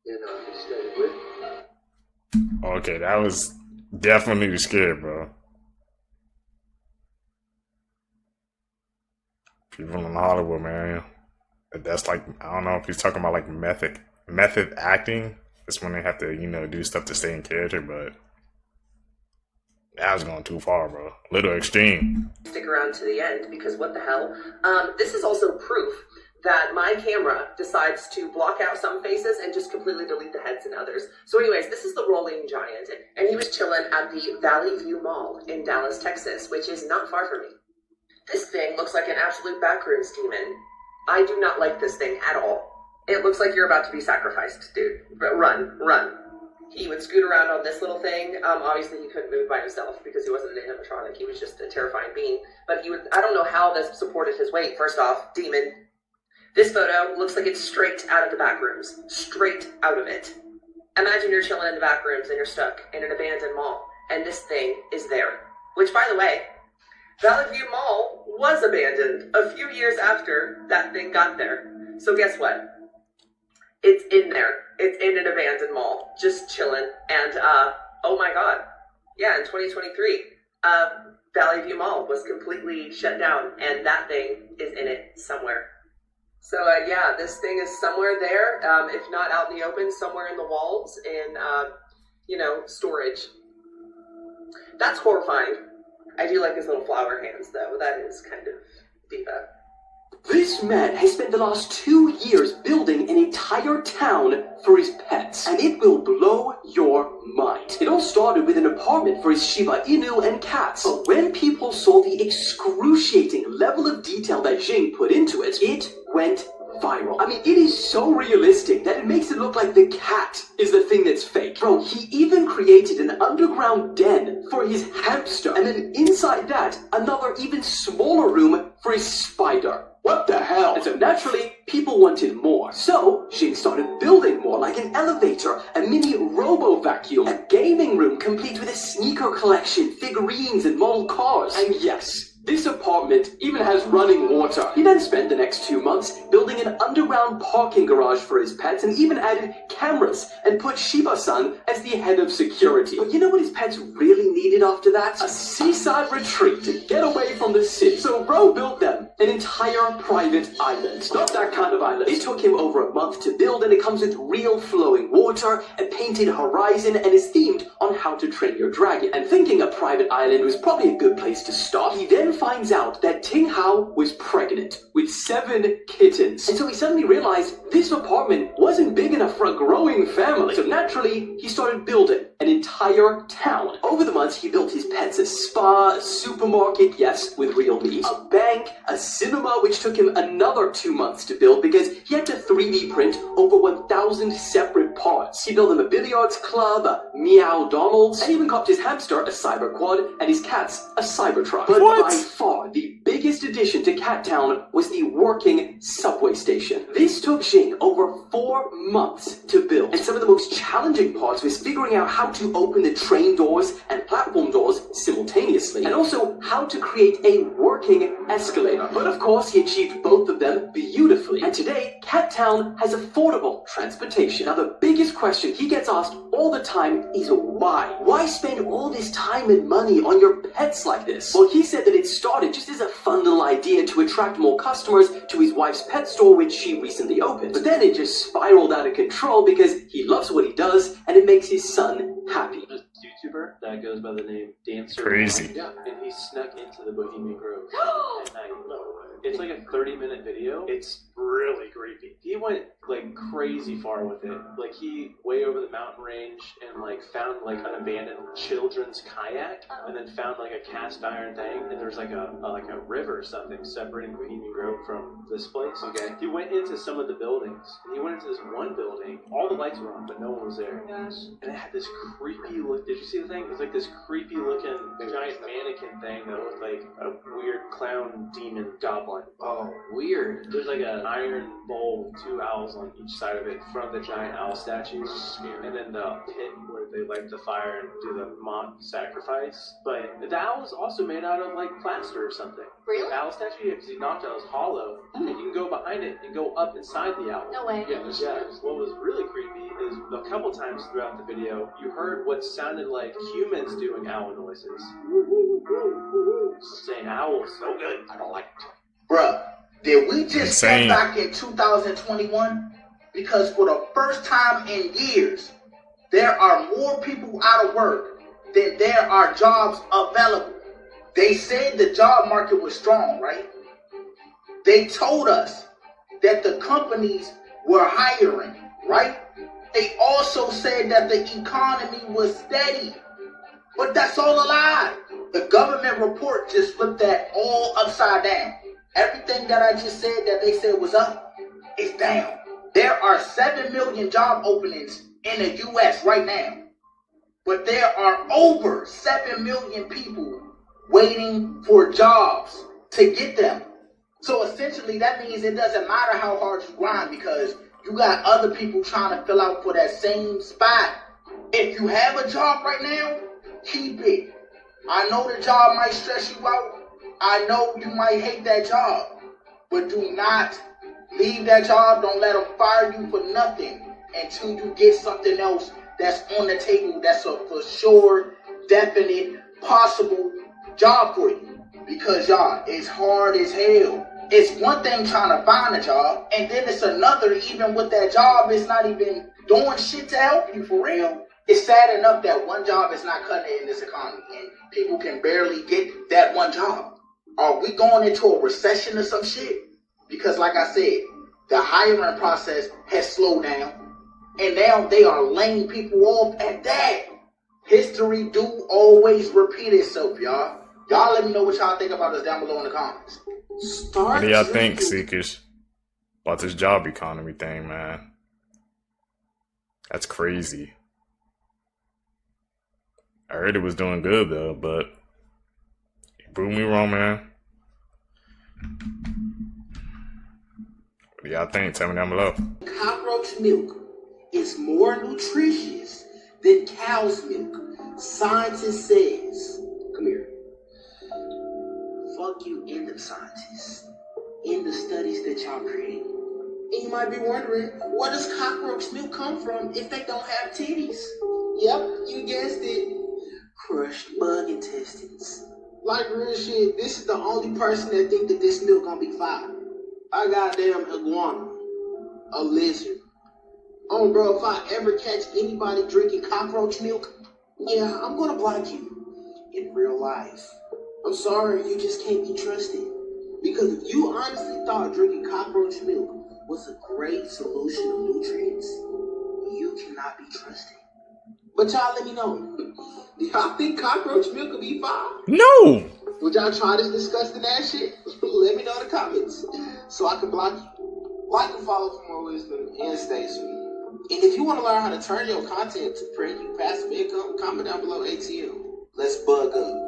you know, if you stay with me. Okay, that was definitely scary, bro. People in Hollywood, man. That's like, I don't know if he's talking about like method acting. That's when they have to, you know, do stuff to stay in character, but that was going too far, bro. A little extreme. Stick around to the end, because what the hell? This is also proof that my camera decides to block out some faces and just completely delete the heads in others. So anyways, this is the Rolling Giant, and he was chilling at the Valley View Mall in Dallas, Texas, which is not far from me. This thing looks like an absolute backrooms demon. I do not like this thing at all. It looks like you're about to be sacrificed, dude. Run, run. He would scoot around on this little thing. Obviously he couldn't move by himself because he wasn't an animatronic. He was just a terrifying being. But he would, I don't know how this supported his weight. First off, demon. This photo looks like it's straight out of the back rooms. Straight out of it. Imagine you're chilling in the back rooms and you're stuck in an abandoned mall, and this thing is there. Which, by the way, Valley View Mall was abandoned a few years after that thing got there. So guess what? It's in there. It's in an abandoned mall, just chilling. And, oh my god. Yeah, in 2023, Valley View Mall was completely shut down, and that thing is in it somewhere. So, yeah, this thing is somewhere there, if not out in the open, somewhere in the walls, in, you know, storage. That's horrifying. I do like his little flower hands, though. That is kind of diva. This man has spent the last 2 years building an entire town for his pets, and it will blow your mind. It all started with an apartment for his Shiba Inu and cats, but when people saw the excruciating level of detail that Jing put into it, it went viral. I mean, it is so realistic that it makes it look like the cat is the thing that's fake. Bro, he even created an underground den for his hamster, and then inside that, another even smaller room for his spider. What the hell? And so naturally, people wanted more. So, Jing started building more, like an elevator, a mini robo-vacuum, a gaming room complete with a sneaker collection, figurines, and model cars. And yes, this apartment even has running water. He then spent the next 2 months building an underground parking garage for his pets and even added cameras and put Shiba-san as the head of security. But you know what his pets really needed after that? A seaside retreat to get away from the city. So bro built them an entire private island. Not that kind of island. It took him over a month to build, and it comes with real flowing water, a painted horizon, and is themed on How to Train Your Dragon. And thinking a private island was probably a good place to start, he then then finds out that Ting Hao was pregnant with 7 kittens. And so he suddenly realized this apartment wasn't big enough for a growing family. So naturally, he started building an entire town. Over the months, he built his pets a spa, a supermarket, yes, with real meat, a bank, a cinema, which took him another 2 months to build because he had to 3D print over 1,000 separate parts. He built them a billiards club, a Meow Donald's, and even copped his hamster a cyber quad and his cats a Cybertruck. But by far, the biggest addition to Cat Town was the working subway station. This took Xing over 4 months to build, and some of the most challenging parts was figuring out how to open the train doors and platform doors simultaneously, and also how to create a working escalator. But of course, he achieved both of them beautifully, and today, Cat Town has affordable transportation. Now, the biggest question he gets asked all the time is why? Why spend all this time and money on your pets like this? Well, he said that it started just as a fun little idea to attract more customers to his wife's pet store, which she recently opened. But then it just spiraled out of control because he loves what he does and it makes his son happy. YouTuber that goes by the name Dancer. Crazy. Yeah, and he snuck into the Bohemian Grove at night. It's like a 30-minute video. It's really creepy. He went like crazy far with it. Like he way over the mountain range and like found like an abandoned children's kayak, and then found like a cast iron thing, and there's like a river or something separating Bohemian Grove from this place. Okay. He went into some of the buildings. And he went into this one building. All the lights were on, but no one was there. Yes. And it had this creepy look. Did you see the thing? It was like this creepy looking giant mannequin thing that looked like a weird clown demon goblin. Oh, weird. There's like an iron bowl with 2 owls on each side of it in front of the giant owl statues. And then the pit where they light the fire and do the mock sacrifice. But the owl is also made out of like plaster or something. Really? The owl statue, yeah, because he knocked out, it was hollow. And you can go behind it and go up inside the owl. No way. Yeah, what was really creepy is a couple times throughout the video, you heard what sounded like humans doing owl noises. Saying owl is so good. I don't like it. Bruh, did we just Insane. get back in 2021? Because for the first time in years, there are more people out of work than there are jobs available. They said the job market was strong, right? They told us that the companies were hiring, right? They also said that the economy was steady. But that's all a lie. The government report just flipped that all upside down. Everything that I just said that they said was up is down. There are 7 million job openings in the U.S. right now. But there are over 7 million people waiting for jobs to get them. So essentially that means it doesn't matter how hard you grind because you got other people trying to fill out for that same spot. If you have a job right now, keep it. I know the job might stress you out. I know you might hate that job. But do not leave that job. Don't let them fire you for nothing until you get something else that's on the table that's a for sure, definite, possible job for you. Because y'all, it's hard as hell. It's one thing trying to find a job, and then it's another, even with that job, it's not even doing shit to help you for real. It's sad enough that one job is not cutting it in this economy, and people can barely get that one job. Are we going into a recession or some shit? Because like I said, the hiring process has slowed down, and now they are laying people off at that. History do always repeat itself, y'all. Y'all let me know what y'all think about this down below in the comments. What do y'all think, Seekers, about this job economy thing, man? That's crazy. I heard it was doing good, though, but you proved me wrong, man. What do y'all think? Tell me down below. Cockroach milk is more nutritious than cow's milk. Scientist says. Come here. Fuck you, end of scientists. In the studies that y'all create. And you might be wondering, where does cockroach milk come from if they don't have titties? Yep, you guessed it. Crushed bug intestines. Like real shit, this is the only person that think that this milk gonna be fire. I goddamn iguana. A lizard. Oh bro, if I ever catch anybody drinking cockroach milk, yeah, I'm gonna block you. In real life. I'm sorry, you just can't be trusted. Because if you honestly thought drinking cockroach milk was a great solution of nutrients, you cannot be trusted. But y'all let me know. Do y'all think cockroach milk will be fine? No! Would y'all try this disgusting ass shit? Let me know in the comments so I can block you. Like and follow for more wisdom and stay sweet. And if you want to learn how to turn your content to bring you passive income, comment down below ATM. Let's bug up.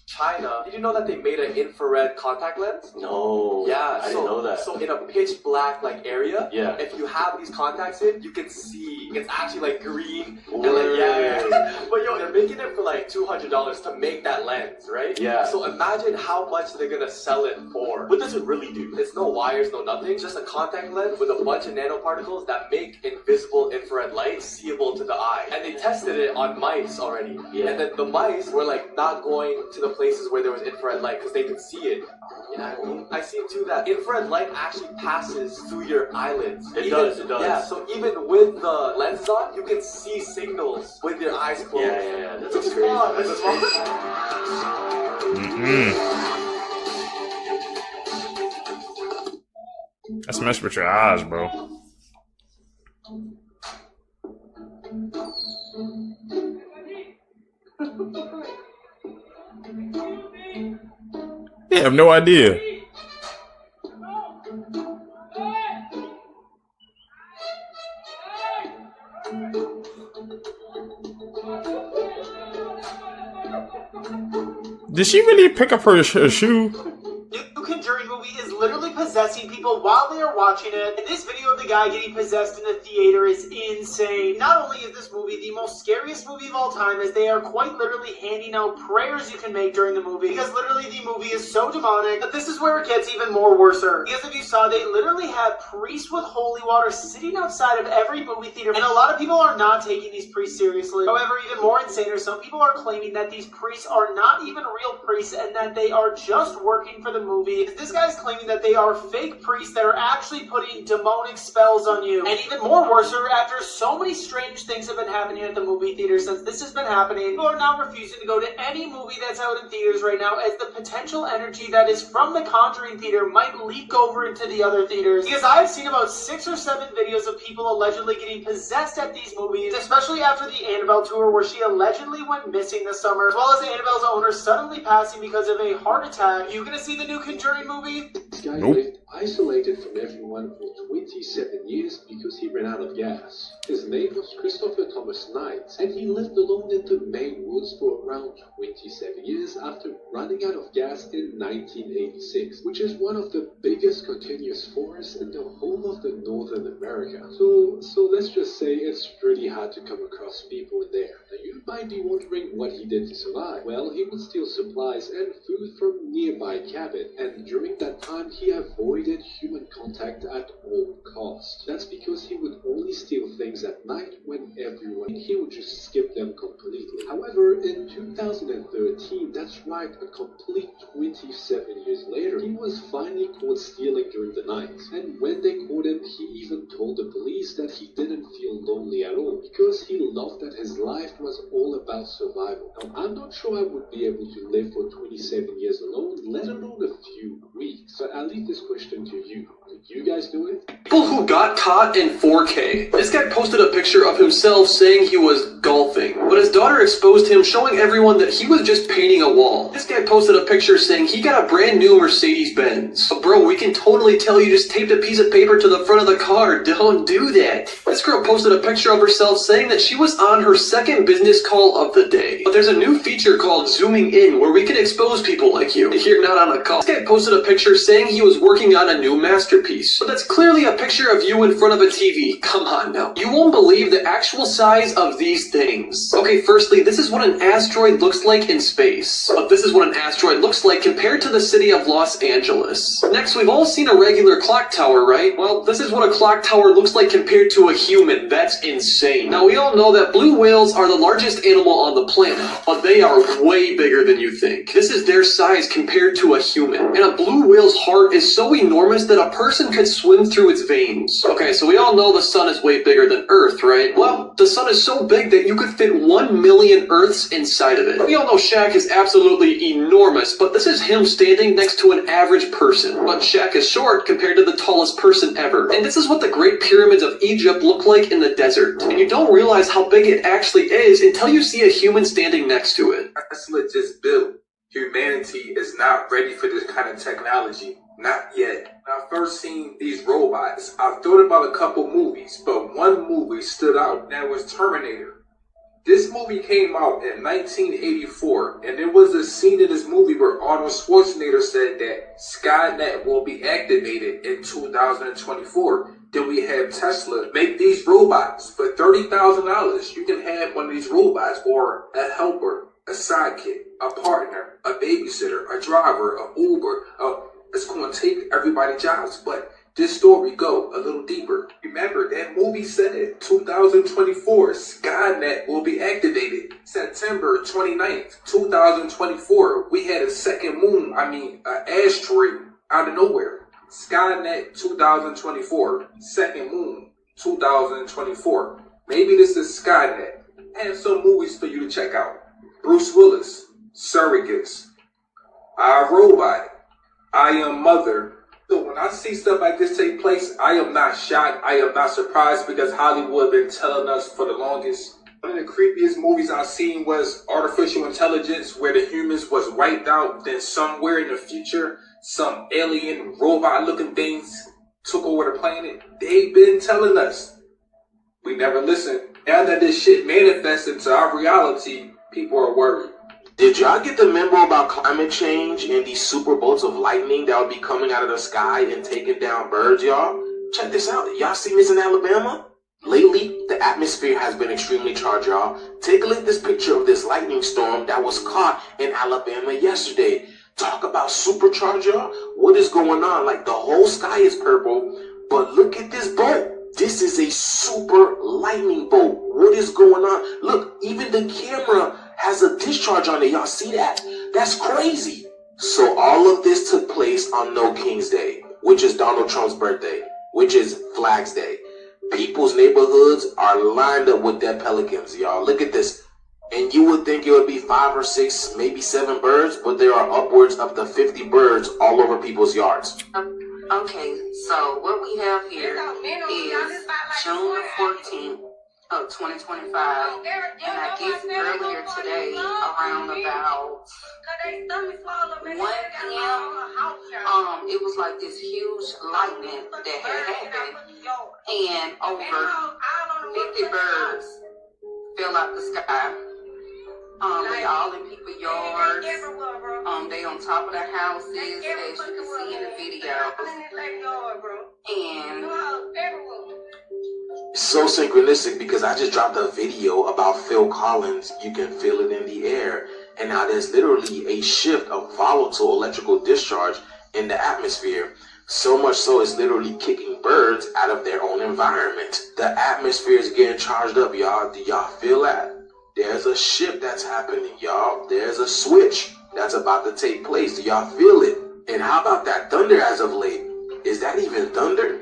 China, did you know that they made an infrared contact lens? No. Yeah, I didn't know that. So in a pitch black like area, Yeah. if you have these contacts in, you can see. It's actually like green. And Word. like, yeah. But yo, they're making it for like $200 to make that lens, right? Yeah. So imagine how much they're gonna sell it for. What does it really do? It's no wires, no nothing. Just a contact lens with a bunch of nanoparticles that make invisible infrared light seeable to the eye. And they tested it on mice already. Yeah. And then the mice were like not going to the places where there was infrared light because they could see it. Yeah, I see too that infrared light actually passes through your eyelids. It does. Yeah, so even with the lenses on, you can see signals with your eyes closed. Yeah. That's Which is crazy. fun. This is fun. That's messed with your eyes, bro. They have no idea. Did she really pick up her shoe? New Conjuring movie is literally possessing people while they are watching it, and this video of the guy getting possessed in the theater is insane. Not only is this movie the most scariest movie of all time, as they are quite literally handing out prayers you can make during the movie, because literally the movie is so demonic, but this is where it gets even more worser. Because if you saw, they literally had priests with holy water sitting outside of every movie theater, and a lot of people are not taking these priests seriously. However, even more insane, some people are claiming that these priests are not even real priests, and that they are just working for the movie. This guy's claiming that they are fake priests that are actually putting demonic spells on you. And even more worser, after so many strange things have been happening at the movie theater since this has been happening, people are now refusing to go to any movie that's out in theaters right now, as the potential energy that is from the Conjuring theater might leak over into the other theaters. Because I've seen about 6 or 7 videos of people allegedly getting possessed at these movies, especially after the Annabelle tour, where she allegedly went missing this summer, as well as Annabelle's owner suddenly passing because of a heart attack. You gonna see the new Conjuring movie? This guy lived isolated from everyone for 27 years because he ran out of gas. His name was Christopher Thomas Knight, and he lived alone in the Maine woods for around 27 years after running out of gas in 1986, which is one of the biggest continuous forests in the whole of the Northern America. So let's just say it's pretty hard to come across people in there. Now you might be wondering what he did to survive. Well, he would steal supplies and food from nearby cabins, and during that time he avoided human contact at all costs. That's because he would only steal things at night when he would just skip them completely. However, in 2013, that's right, a complete 27 years later, he was finally caught stealing during the night. And when they caught him, he even told the police that he didn't feel lonely at all, because he loved that his life was all about survival. Now, I'm not sure I would be able to live for 27 years alone, let alone a few weeks. But I'll leave this question to you. Would you guys do it? People who got caught in 4K. This guy posted a picture of himself saying he was golfing, but his daughter exposed him, showing everyone that he was just painting a wall. This guy posted a picture saying he got a brand new Mercedes-Benz. But bro, we can totally tell you just taped a piece of paper to the front of the car. Don't do that. This girl posted a picture of herself saying that she was on her second business call of the day. But there's a new feature called zooming in where we can expose people like you if you're not on a call. This guy posted a picture saying he was working on a new masterpiece. But that's clearly a picture of you in front of a TV. Come on now. You won't believe the actual size of these things. Okay, firstly, this is what an asteroid looks like in space. But this is what an asteroid looks like compared to the city of Los Angeles. Next, we've all seen a regular clock tower, right? Well, this is what a clock tower looks like compared to a human. That's insane. Now, we all know that blue whales are the largest animal on the planet, but they are way bigger than you think. This is their size compared to a human. And a blue whale's heart is so enormous that a person person could swim through its veins. Okay, so we all know the sun is way bigger than Earth, right? Well, the sun is so big that you could fit 1 million Earths inside of it. We all know Shaq is absolutely enormous, but this is him standing next to an average person. But Shaq is short compared to the tallest person ever. And this is what the Great Pyramids of Egypt look like in the desert. And you don't realize how big it actually is until you see a human standing next to it. Tesla just built. Humanity is not ready for this kind of technology. Not yet. When I first seen these robots, I thought about a couple movies, but one movie stood out, and that was Terminator. This movie came out in 1984, and there was a scene in this movie where Arnold Schwarzenegger said that Skynet will be activated in 2024. Then we have Tesla make these robots for $30,000. You can have one of these robots or a helper, a sidekick, a partner, a babysitter, a driver, a Uber. It's going to take everybody's jobs, but this story go a little deeper. Remember, that movie said 2024, Skynet will be activated. September 29th, 2024, we had a second moon, an asteroid out of nowhere. Skynet 2024, second moon 2024. Maybe this is Skynet. I have some movies for you to check out. Bruce Willis, Surrogates, I, Robot, I Am Mother. So when I see stuff like this take place, I am not shocked. I am not surprised because Hollywood been telling us for the longest. One of the creepiest movies I've seen was Artificial Intelligence, where the humans was wiped out. Then somewhere in the future, some alien robot-looking things took over the planet. They've been telling us. We never listened. Now that this shit manifests into our reality, people are worried. Did y'all get the memo about climate change and these super bolts of lightning that would be coming out of the sky and taking down birds, y'all? Check this out. Y'all seen this in Alabama? Lately, the atmosphere has been extremely charged, y'all. Take a look at this picture of this lightning storm that was caught in Alabama yesterday. Talk about supercharged, y'all. What is going on? Like, the whole sky is purple, but look at this bolt. This is a super lightning bolt. What is going on? Look, even the camera has a discharge on it. Y'all see that? That's crazy. So all of this took place on No King's Day, which is Donald Trump's birthday, which is Flags Day. People's neighborhoods are lined up with their pelicans, y'all. Look at this. And you would think it would be 5 or 6, maybe 7 birds, but there are upwards up to 50 birds all over people's yards. Okay, so what we have here is June the 14th of 2025, and I guess earlier today, around about 1 p.m., it was like this huge lightning that had happened, and over 50 birds fell out the sky. They all in people's yards. They on top of the houses, as you can see in the video. And it's so synchronistic because I just dropped a video about Phil Collins. You can feel it in the air. And now there's literally a shift of volatile electrical discharge in the atmosphere. So much so it's literally kicking birds out of their own environment. The atmosphere is getting charged up, y'all. Do y'all feel that? There's a shift that's happening, y'all. There's a switch that's about to take place. Do y'all feel it? And how about that thunder as of late? Is that even thunder?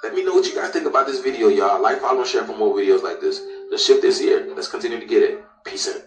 Let me know what you guys think about this video, y'all. Like, follow, and share for more videos like this. The shift is here. Let's continue to get it. Peace in.